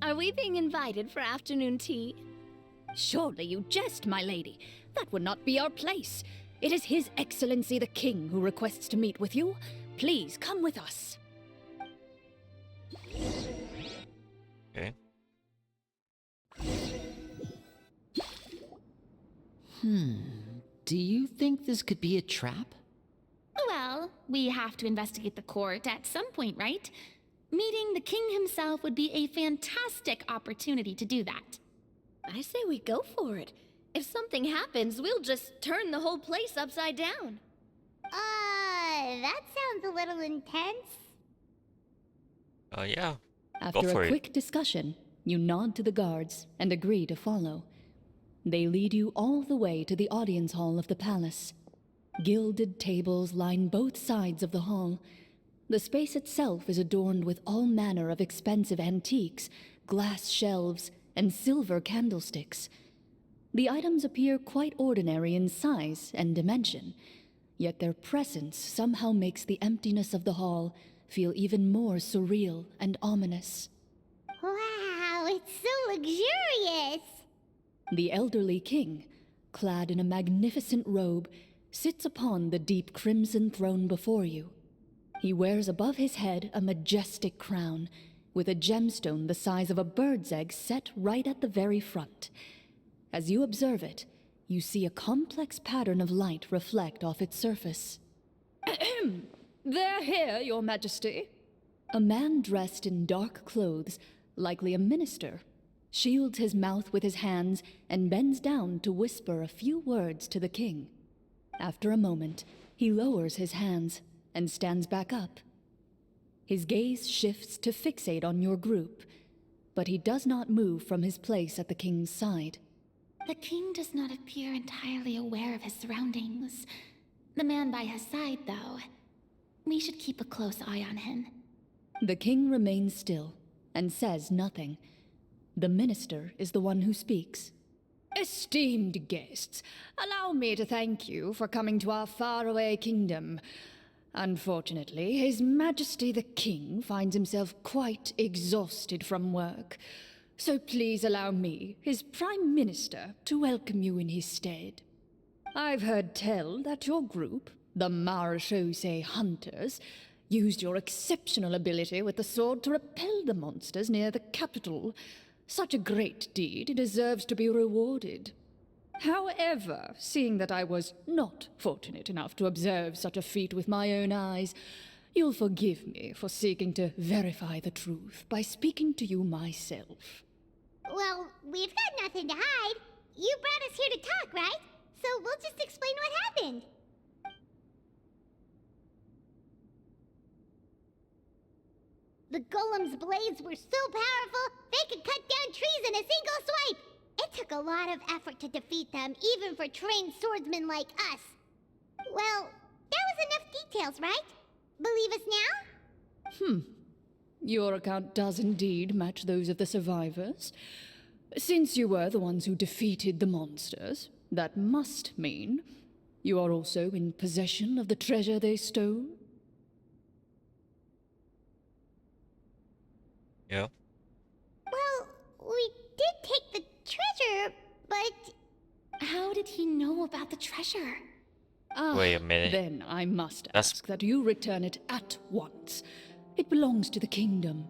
D: Are we being invited for afternoon tea?
C: Surely you jest, my lady. That would not be our place. It is His Excellency the King who requests to meet with you. Please come with us.
A: Okay.
E: Do you think this could be a trap?
B: Well, we have to investigate the court at some point, right? Meeting the king himself would be a fantastic opportunity to do that.
D: I say we go for it. If something happens, we'll just turn the whole place upside down.
G: That sounds a little intense.
A: Yeah.
C: After
A: for
C: a
A: it.
C: quick discussion, you nod to the guards and agree to follow. They lead you all the way to the audience hall of the palace. Gilded tables line both sides of the hall. The space itself is adorned with all manner of expensive antiques, glass shelves, and silver candlesticks. The items appear quite ordinary in size and dimension, yet their presence somehow makes the emptiness of the hall feel even more surreal and ominous.
G: Wow, it's so luxurious!
C: The elderly king, clad in a magnificent robe, sits upon the deep crimson throne before you. He wears above his head a majestic crown, with a gemstone the size of a bird's egg set right at the very front. As you observe it, you see a complex pattern of light reflect off its surface. They're here, Your Majesty. A man dressed in dark clothes, likely a minister, shields his mouth with his hands and bends down to whisper a few words to the king. After a moment, he lowers his hands and stands back up. His gaze shifts to fixate on your group, but he does not move from his place at the king's side.
B: The king does not appear entirely aware of his surroundings. The man by his side, though. We should keep a close eye on him.
C: The king remains still and says nothing. The minister is the one who speaks. Esteemed guests, allow me to thank you for coming to our faraway kingdom. Unfortunately, His Majesty the King finds himself quite exhausted from work. So please allow me, his Prime Minister, to welcome you in his stead. I've heard tell that your group, the Marechaussee Hunters, used your exceptional ability with the sword to repel the monsters near the capital. Such a great deed deserves to be rewarded. However, seeing that I was not fortunate enough to observe such a feat with my own eyes, you'll forgive me for seeking to verify the truth by speaking to you myself.
G: Well, we've got nothing to hide. You brought us here to talk, right? So we'll just explain what happened. The golem's blades were so powerful, they could cut down trees in a single swipe. It took a lot of effort to defeat them, even for trained swordsmen like us. Well, that was enough details, right? Believe us now?
C: Your account does indeed match those of the survivors. Since you were the ones who defeated the monsters, that must mean you are also in possession of the treasure they stole.
A: Yeah.
G: Well, we did take the treasure, but
B: How did he know about the treasure?
A: Wait a minute.
C: Then I must
A: That's-
C: ask that you return it at once. It belongs to the kingdom.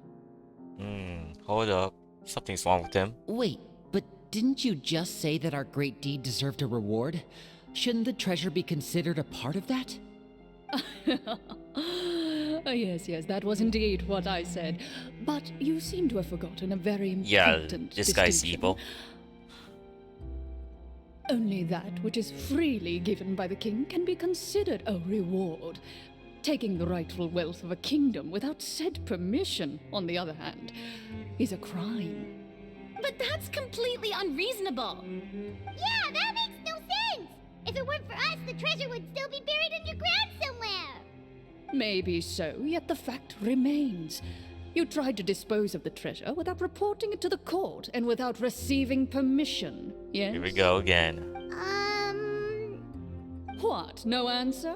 A: Hold up. Something's wrong with him.
E: Wait, but didn't you just say that our great deed deserved a reward? Shouldn't the treasure be considered a part of that?
C: Yes, that was indeed what I said. But you seem to have forgotten a very
A: Yeah,
C: important
A: this guy's
C: distinction.
A: evil.
C: Only that which is freely given by the king can be considered a reward. Taking the rightful wealth of a kingdom without said permission, on the other hand, is a crime.
B: But that's completely unreasonable.
G: yeah, that makes no sense! If it weren't for us, the treasure would still be buried underground somewhere!
C: Maybe so, yet the fact remains. You tried to dispose of the treasure without reporting it to the court and without receiving permission, yes?
A: Here we go again.
C: What, no answer?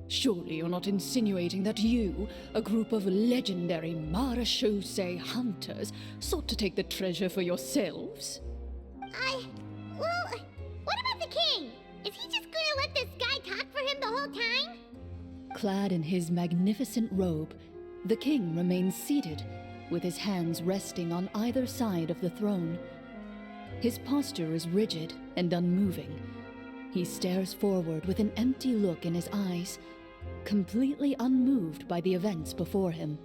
C: Surely you're not insinuating that you, a group of legendary Marachose hunters, sought to take the treasure for yourselves?
G: Well, what about the king? Is he just gonna let this guy talk for him the whole time?
C: Clad in his magnificent robe, the king remains seated, with his hands resting on either side of the throne. His posture is rigid and unmoving. He stares forward with an empty look in his eyes, completely unmoved by the events before him.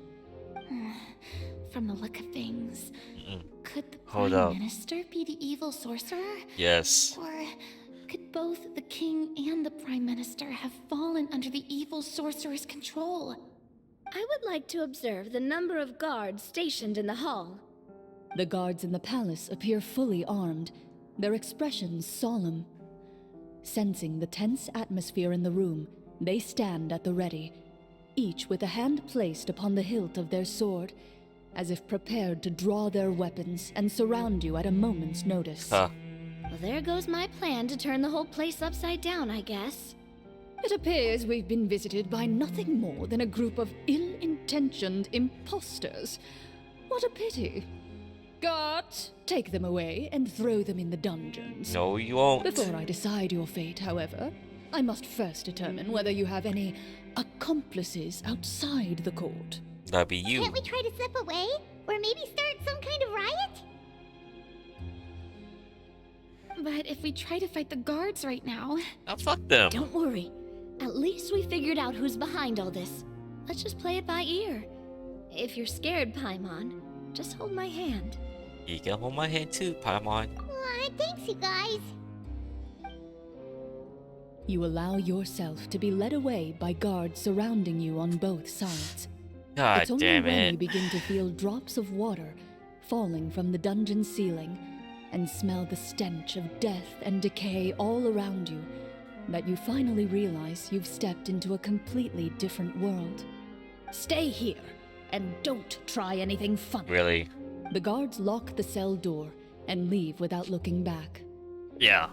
B: From the look of things, could the
A: Hold
B: Prime
A: up.
B: Minister be the evil sorcerer?
A: Yes.
B: Or could both the king and the Prime Minister have fallen under the evil sorcerer's control?
D: I would like to observe the number of guards stationed in the hall.
C: The guards in the palace appear fully armed, their expressions solemn. Sensing the tense atmosphere in the room, they stand at the ready, each with a hand placed upon the hilt of their sword, as if prepared to draw their weapons and surround you at a moment's notice.
A: Huh.
D: Well, there goes my plan to turn the whole place upside down, I guess.
C: It appears we've been visited by nothing more than a group of ill-intentioned imposters. What a pity. Guards, take them away and throw them in the dungeons.
A: No, you won't.
C: Before I decide your fate, however, I must first determine whether you have any accomplices outside the court.
A: That'd be you.
G: Can't we try to slip away? Or maybe start some kind of riot?
B: But if we try to fight the guards right now,
A: Oh, fuck them.
D: Don't worry. At least we figured out who's behind all this. Let's just play it by ear. If you're scared, Paimon, just hold my hand.
A: You can hold my hand too, Paimon.
G: Aw, thanks, you guys.
C: You allow yourself to be led away by guards surrounding you on both sides.
A: God
C: It's only
A: damn
C: when you
A: it.
C: begin to feel drops of water falling from the dungeon ceiling and smell the stench of death and decay all around you that you finally realize you've stepped into a completely different world. Stay here and don't try anything funny.
A: Really?
C: The guards lock the cell door and leave without looking back.
A: Yeah.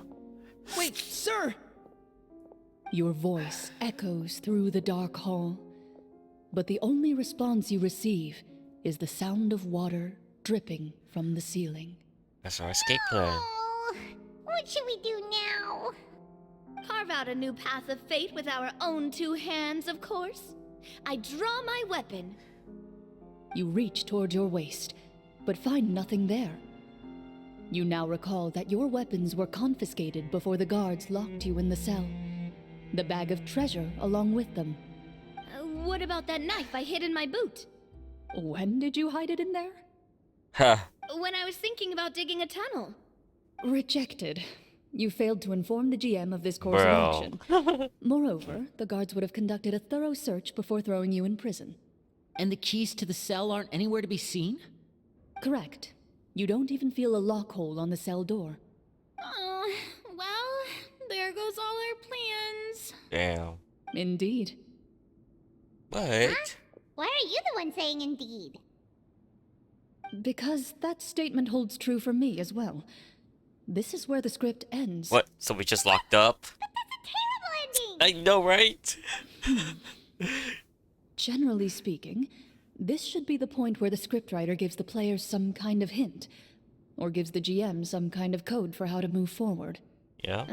H: Wait, sir!
C: Your voice echoes through the dark hall, but the only response you receive is the sound of water dripping from the ceiling.
A: That's our escape plan.
G: Oh, what should we do now?
D: Carve out a new path of fate with our own two hands, of course. I draw my weapon.
C: You reach toward your waist, but find nothing there. You now recall that your weapons were confiscated before the guards locked you in the cell. The bag of treasure along with them.
D: What about that knife I hid in my boot?
C: When did you hide it in there?
A: Ha.
D: When I was thinking about digging a tunnel.
C: Rejected. You failed to inform the GM of this course
A: Bro.
C: of action. Moreover, the guards would have conducted a thorough search before throwing you in prison.
E: And the keys to the cell aren't anywhere to be seen?
C: Correct. You don't even feel a lock hole on the cell door.
B: oh, well, there goes all our plans.
A: Damn.
C: Indeed.
A: But
G: Why are you the one saying indeed?
C: Because that statement holds true for me as well. This is where the script ends.
A: What? So we just locked up?
G: Terrible
A: I
G: ending!
A: know, right?
C: Generally speaking, this should be the point where the scriptwriter gives the players some kind of hint, or gives the GM some kind of code for how to move forward.
A: Yeah.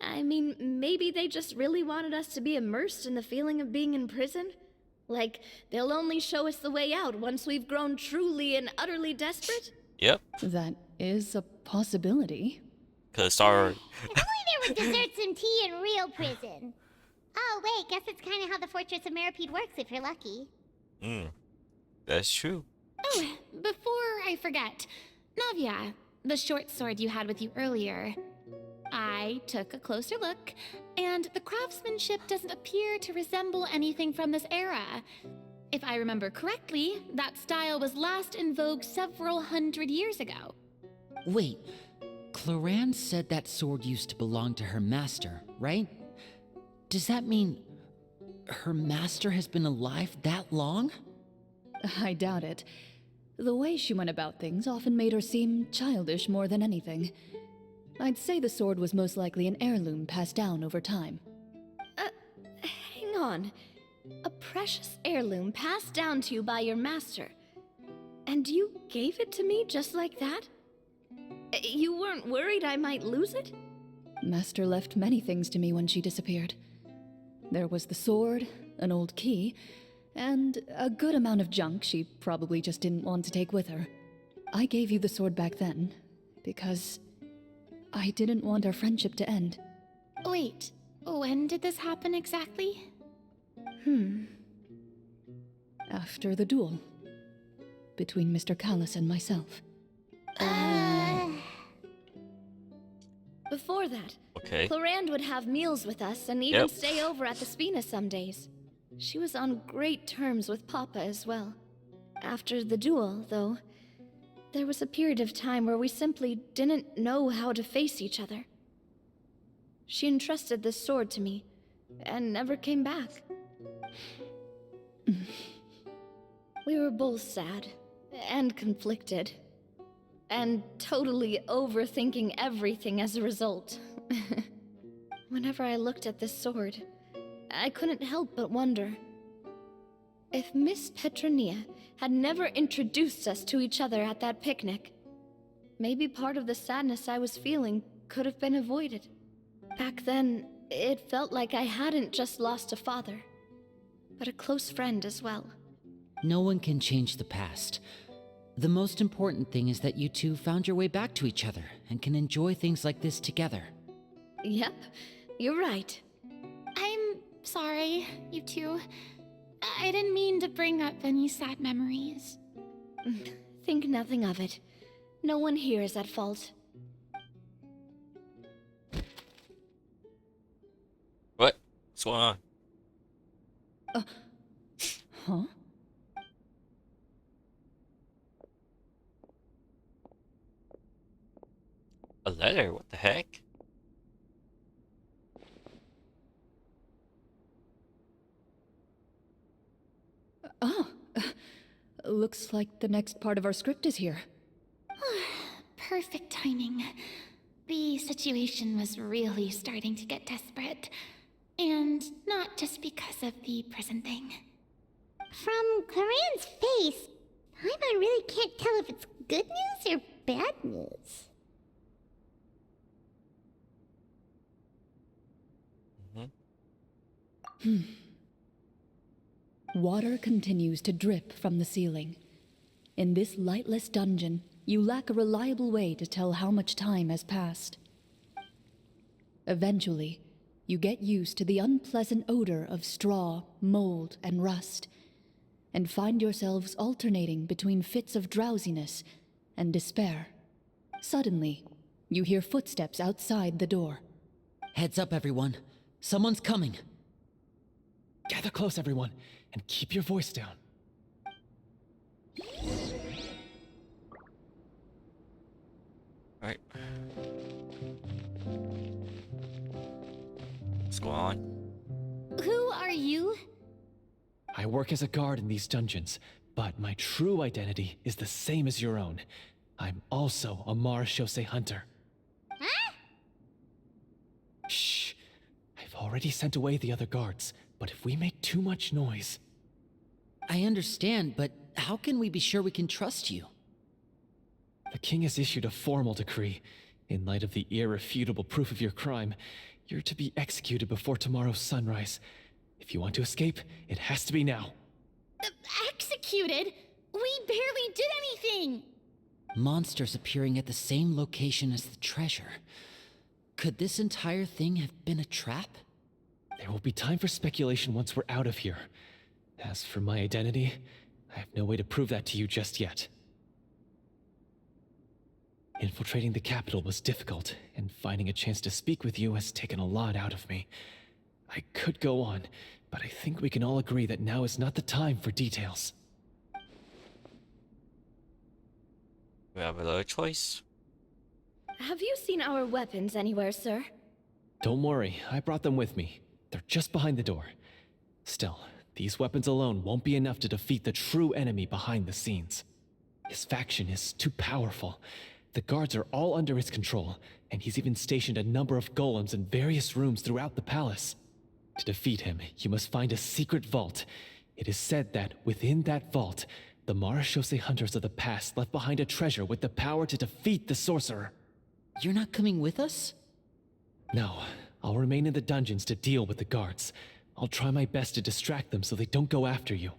D: I mean, maybe they just really wanted us to be immersed in the feeling of being in prison? Like, they'll only show us the way out once we've grown truly and utterly desperate?
A: Yep.
C: That is a possibility.
A: Cause our
G: If only there were desserts and tea in real prison. Oh, wait, guess it's kind of how the Fortress of Meripede works if you're lucky.
A: that's true.
B: Oh, before I forget, Navia, the short sword you had with you earlier. I took a closer look, and the craftsmanship doesn't appear to resemble anything from this era. If I remember correctly, that style was last in vogue several hundred years ago.
E: Wait, Clorinde said that sword used to belong to her master, right? Does that mean her master has been alive that long?
C: I doubt it. The way she went about things often made her seem childish more than anything. I'd say the sword was most likely an heirloom passed down over time.
D: Hang on. A precious heirloom passed down to you by your master. And you gave it to me just like that? You weren't worried I might lose it?
C: Master left many things to me when she disappeared. There was the sword, an old key, and a good amount of junk she probably just didn't want to take with her. I gave you the sword back then, because I didn't want our friendship to end.
B: Wait, when did this happen exactly?
C: After the duel. Between Mr. Callis and myself.
D: Before that,
A: Okay.
D: Clorinde would have meals with us and even
A: Yep.
D: stay over at the Spina some days. She was on great terms with Papa as well. After the duel, though, there was a period of time where we simply didn't know how to face each other. She entrusted this sword to me, and never came back. We were both sad, and conflicted, and totally overthinking everything as a result. Whenever I looked at this sword, I couldn't help but wonder if Miss Petronia had never introduced us to each other at that picnic. Maybe part of the sadness I was feeling could have been avoided. Back then, it felt like I hadn't just lost a father, but a close friend as well.
E: No one can change the past. The most important thing is that you two found your way back to each other and can enjoy things like this together.
D: Yep, you're right.
B: I'm sorry, you two. I didn't mean to bring up any sad memories.
D: Think nothing of it. No one here is at fault.
A: What? What's going on?
C: Huh?
A: A letter? What the heck?
C: Oh, looks like the next part of our script is here.
B: Perfect timing. The situation was really starting to get desperate. And not just because of the prison thing.
G: From Clorinde's face, Paimon really can't tell if it's good news or bad news.
C: Water continues to drip from the ceiling. In this lightless dungeon, you lack a reliable way to tell how much time has passed. Eventually, you get used to the unpleasant odor of straw, mold, and rust, and find yourselves alternating between fits of drowsiness and despair. Suddenly, you hear footsteps outside the door.
E: Heads up, everyone. Someone's coming.
F: Gather close, everyone, and keep your voice down.
A: Alright. What's going on?
B: Who are you?
F: I work as a guard in these dungeons, But my true identity is the same as your own. I'm also a Marashose hunter.
G: Huh?
F: Shh. I've already sent away the other guards, but if we make too much noise...
E: I understand, but how can we be sure we can trust you?
F: The king has issued a formal decree. In light of the irrefutable proof of your crime, you're to be executed before tomorrow's sunrise. If you want to escape, it has to be now.
B: Executed? We barely did anything!
E: Monsters appearing at the same location as the treasure. Could this entire thing have been a trap?
F: There will be time for speculation once we're out of here. As for my identity, I have no way to prove that to you just yet. Infiltrating the capital was difficult, and finding a chance to speak with you has taken a lot out of me. I could go on, but I think we can all agree that now is not the time for details.
A: We have another choice.
D: Have you seen our weapons anywhere, sir?
F: Don't worry, I brought them with me. They're just behind the door. Still, these weapons alone won't be enough to defeat the true enemy behind the scenes. His faction is too powerful. The guards are all under his control, and he's even stationed a number of golems in various rooms throughout the palace. To defeat him, you must find a secret vault. It is said that within that vault, the Marashose hunters of the past left behind a treasure with the power to defeat the sorcerer.
E: You're not coming with us?
F: No, I'll remain in the dungeons to deal with the guards. I'll try my best to distract them so they don't go after you.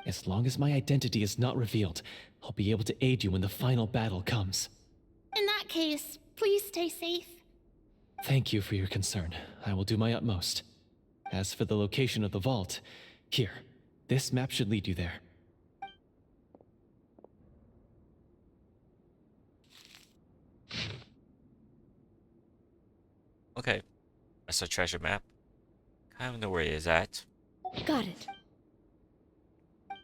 F: As long as my identity is not revealed, I'll be able to aid you when the final battle comes.
B: In that case, please stay safe.
F: Thank you for your concern. I will do my utmost. As for the location of the vault, here, this map should lead you there.
A: Okay, that's a treasure map. Kind of know where it is at.
D: Got it.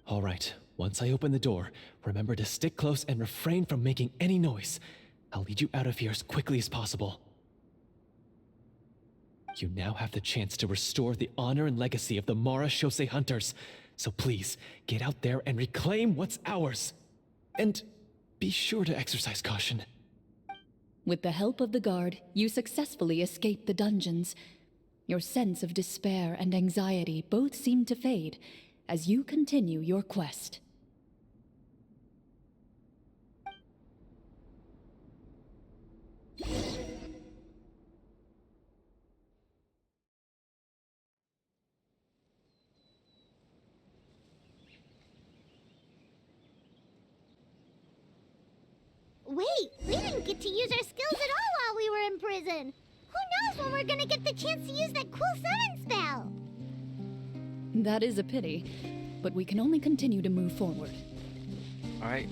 F: All right, once I open the door, remember to stick close and refrain from making any noise. I'll lead you out of here as quickly as possible. You now have the chance to restore the honor and legacy of the Marashose hunters. So please, get out there and reclaim what's ours. And be sure to exercise caution.
C: With the help of the guard, you successfully escape the dungeons. Your sense of despair and anxiety both seem to fade as you continue your quest.
G: Wait, we didn't get to use our skills at all while we were in prison. Who knows when we're gonna get the chance to use that cool summon spell?
C: That is a pity, but we can only continue to move forward.
A: Alright,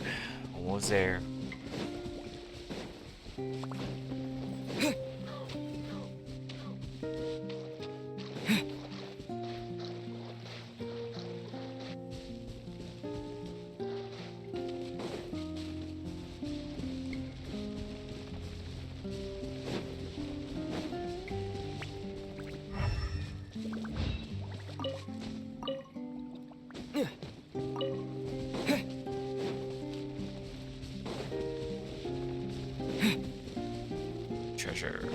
A: almost there. Treasure.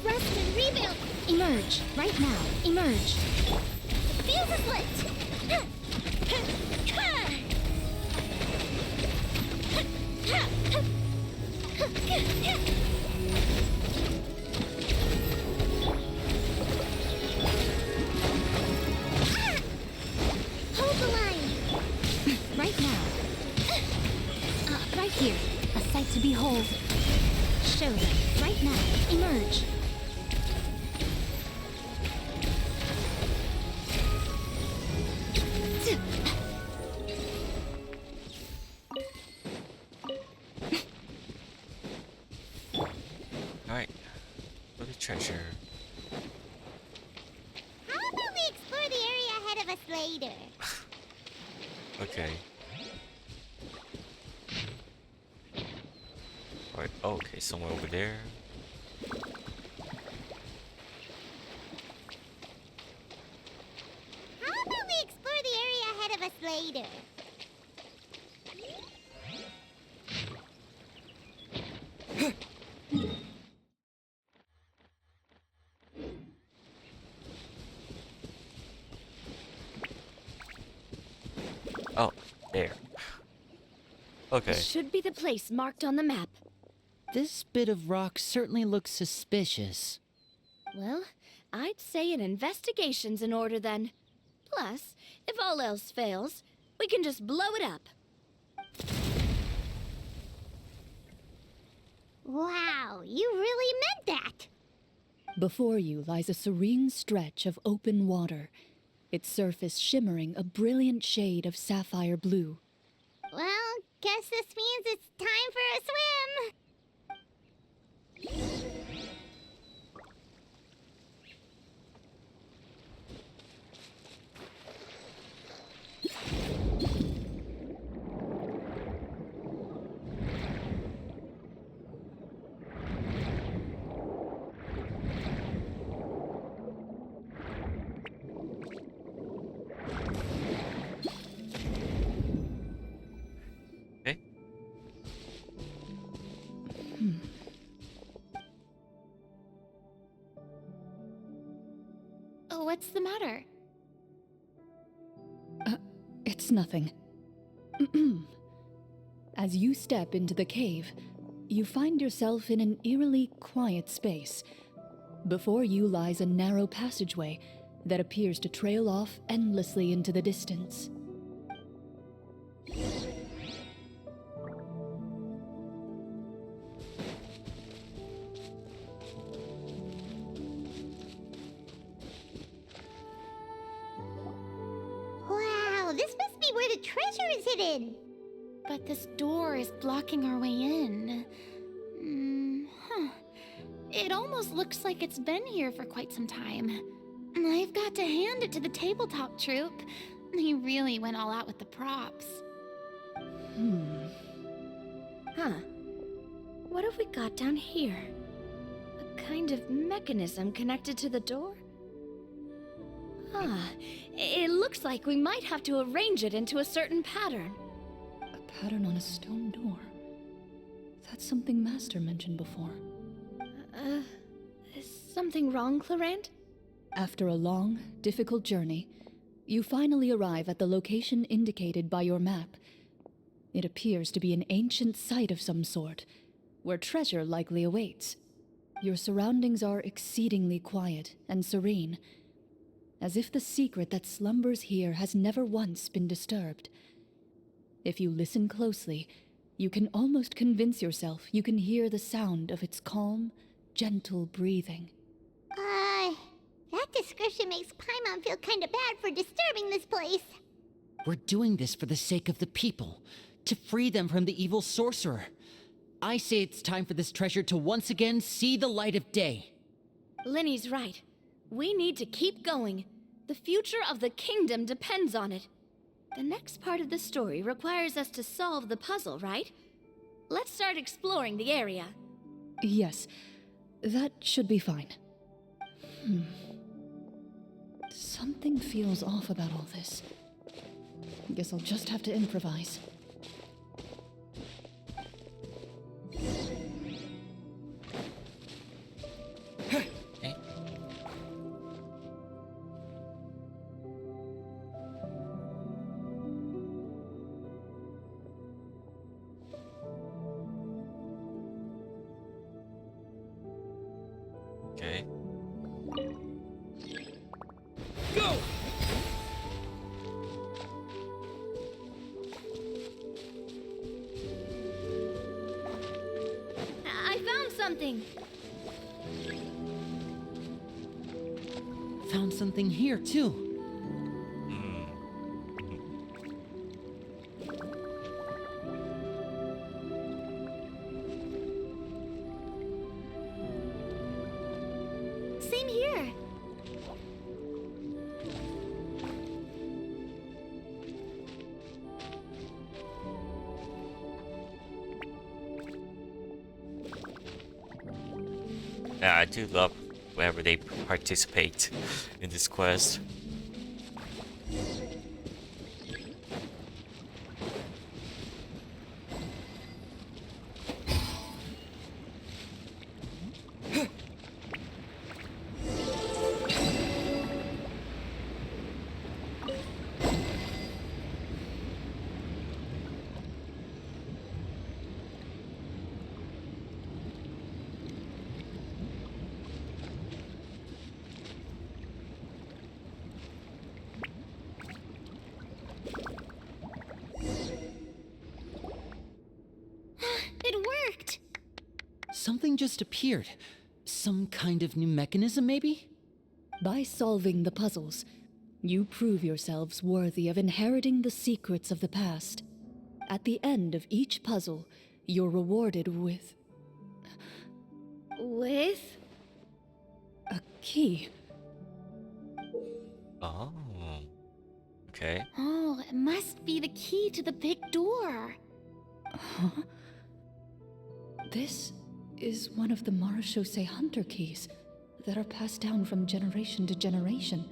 G: Rest and rebuild!
B: Emerge, right now. Emerge.
G: Fuse is lit! Hold the line!
B: Right now. Right here. A sight to behold. Show them. Right now. Emerge.
A: Alright. Look at treasure.
G: How about we explore the area ahead of us later?
A: Okay. Alright, okay, somewhere over there.
G: later.
A: Oh, there. Okay.
D: This should be the place marked on the map.
E: This bit of rock certainly looks suspicious.
D: Well, I'd say an investigation's in order then. Plus, if all else fails, we can just blow it up.
G: Wow, you really meant that.
C: Before you lies a serene stretch of open water, its surface shimmering a brilliant shade of sapphire blue.
G: Well, guess this means it's time for a swim.
A: Okay.
B: Oh, what's the matter?
C: It's nothing. As you step into the cave, you find yourself in an eerily quiet space. Before you lies a narrow passageway that appears to trail off endlessly into the distance.
G: Wow, this must be where the treasure is hidden.
B: But this door is blocking our way in. Huh. It almost looks like it's been here for quite some time. I've got to hand it to the tabletop troupe. They really went all out with the props.
D: Huh. What have we got down here? A kind of mechanism connected to the door? Ah, it looks like we might have to arrange it into a certain pattern.
C: A pattern on a stone door. That's something Master mentioned before.
D: Is something wrong, Clorinde?
C: After a long, difficult journey, you finally arrive at the location indicated by your map. It appears to be an ancient site of some sort, where treasure likely awaits. Your surroundings are exceedingly quiet and serene, as if the secret that slumbers here has never once been disturbed. If you listen closely, you can almost convince yourself you can hear the sound of its calm, gentle breathing.
G: That description makes Paimon feel kinda bad for disturbing this place.
E: We're doing this for the sake of the people, to free them from the evil sorcerer. I say it's time for this treasure to once again see the light of day.
D: Linny's right. We need to keep going. The future of the kingdom depends on it. The next part of the story requires us to solve the puzzle, right? Let's start exploring the area.
C: Yes, that should be fine. Something feels off about all this. Guess I'll just have to improvise.
A: Okay. Okay.
H: Go!
D: I found something.
E: Found something here, too.
A: Hmm.
B: Same here.
A: Yeah, I do love whenever they participate in this quest.
E: something just appeared. Some kind of new mechanism, maybe?
C: By solving the puzzles, you prove yourselves worthy of inheriting the secrets of the past. At the end of each puzzle, you're rewarded with
D: With?
C: a key.
A: Oh. Okay.
B: Oh, it must be the key to the big door.
C: Huh? This is one of the Marachose Hunter keys that are passed down from generation to generation.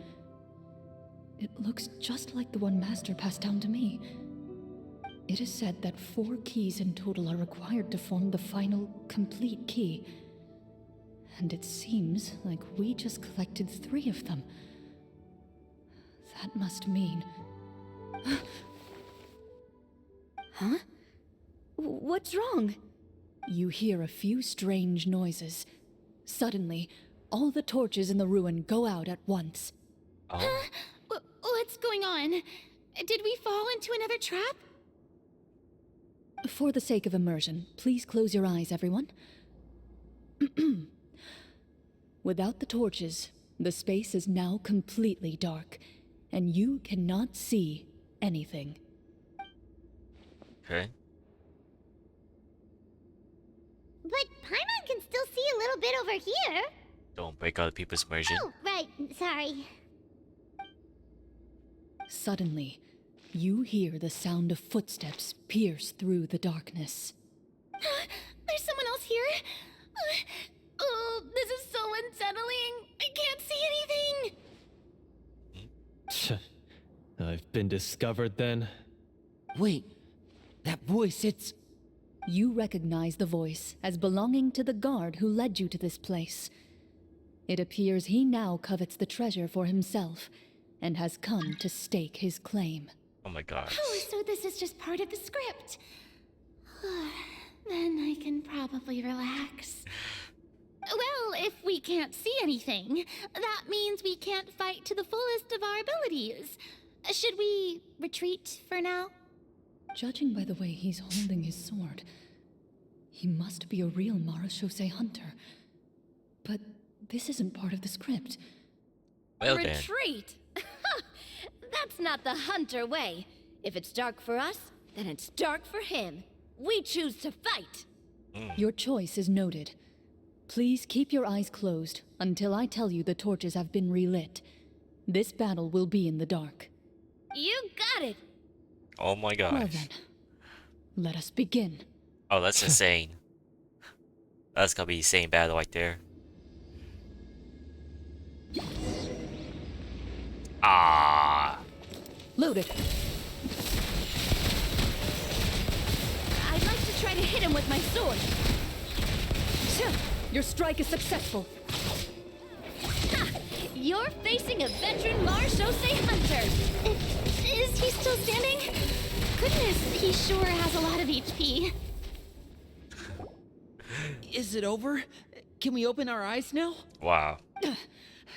C: It looks just like the one Master passed down to me. It is said that 4 keys in total are required to form the final, complete key. And it seems like we just collected 3 of them. That must mean...
D: Huh? What's wrong?
C: You hear a few strange noises. Suddenly, all the torches in the ruin go out at once.
A: Oh.
B: What's going on? Did we fall into another trap?
C: For the sake of immersion, please close your eyes, everyone. Without the torches, the space is now completely dark, and you cannot see anything.
A: Okay.
G: But Paimon can still see a little bit over here.
A: Don't break other people's immersion.
G: Oh, right. Sorry.
C: Suddenly, you hear the sound of footsteps pierce through the darkness.
B: There's someone else here. Oh, this is so unsettling. I can't see anything.
F: I've been discovered then.
E: Wait, that voice, it's...
C: You recognize the voice as belonging to the guard who led you to this place. It appears he now covets the treasure for himself, and has come to stake his claim.
A: Oh my gosh.
B: Oh, so this is just part of the script. Then I can probably relax. Well, if we can't see anything, that means we can't fight to the fullest of our abilities. Should we retreat for now?
C: Judging by the way he's holding his sword, he must be a real Marachose hunter. But this isn't part of the script.
A: Well then.
D: Retreat? That's not the hunter way. If it's dark for us, then it's dark for him. We choose to fight.
C: Your choice is noted. Please keep your eyes closed until I tell you the torches have been relit. This battle will be in the dark.
D: You got it.
A: Oh my gosh.
C: Well then, let us begin.
A: Oh, that's insane. That's gonna be insane battle right there. Ah.
C: Loaded.
D: I'd like to try to hit him with my sword.
C: Your strike is successful.
D: Ha! You're facing a veteran Marachose hunter.
B: Is he still standing? Goodness, he sure has a lot of HP.
E: Is it over? Can we open our eyes now?
A: Wow.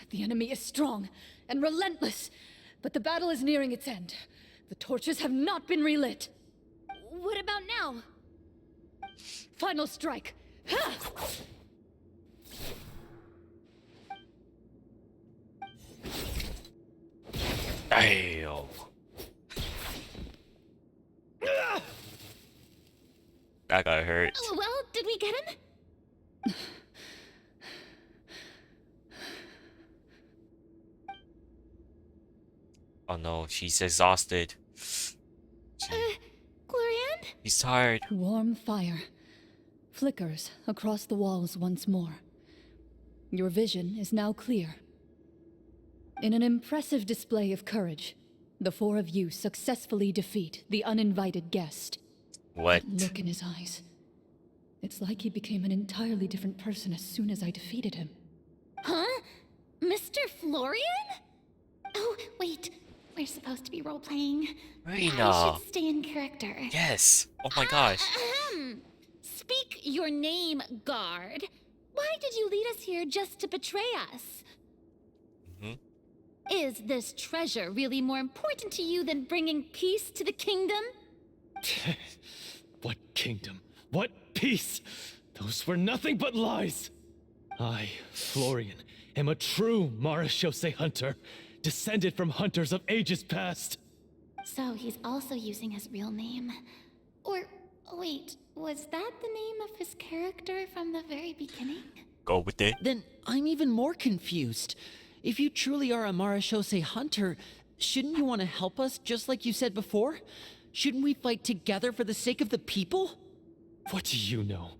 C: The enemy is strong and relentless, but the battle is nearing its end. The torches have not been relit.
D: What about now?
C: Final strike. Ha!
A: Damn. That got hurt.
B: Well, did we get him?
A: Oh no, she's exhausted.
B: Clorinde?
A: She's tired.
C: Warm fire flickers across the walls once more. Your vision is now clear. In an impressive display of courage, the 4 of you successfully defeat the uninvited guest.
A: What?
C: That look in his eyes. It's like he became an entirely different person as soon as I defeated him.
B: Huh? Mr. Florian? Oh, wait. We're supposed to be role-playing. I
A: Reina.
B: should stay in character.
A: Yes. Oh my gosh.
B: Speak your name, guard. Why did you lead us here just to betray us?
A: Mhm.
B: Is this treasure really more important to you than bringing peace to the kingdom?
F: What kingdom? What peace? Those were nothing but lies! I, Florian, am a true Marashose hunter, descended from hunters of ages past.
B: So he's also using his real name. Or, wait, was that the name of his character from the very beginning?
A: Go with it.
E: Then I'm even more confused. If you truly are a Marashose hunter, shouldn't you want to help us just like you said before? Shouldn't we fight together for the sake of the people?
F: What do you know?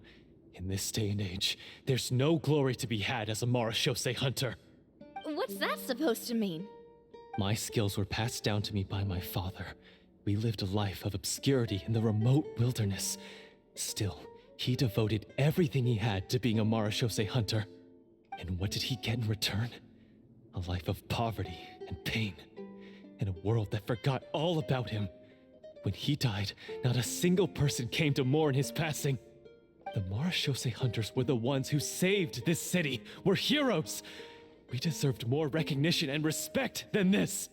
F: In this day and age, there's no glory to be had as a Marashose hunter.
D: What's that supposed to mean?
F: My skills were passed down to me by my father. We lived a life of obscurity in the remote wilderness. Still, he devoted everything he had to being a Marashose hunter. And what did he get in return? A life of poverty and pain. In a world that forgot all about him. When he died, not a single person came to mourn his passing. The Marashose hunters were the ones who saved this city. We're heroes. We deserved more recognition and respect than this.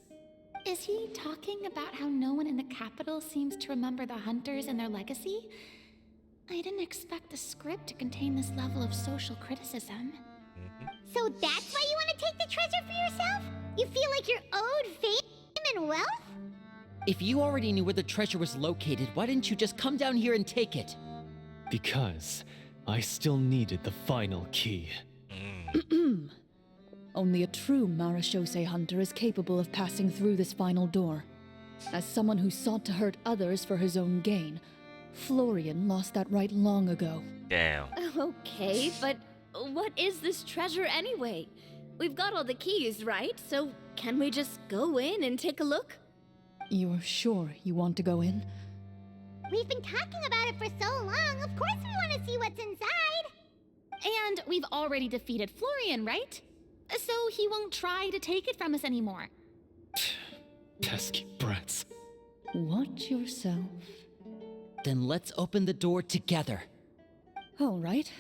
B: Is he talking about how no one in the capital seems to remember the hunters and their legacy? I didn't expect the script to contain this level of social criticism.
G: So that's why you want to take the treasure for yourself? You feel like you're owed fame and wealth?
E: If you already knew where the treasure was located, why didn't you just come down here and take it?
F: Because I still needed the final key.
C: Only a true Marashose hunter is capable of passing through this final door. As someone who sought to hurt others for his own gain, Florian lost that right long ago.
A: Damn.
D: Okay, but what is this treasure anyway? We've got all the keys, right? So can we just go in and take a look?
C: You're sure you want to go in?
G: We've been talking about it for so long. Of course we want to see what's inside.
B: And we've already defeated Florian, right? So he won't try to take it from us anymore.
F: Pesky brats.
C: Watch yourself.
E: Then let's open the door together.
C: All right.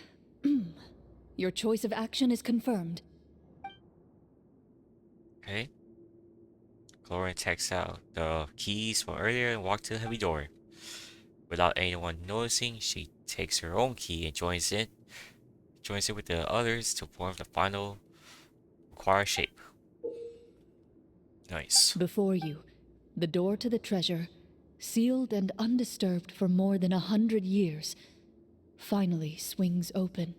C: Your choice of action is confirmed.
A: Okay. Clorinde takes out the keys from earlier and walks to the heavy door. Without anyone noticing, she takes her own key and joins it with the others to form the final required shape. Nice.
C: Before you, the door to the treasure, sealed and undisturbed for more than 100 years, finally swings open.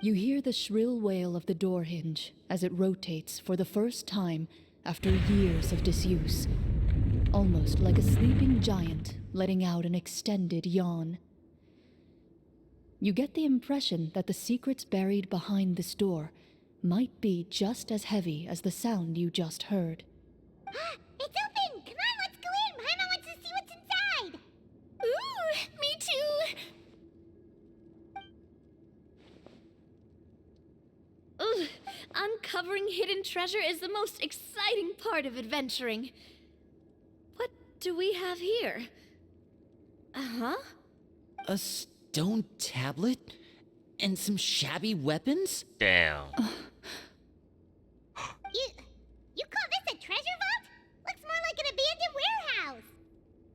C: You hear the shrill wail of the door hinge as it rotates for the first time after years of disuse, almost like a sleeping giant letting out an extended yawn. You get the impression that the secrets buried behind this door might be just as heavy as the sound you just heard.
G: It's open! Come on, let's go in! Paimon wants to see what's inside!
B: Ooh, me too!
D: Ugh, uncovering hidden treasure is the most exciting part of adventuring. What do we have here? Uh-huh.
E: A stone tablet? And some shabby weapons?
A: Damn.
G: You call this a treasure vault? Looks more like an abandoned warehouse.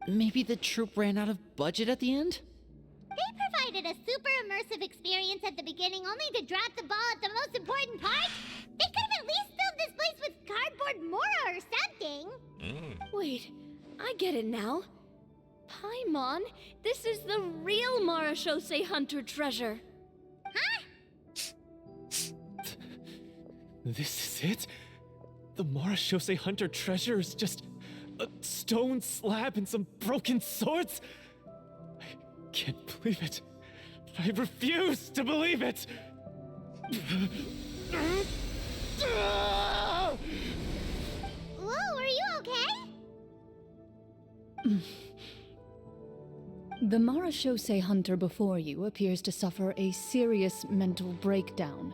E: Maybe the troop ran out of budget at the end?
G: They provided a super immersive experience at the beginning only to drop the ball at the most important part. They could have at least filled this place with cardboard mora or something.
D: Wait, I get it now. Paimon, this is the real Marashose hunter treasure.
G: Huh?
F: This is it? The Marashose hunter treasure is just a stone slab and some broken swords? I can't believe it. I refuse to believe it!
G: Whoa, are you okay?
C: The Marashose hunter before you appears to suffer a serious mental breakdown.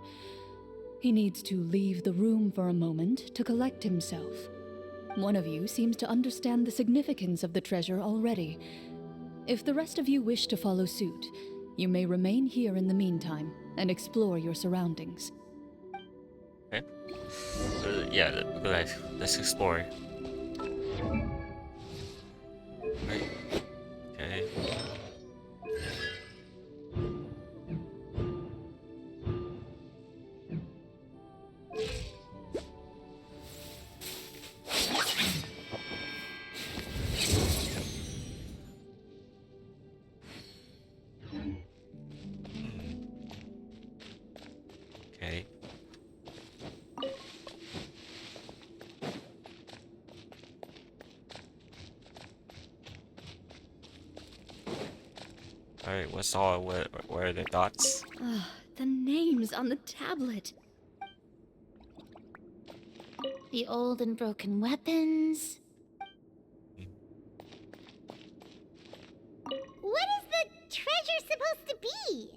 C: He needs to leave the room for a moment to collect himself. One of you seems to understand the significance of the treasure already. If the rest of you wish to follow suit, you may remain here in the meantime and explore your surroundings.
A: Okay. Yeah, let's explore. Right. Okay. Alright, what's all? What are the thoughts?
D: Ah, the names on the tablet.
B: The old and broken weapons.
G: What is the treasure supposed to be?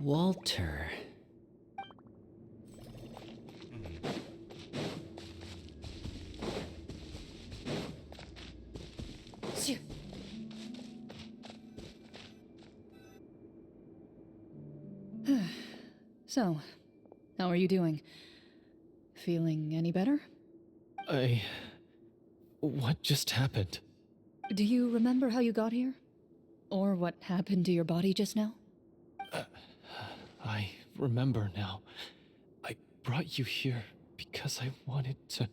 E: Walter.
C: Phew. So, how are you doing? Feeling any better?
F: What just happened?
C: Do you remember how you got here? Or what happened to your body just now?
F: I remember now. I brought you here because I wanted to.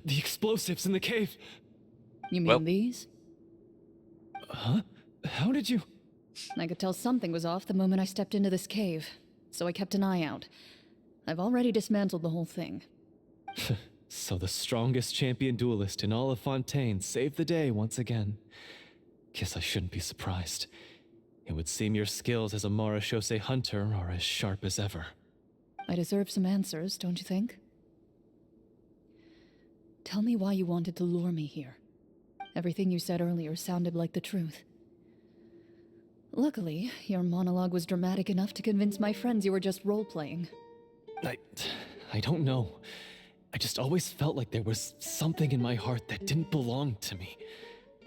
F: The explosives in the cave!
C: You mean
A: Well-
C: these?
F: Huh? How did you.
C: I could tell something was off the moment I stepped into this cave, so I kept an eye out. I've already dismantled the whole thing.
F: So the strongest champion duelist in all of Fontaine saved the day once again. Guess I shouldn't be surprised. It would seem your skills as a Marachose hunter are as sharp as ever.
C: I deserve some answers, don't you think? Tell me why you wanted to lure me here. Everything you said earlier sounded like the truth. Luckily, your monologue was dramatic enough to convince my friends you were just role-playing.
F: I don't know. I just always felt like there was something in my heart that didn't belong to me.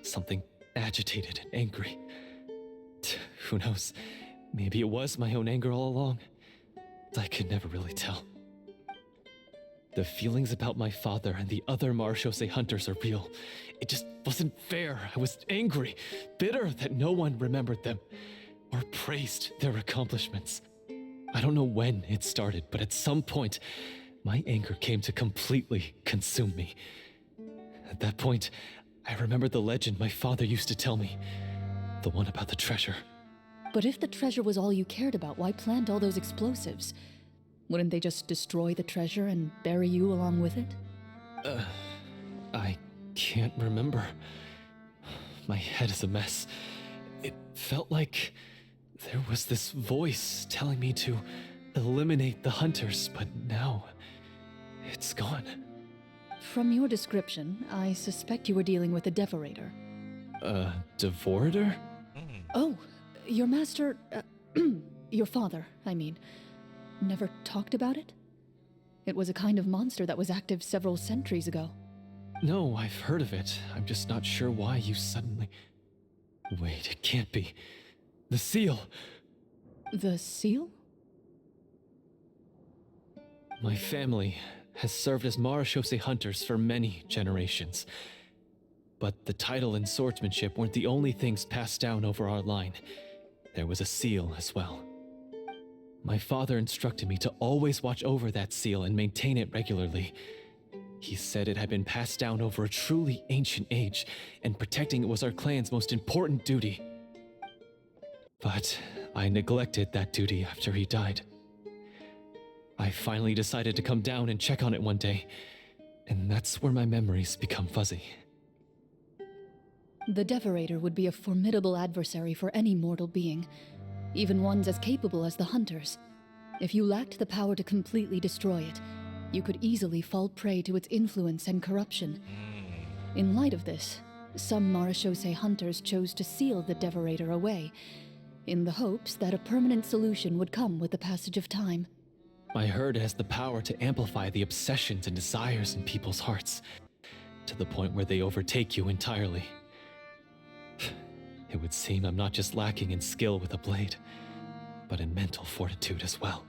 F: Something agitated and angry. Who knows? Maybe it was my own anger all along. I could never really tell. The feelings about my father and the other Marachose hunters are real. It just wasn't fair. I was angry, bitter that no one remembered them or praised their accomplishments. I don't know when it started, but at some point, my anger came to completely consume me. At that point, I remembered the legend my father used to tell me. The one about the treasure.
C: But if the treasure was all you cared about, why plant all those explosives? Wouldn't they just destroy the treasure and bury you along with it?
F: I can't remember. My head is a mess. It felt like there was this voice telling me to eliminate the hunters, but now it's gone.
C: From your description, I suspect you were dealing with a Devorator.
F: Devorator?
C: Oh, your master, your father, I mean, never talked about it? It was a kind of monster that was active several centuries ago.
F: No, I've heard of it. I'm just not sure why you suddenly... Wait, it can't be. The seal!
C: The seal?
F: My family has served as Marachose hunters for many generations. But the title and swordsmanship weren't the only things passed down over our line. There was a seal as well. My father instructed me to always watch over that seal and maintain it regularly. He said it had been passed down over a truly ancient age, and protecting it was our clan's most important duty. But I neglected that duty after he died. I finally decided to come down and check on it one day, and that's where my memories become fuzzy.
C: The Devorator would be a formidable adversary for any mortal being, even ones as capable as the Hunters. If you lacked the power to completely destroy it, you could easily fall prey to its influence and corruption. In light of this, some Marachose hunters chose to seal the Devorator away, in the hopes that a permanent solution would come with the passage of time.
F: I heard it has the power to amplify the obsessions and desires in people's hearts, to the point where they overtake you entirely. It would seem I'm not just lacking in skill with a blade, but in mental fortitude as well.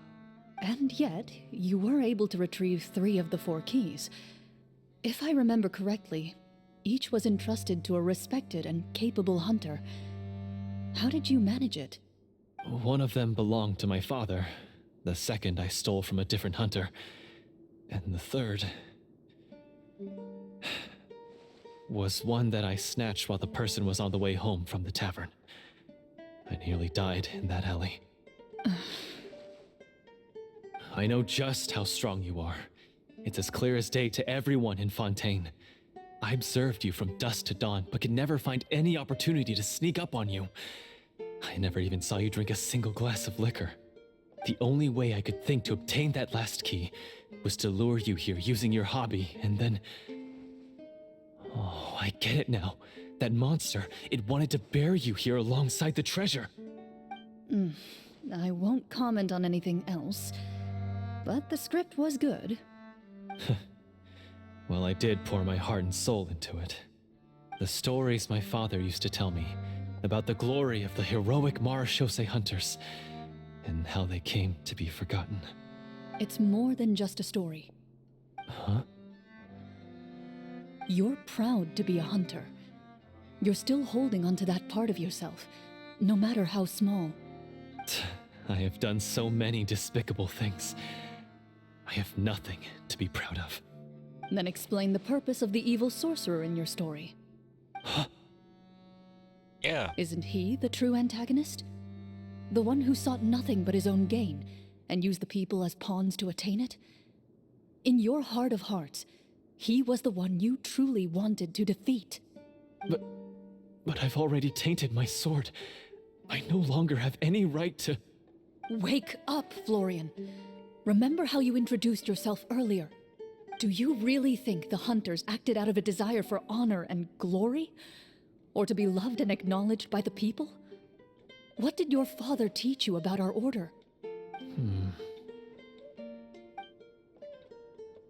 C: And yet, you were able to retrieve 3 of the 4 keys. If I remember correctly, each was entrusted to a respected and capable hunter. How did you manage it?
F: One of them belonged to my father. The second I stole from a different hunter. And the third... was one that I snatched while the person was on the way home from the tavern. I nearly died in that alley. I know just how strong you are. It's as clear as day to everyone in Fontaine. I observed you from dusk to dawn, but could never find any opportunity to sneak up on you. I never even saw you drink a single glass of liquor. The only way I could think to obtain that last key was to lure you here using your hobby, and then... Oh, I get it now. That monster, it wanted to bury you here alongside the treasure.
C: I won't comment on anything else, but the script was good.
F: Well, I did pour my heart and soul into it. The stories my father used to tell me about the glory of the heroic Marashose hunters and how they came to be forgotten.
C: It's more than just a story.
F: Huh?
C: You're proud to be a hunter. You're still holding onto that part of yourself, no matter how small.
F: I have done so many despicable things. I have nothing to be proud of.
C: Then explain the purpose of the evil sorcerer in your story.
A: Yeah.
C: Isn't he the true antagonist? The one who sought nothing but his own gain, and used the people as pawns to attain it? In your heart of hearts, he was the one you truly wanted to defeat.
F: But I've already tainted my sword. I no longer have any right to...
C: Wake up, Florian. Remember how you introduced yourself earlier. Do you really think the hunters acted out of a desire for honor and glory? Or to be loved and acknowledged by the people? What did your father teach you about our order?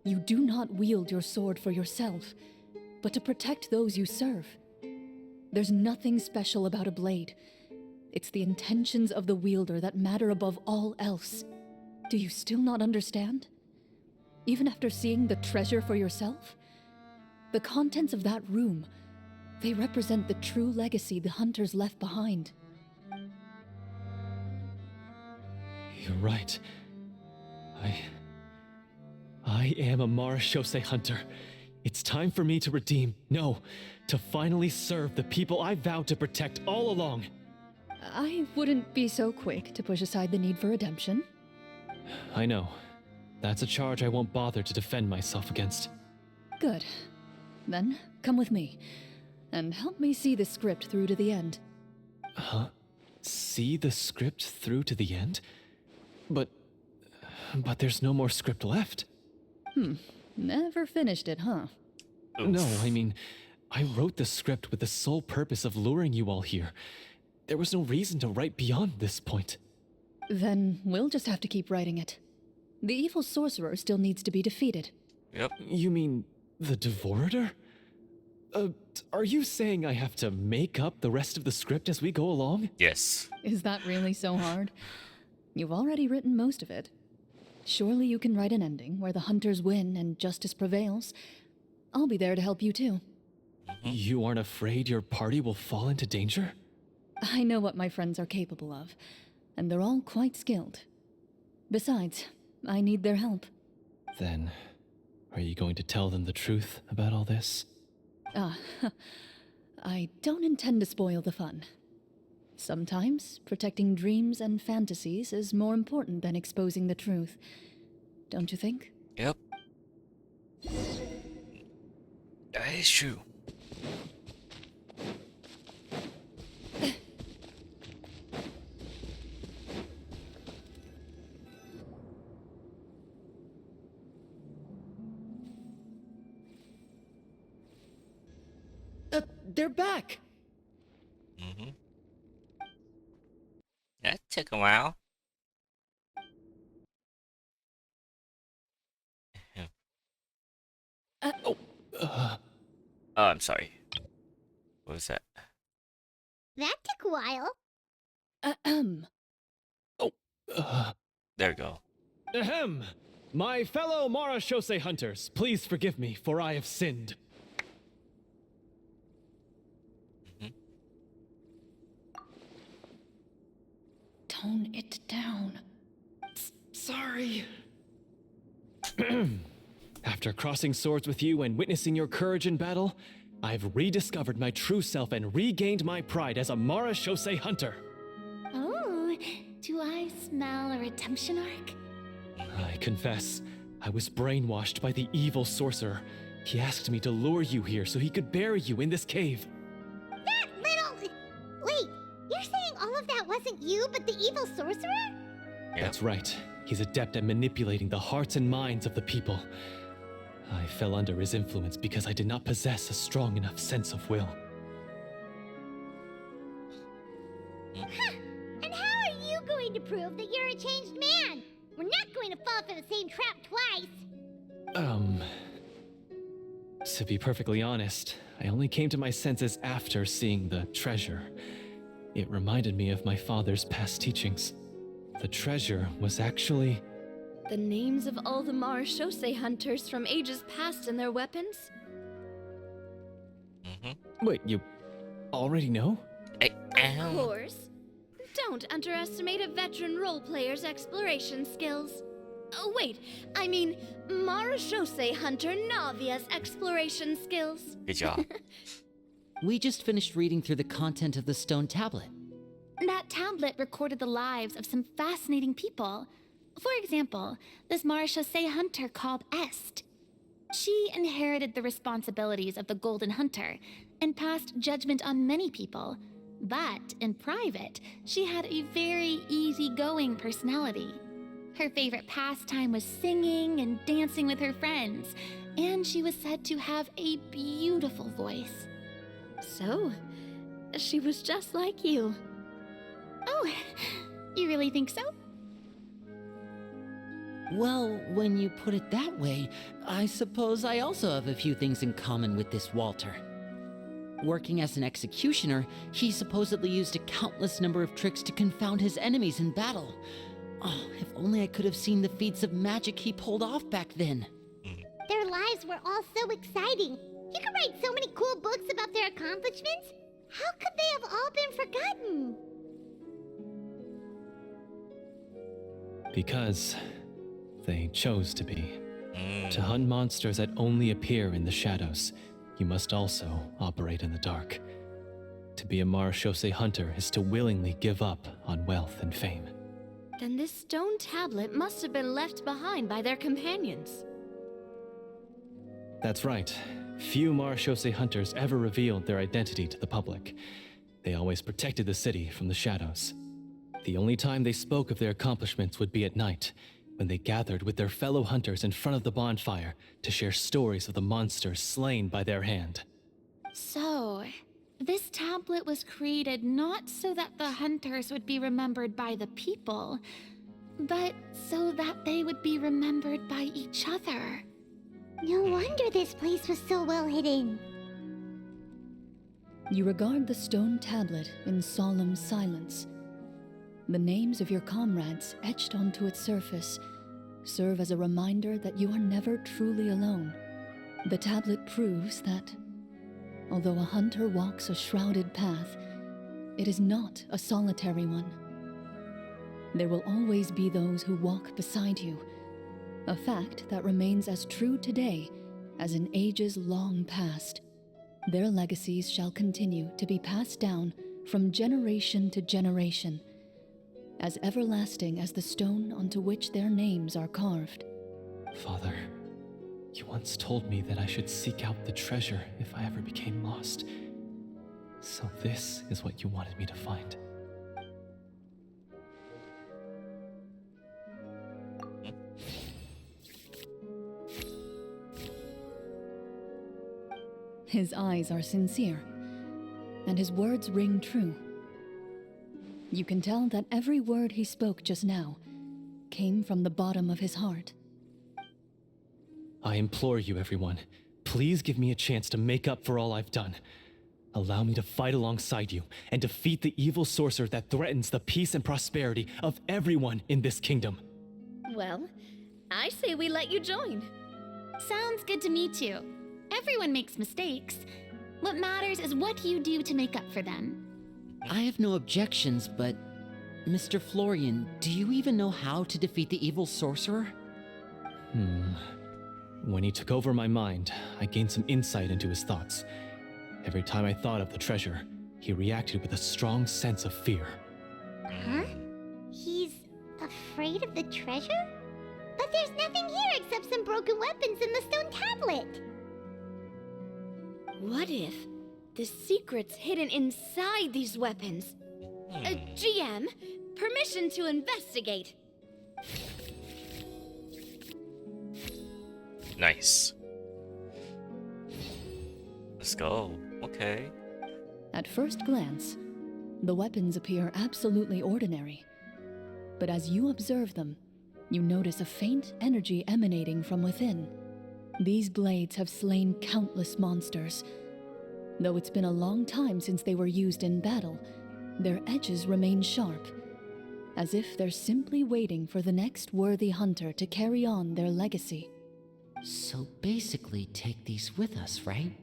C: You do not wield your sword for yourself, but to protect those you serve. There's nothing special about a blade. It's the intentions of the wielder that matter above all else. Do you still not understand? Even after seeing the treasure for yourself? The contents of that room, they represent the true legacy the hunters left behind.
F: You're right. I am a Marashose hunter. It's time for me to redeem, no, to finally serve the people I vowed to protect all along.
C: I wouldn't be so quick to push aside the need for redemption.
F: I know. That's a charge I won't bother to defend myself against.
C: Good. Then, come with me, and help me see the script through to the end.
F: Huh? See the script through to the end? But there's no more script left.
C: Never finished it, huh?
F: No, I mean, I wrote the script with the sole purpose of luring you all here. There was no reason to write beyond this point.
C: Then we'll just have to keep writing it. The evil sorcerer still needs to be defeated.
A: Yep.
F: You mean the Devorator? Are you saying I have to make up the rest of the script as we go along?
A: Yes.
C: Is that really so hard? You've already written most of it. Surely you can write an ending where the hunters win and justice prevails. I'll be there to help you too.
F: You aren't afraid your party will fall into danger?
C: I know what my friends are capable of, and they're all quite skilled. Besides, I need their help.
F: Then, are you going to tell them the truth about all this?
C: I don't intend to spoil the fun. Sometimes, protecting dreams and fantasies is more important than exposing the truth. Don't you think?
A: Yep. That is true.
E: They're back!
A: That took a while. Oh, I'm sorry. What was that?
G: That took a while.
A: There we go.
F: Ahem! My fellow Marashose hunters, please forgive me, for I have sinned.
C: Tone it down.
F: Sorry. After crossing swords with you and witnessing your courage in battle, I've rediscovered my true self and regained my pride as a Marashose hunter.
B: Oh, do I smell a redemption arc?
F: I confess, I was brainwashed by the evil sorcerer, He asked me to lure you here so he could bury you in this cave.
G: That little... Wait, you're saying all of that wasn't you, but the evil sorcerer?
A: Yeah.
F: That's right. He's adept at manipulating the hearts and minds of the people. I fell under his influence because I did not possess a strong enough sense of will.
G: And how are you going to prove that you're a changed man? We're not going to fall for the same trap twice.
F: To be perfectly honest, I only came to my senses after seeing the treasure. It reminded me of my father's past teachings. The treasure was actually...
D: The names of all the Marechaussee hunters from ages past and their weapons?
F: Wait, you already know?
D: Of course. Don't underestimate a veteran role player's exploration skills. Oh, wait, I mean, Marechaussee Hunter Navia's exploration skills.
A: Good job.
E: We just finished reading through the content of the stone tablet.
B: That tablet recorded the lives of some fascinating people. For example, this Marechaussee hunter called Est. She inherited the responsibilities of the Golden Hunter and passed judgment on many people. But in private, she had a very easygoing personality. Her favorite pastime was singing and dancing with her friends, and she was said to have a beautiful voice.
D: So, she was just like you.
B: Oh, you really think so?
E: Well, when you put it that way, I suppose I also have a few things in common with this Walter. Working as an executioner, he supposedly used a countless number of tricks to confound his enemies in battle. Oh, if only I could have seen the feats of magic he pulled off back then.
G: Their lives were all so exciting. You could write so many cool books about their accomplishments. How could they have all been forgotten?
F: Because they chose to be. To hunt monsters that only appear in the shadows, you must also operate in the dark. To be a Marechaussee hunter is to willingly give up on wealth and fame.
D: Then this stone tablet must have been left behind by their companions.
F: That's right. Few Marechaussee hunters ever revealed their identity to the public. They always protected the city from the shadows. The only time they spoke of their accomplishments would be at night, when they gathered with their fellow hunters in front of the bonfire to share stories of the monsters slain by their hand.
B: So, this tablet was created not so that the hunters would be remembered by the people, but so that they would be remembered by each other.
G: No wonder this place was so well hidden.
C: You regard the stone tablet in solemn silence. The names of your comrades etched onto its surface serve as a reminder that you are never truly alone. The tablet proves that, although a hunter walks a shrouded path, it is not a solitary one. There will always be those who walk beside you, a fact that remains as true today as in ages long past. Their legacies shall continue to be passed down from generation to generation, as everlasting as the stone onto which their names are carved.
F: Father, you once told me that I should seek out the treasure if I ever became lost. So this is what you wanted me to find.
C: His eyes are sincere, and his words ring true. You can tell that every word he spoke just now came from the bottom of his heart.
F: I implore you, everyone, please give me a chance to make up for all I've done. Allow me to fight alongside you and defeat the evil sorcerer that threatens the peace and prosperity of everyone in this kingdom.
D: Well, I say we let you join.
B: Sounds good to me too. Everyone makes mistakes. What matters is what you do to make up for them.
E: I have no objections, but Mr. Florian, do you even know how to defeat the evil sorcerer?
F: When he took over my mind, I gained some insight into his thoughts. Every time I thought of the treasure, he reacted with a strong sense of fear.
G: Huh? He's afraid of the treasure? But there's nothing here except some broken weapons and the stone tablet.
D: What if the secret's hidden inside these weapons? GM, permission to investigate.
A: Nice. Let's go. Okay.
C: At first glance, the weapons appear absolutely ordinary. But as you observe them, you notice a faint energy emanating from within. These blades have slain countless monsters. Though it's been a long time since they were used in battle, their edges remain sharp, as if they're simply waiting for the next worthy hunter to carry on their legacy.
E: So basically, take these with us, right?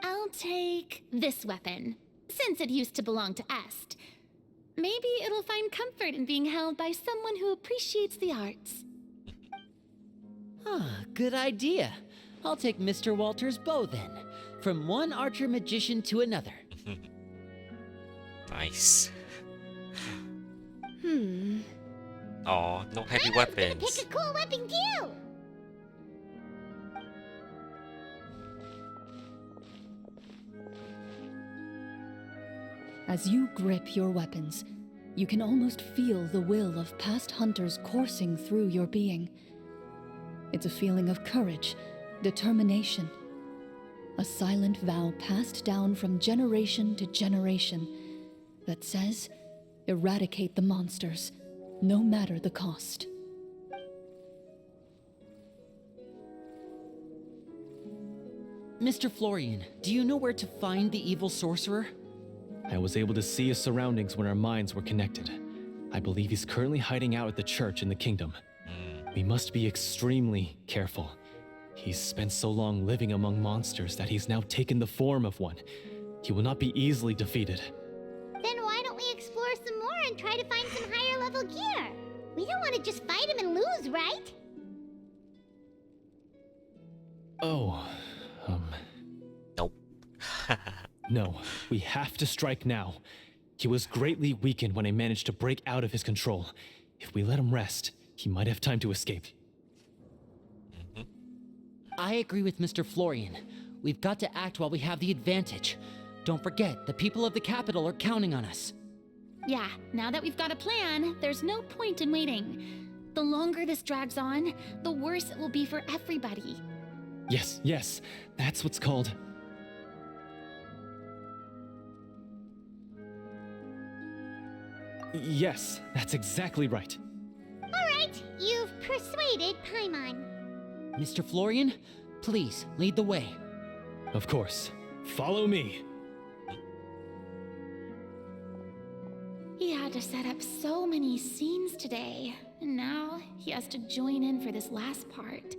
B: I'll take this weapon, since it used to belong to Est. Maybe it'll find comfort in being held by someone who appreciates the arts.
E: Ah, good idea. I'll take Mr. Walter's bow then. From one archer magician to another.
A: Nice.
D: Hmm.
A: Aw, no heavy
G: I'm gonna
A: weapons.
G: pick a cool weapon too!
C: As you grip your weapons, you can almost feel the will of past hunters coursing through your being. It's a feeling of courage, determination, a silent vow passed down from generation to generation that says, eradicate the monsters, no matter the cost.
E: Mr. Florian, do you know where to find the evil sorcerer?
F: I was able to see his surroundings when our minds were connected. I believe he's currently hiding out at the church in the kingdom. We must be extremely careful. He's spent so long living among monsters that he's now taken the form of one. He will not be easily defeated.
G: Then why don't we explore some more and try to find some higher level gear? We don't want to just fight him and lose, right?
F: Oh,
A: Nope.
F: no. We have to strike now. He was greatly weakened when I managed to break out of his control. If we let him rest, he might have time to escape.
E: I agree with Mr. Florian. We've got to act while we have the advantage. Don't forget, the people of the capital are counting on us.
B: Yeah, now that we've got a plan, there's no point in waiting. The longer this drags on, the worse it will be for everybody.
F: Yes, that's what's called... Yes, that's exactly right.
G: Alright, you've persuaded Paimon.
E: Mr. Florian, please lead the way.
F: Of course. Follow me.
B: He had to set up so many scenes today, and now he has to join in for this last part.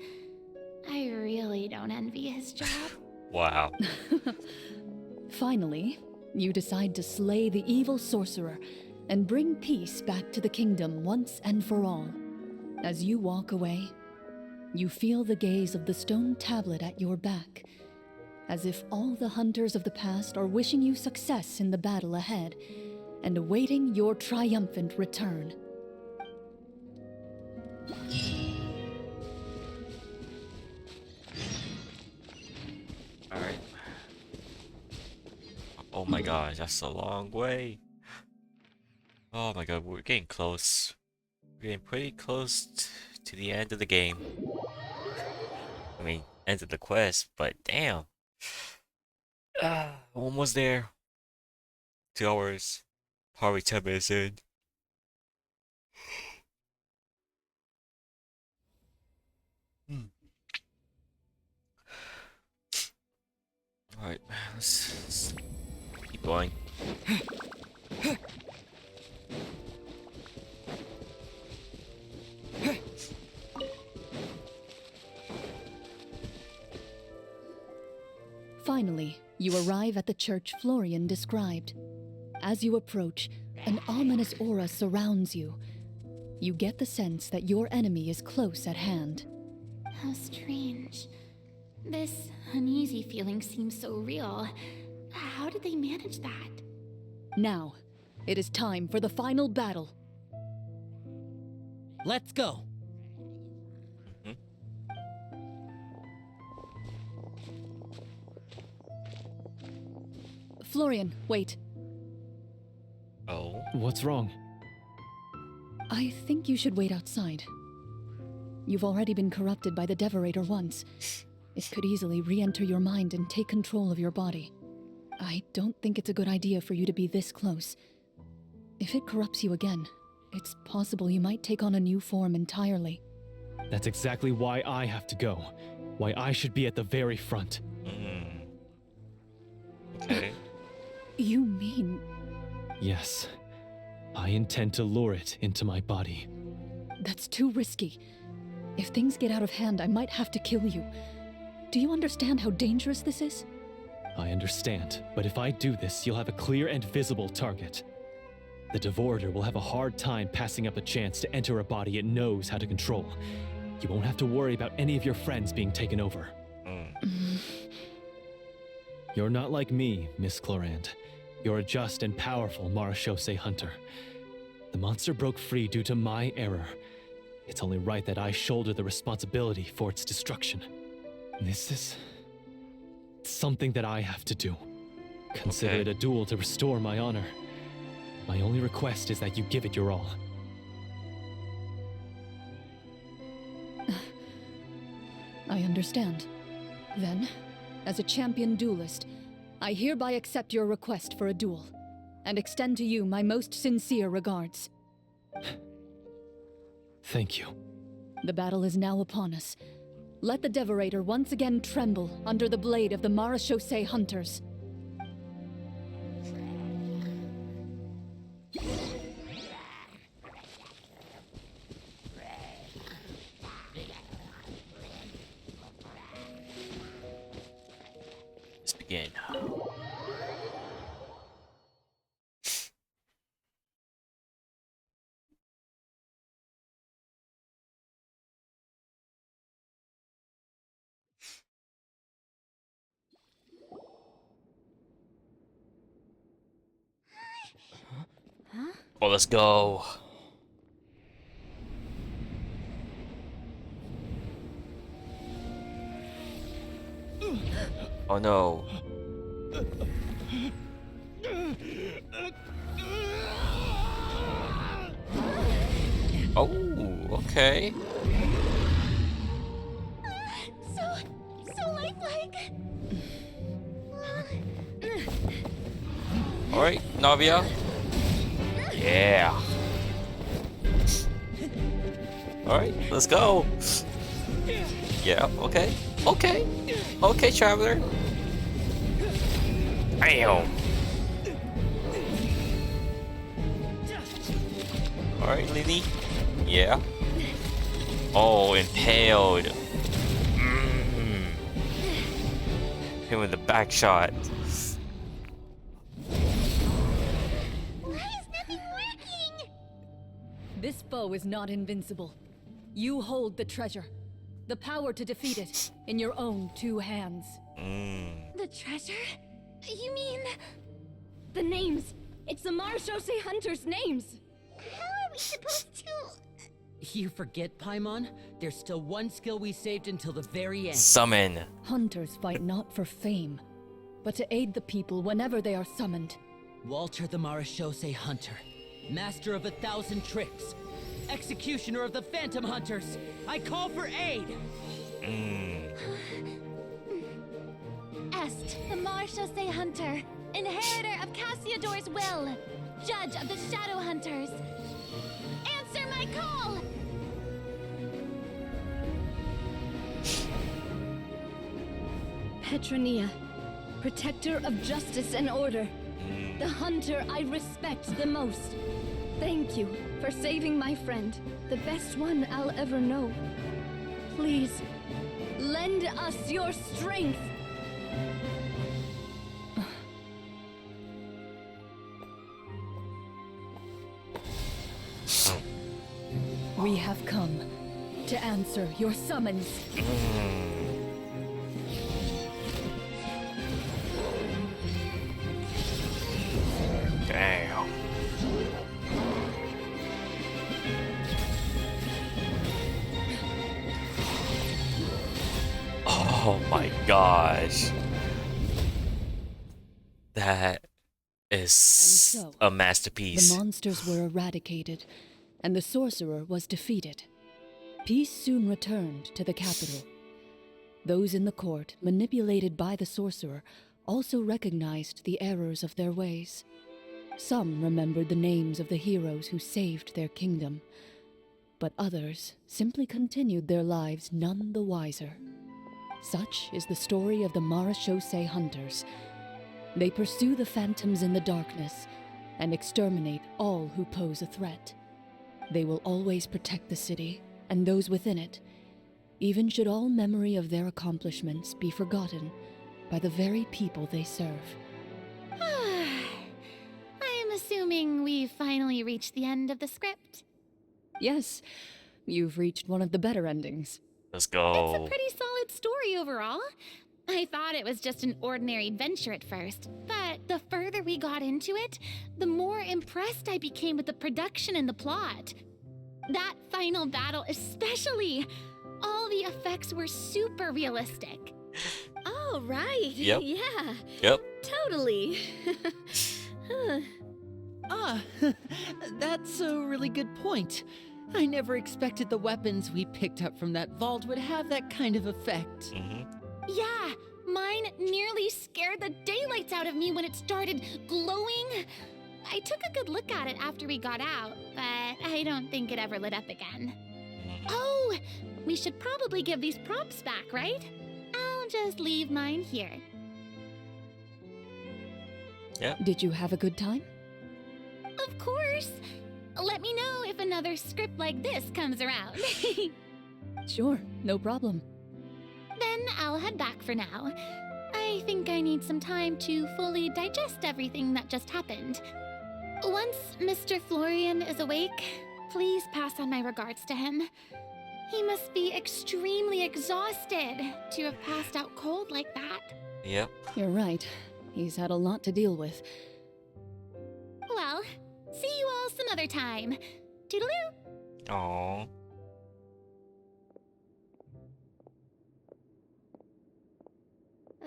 B: I really don't envy his job.
A: Wow.
C: Finally, you decide to slay the evil sorcerer and bring peace back to the kingdom once and for all. As you walk away, you feel the gaze of the stone tablet at your back, as if all the hunters of the past are wishing you success in the battle ahead and awaiting your triumphant return.
A: Alright. Oh my gosh, that's a long way. Oh my god, we're getting close. We're getting pretty close to the end of the game. I mean, end of the quest, but damn. Almost there. 2 hours. Probably 10 minutes in. Alright, let's keep going.
C: Finally, you arrive at the church Florian described. As you approach, an ominous aura surrounds you. You get the sense that your enemy is close at hand.
B: How strange. This uneasy feeling seems so real. How did they manage that?
C: Now, it is time for the final battle.
E: Let's go.
C: Florian, wait.
A: Oh.
F: What's wrong?
C: I think you should wait outside. You've already been corrupted by the Devorator once. It could easily re-enter your mind and take control of your body. I don't think it's a good idea for you to be this close. If it corrupts you again, it's possible you might take on a new form entirely.
F: That's exactly why I have to go. Why I should be at the very front.
A: Okay.
C: You mean...
F: Yes. I intend to lure it into my body.
C: That's too risky. If things get out of hand, I might have to kill you. Do you understand how dangerous this is?
F: I understand, but if I do this, you'll have a clear and visible target. The Devorator will have a hard time passing up a chance to enter a body it knows how to control. You won't have to worry about any of your friends being taken over. You're not like me, Miss Clorinde. You're a just and powerful Marechaussee hunter. The monster broke free due to my error. It's only right that I shoulder the responsibility for its destruction. This is... something that I have to do. Consider it a duel to restore my honor. My only request is that you give it your all.
C: I understand. Then, as a champion duelist, I hereby accept your request for a duel, and extend to you my most sincere regards.
F: Thank you.
C: The battle is now upon us. Let the Devorator once again tremble under the blade of the Marechaussee hunters.
A: Let's begin. Well, let's go. Oh no. Oh, okay.
G: So lifelike.
A: Alright, Navia. Yeah. Alright, let's go. Yeah, okay. Okay. Okay, Traveler. Bam. Alright, Lily. Yeah. Oh, impaled. Hit with the back shot.
G: Why is nothing working?
C: This foe is not invincible. You hold the treasure. The power to defeat it in your own two hands.
D: The treasure? You mean... The names. It's the Marechaussee hunters' names.
G: How are we supposed to...
E: You forget, Paimon? There's still one skill we saved until the very end.
A: Summon.
C: Hunters fight not for fame, but to aid the people whenever they are summoned.
E: Walter the Marechaussee Hunter, master of 1,000 tricks, executioner of the Phantom Hunters, I call for aid!
B: Est, the Marechaussee Hunter, inheritor of Cassiodor's will, judge of the Shadow Hunters. Answer my call!
D: Petronia, protector of justice and order. The hunter I respect the most. Thank you for saving my friend, the best one I'll ever know. Please, lend us your strength.
C: We have come to answer your summons.
A: Damn. Oh my gosh. That is
C: so,
A: a
C: The
A: masterpiece.
C: monsters were eradicated, and the sorcerer was defeated. Peace soon returned to the capital. Those in the court, manipulated by the sorcerer, also recognized the errors of their ways. Some remembered the names of the heroes who saved their kingdom, but others simply continued their lives none the wiser. Such is the story of the Marechaussee Hunters. They pursue the phantoms in the darkness and exterminate all who pose a threat. They will always protect the city and those within it, even should all memory of their accomplishments be forgotten by the very people they serve.
B: I am assuming we've finally reached the end of the script.
C: Yes, you've reached one of the better endings.
A: Let's
B: It's a
A: go.
B: pretty solid story overall. I thought it was just an ordinary adventure at first, but the further we got into it, the more impressed I became with the production and the plot. That final battle especially. All the effects were super realistic.
D: Oh, right.
A: Yep.
D: Yeah,
A: Yep.
D: totally. Huh.
E: Ah, that's a really good point. I never expected the weapons we picked up from that vault would have that kind of effect.
B: Yeah, mine nearly scared the daylights out of me when it started glowing. I took a good look at it after we got out, but I don't think it ever lit up again. Oh, we should probably give these props back, right? I'll just leave mine here.
C: Did you have a good time?
B: Of course. Let me know if another script like this comes around.
C: Sure, no problem.
B: Then I'll head back for now. I think I need some time to fully digest everything that just happened. Once Mr. Florian is awake, please pass on my regards to him. He must be extremely exhausted to have passed out cold like that.
A: Yep.
C: You're right. He's had a lot to deal with.
B: Well, see you all some other time. Toodaloo!
A: Aww.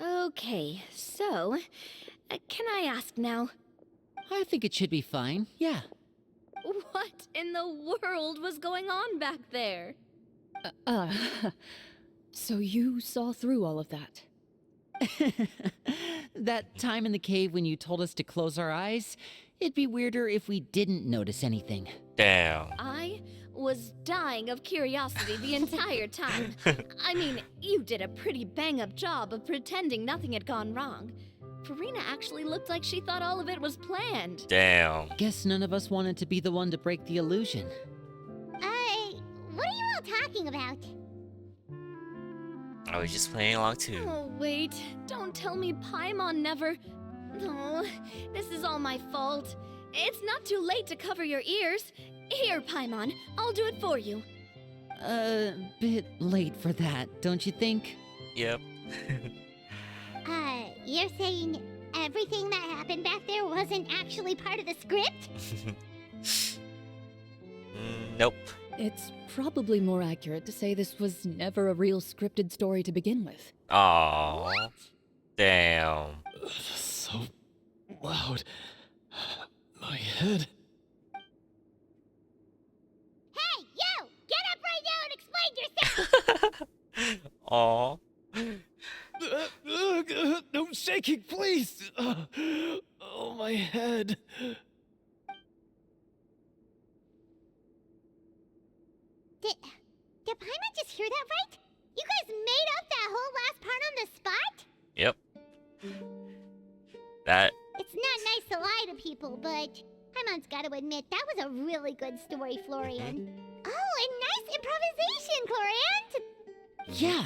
D: Okay, so, can I ask now,
E: I think it should be fine, yeah.
D: what in the world was going on back there?
C: So you saw through all of that?
E: That time in the cave when you told us to close our eyes, it'd be weirder if we didn't notice anything.
A: Damn.
D: I was dying of curiosity the entire time. I mean, you did a pretty bang-up job of pretending nothing had gone wrong. Farina actually looked like she thought all of it was planned.
A: Damn.
E: Guess none of us wanted to be the one to break the illusion.
G: What are you all talking about?
A: I was just playing along too.
D: Oh, wait. Don't tell me Paimon never... Oh, this is all my fault. It's not too late to cover your ears. Here, Paimon, I'll do it for you.
E: Bit late for that, don't you think?
A: Yep.
G: You're saying everything that happened back there wasn't actually part of the script?
A: Nope.
C: It's probably more accurate to say this was never a real scripted story to begin with.
A: Aww. Damn.
F: So loud. My head.
G: Hey, you! Get up right now and explain yourself!
A: Aww.
F: No shaking, please! Oh, my head.
G: Did Paimon just hear that right? You guys made up that whole last part on the spot?
A: Yep. That.
G: It's not nice to lie to people, but Paimon's got to admit that was a really good story, Florian. Oh, and nice improvisation, Clorinde!
E: Yeah,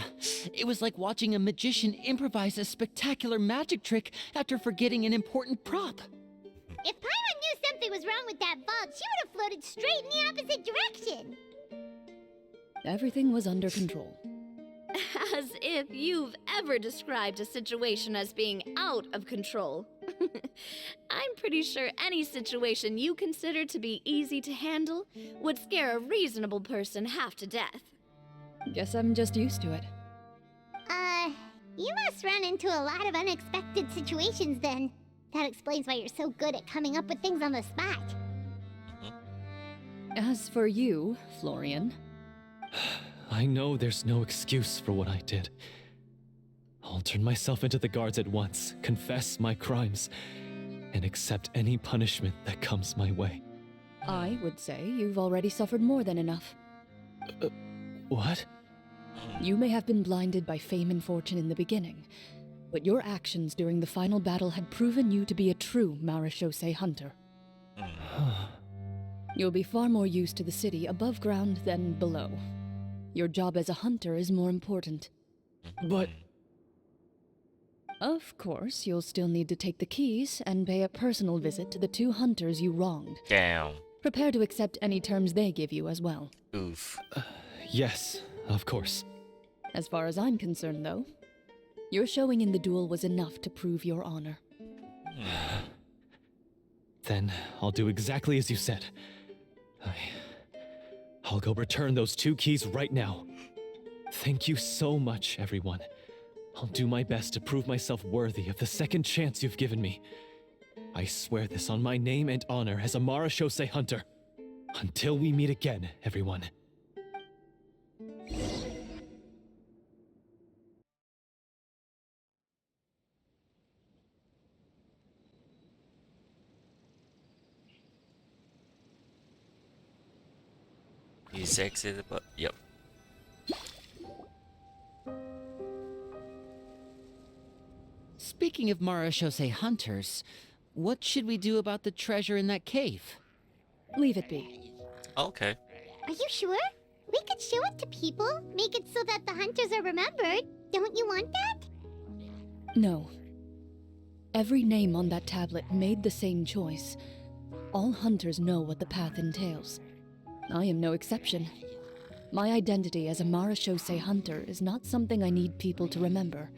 E: it was like watching a magician improvise a spectacular magic trick after forgetting an important prop.
G: If Paimon knew something was wrong with that vault, she would have floated straight in the opposite direction.
C: Everything was under control.
D: As if you've ever described a situation as being out of control. I'm pretty sure any situation you consider to be easy to handle would scare a reasonable person half to death.
C: Guess I'm just used to it.
G: You must run into a lot of unexpected situations then. That explains why you're so good at coming up with things on the spot.
C: As for you, Florian,
F: I know there's no excuse for what I did. I'll turn myself into the guards at once, confess my crimes, and accept any punishment that comes my way.
C: I would say you've already suffered more than enough.
F: What?
C: You may have been blinded by fame and fortune in the beginning, but your actions during the final battle had proven you to be a true Marechaussee hunter. You'll be far more used to the city above ground than below. Your job as a hunter is more important.
F: But
C: Of course, you'll still need to take the keys and pay a personal visit to the 2 hunters you wronged.
A: Damn.
C: Prepare to accept any terms they give you as well.
A: Oof.
F: yes, of course.
C: As far as I'm concerned, though, your showing in the duel was enough to prove your honor.
F: Then I'll do exactly as you said. I'll go return those 2 keys right now. Thank you so much, everyone. I'll do my best to prove myself worthy of the second chance you've given me. I swear this on my name and honor as a Marechaussee hunter. Until we meet again, everyone.
A: He's exited, but yep.
E: Speaking of Marechaussee hunters, what should we do about the treasure in that cave?
C: Leave it be.
A: Okay.
G: Are you sure? We could show it to people, make it so that the hunters are remembered. Don't you want that?
C: No. Every name on that tablet made the same choice. All hunters know what the path entails. I am no exception. My identity as a Marechaussee hunter is not something I need people to remember.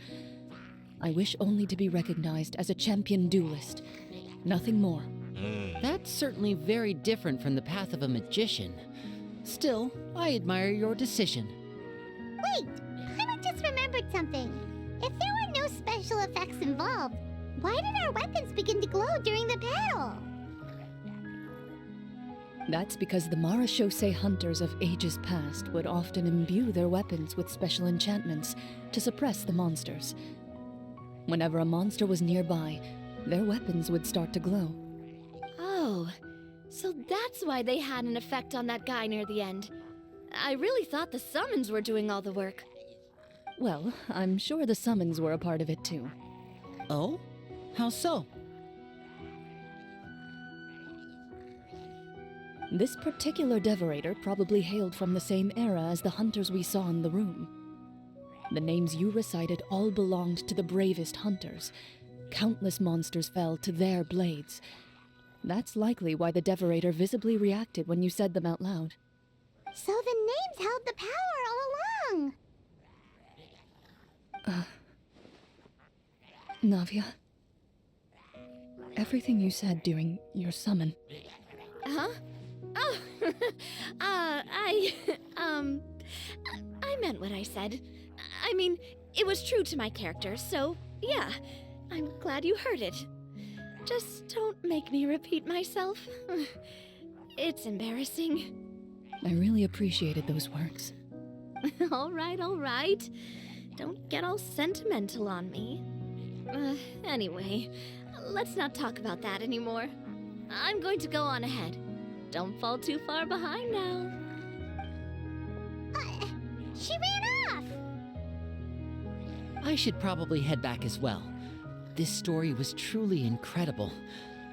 C: I wish only to be recognized as a champion duelist. Nothing more.
E: That's certainly very different from the path of a magician. Still, I admire your decision.
G: Wait! I just remembered something. If there were no special effects involved, why did our weapons begin to glow during the battle?
C: That's because the Marechaussee hunters of ages past would often imbue their weapons with special enchantments to suppress the monsters. Whenever a monster was nearby, their weapons would start to glow.
D: Oh, so that's why they had an effect on that guy near the end. I really thought the summons were doing all the work.
C: Well, I'm sure the summons were a part of it too.
E: Oh? How so?
C: This particular devorator probably hailed from the same era as the hunters we saw in the room. The names you recited all belonged to the bravest hunters. Countless monsters fell to their blades. That's likely why the devorator visibly reacted when you said them out loud.
G: So the names held the power all along!
C: Navia, everything you said during your summon,
D: Huh? Oh, I meant what I said. I mean, it was true to my character, so yeah, I'm glad you heard it. Just don't make me repeat myself. It's embarrassing.
C: I really appreciated those words.
D: All right. Don't get all sentimental on me. Anyway, let's not talk about that anymore. I'm going to go on ahead. Don't fall too far behind now.
G: She ran off!
E: I should probably head back as well. This story was truly incredible.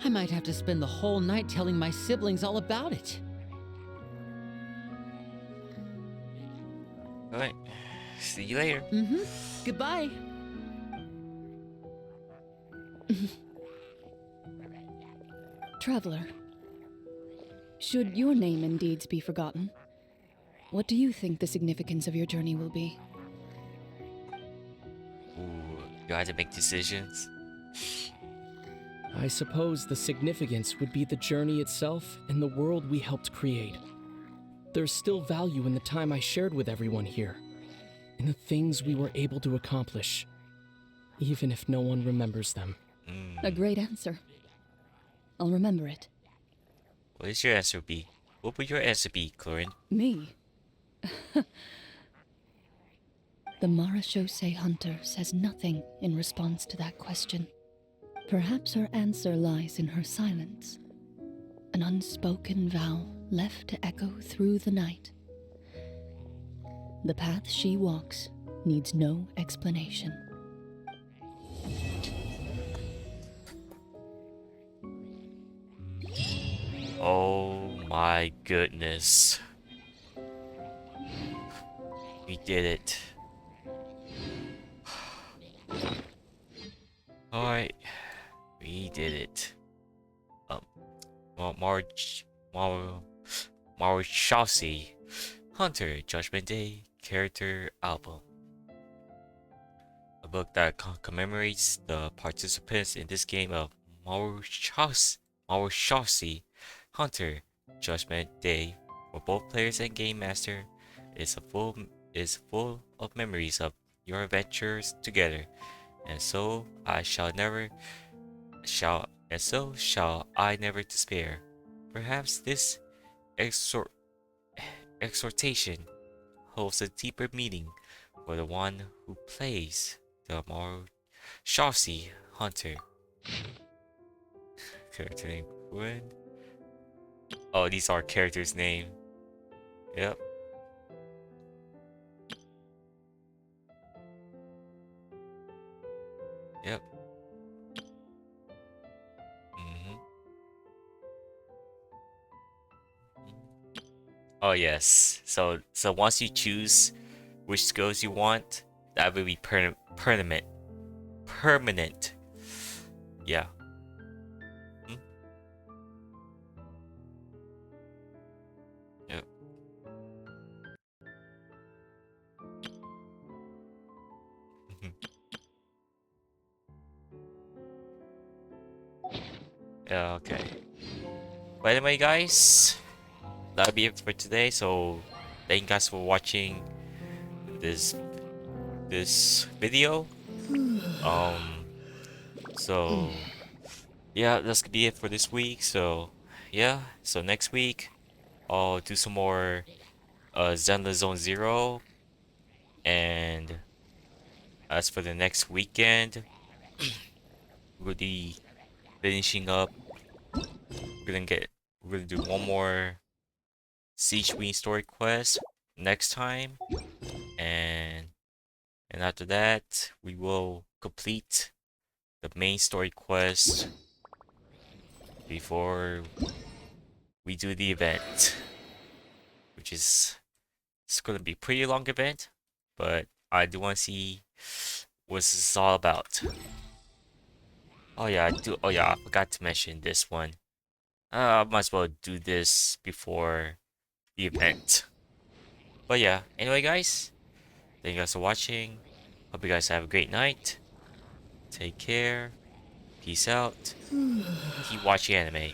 E: I might have to spend the whole night telling my siblings all about it.
A: Alright. See you later.
E: Goodbye.
C: Traveler, should your name and deeds be forgotten, what do you think the significance of your journey will be?
A: Ooh, you had to make decisions.
H: I suppose the significance would be the journey itself and the world we helped create. There's still value in the time I shared with everyone here, in the things we were able to accomplish, even if no one remembers them.
C: A great answer. I'll remember it.
A: What is your answer be? What would your answer be, Clorinde?
C: Me? The Marachose hunter says nothing in response to that question. Perhaps her answer lies in her silence. An unspoken vow left to echo through the night. The path she walks needs no explanation.
A: Oh my goodness. We did it. Alright. We did it. Marachose Hunter Judgment Day Character Album. A book that commemorates the participants in this game of Marachose Hunter Judgment Day for both players and game master is full of memories of your adventures together, and so shall I never despair. Perhaps this exhortation holds a deeper meaning for the one who plays the Marachose Hunter. Character name Clorinde. Oh, these are characters' name. Yep. Yep. Oh yes. So once you choose which skills you want, that will be permanent. Permanent. Yeah. Hmm? Yep. Yeah, okay. But anyway, guys, that'll be it for today. So thank you guys for watching this video. So yeah, that's gonna be it for this week. So yeah, so next week I'll do some more Zenless Zone Zero, and as for the next weekend, we'll be finishing up. We're gonna do one more Siege Queen story quest next time, and after that we will complete the main story quest before we do the event, which is it's gonna be a pretty long event, but I do want to see what this is all about. Oh yeah, I forgot to mention this one. I might as well do this before the event. But yeah, anyway guys, thank you guys for watching. Hope you guys have a great night. Take care. Peace out. Keep watching anime.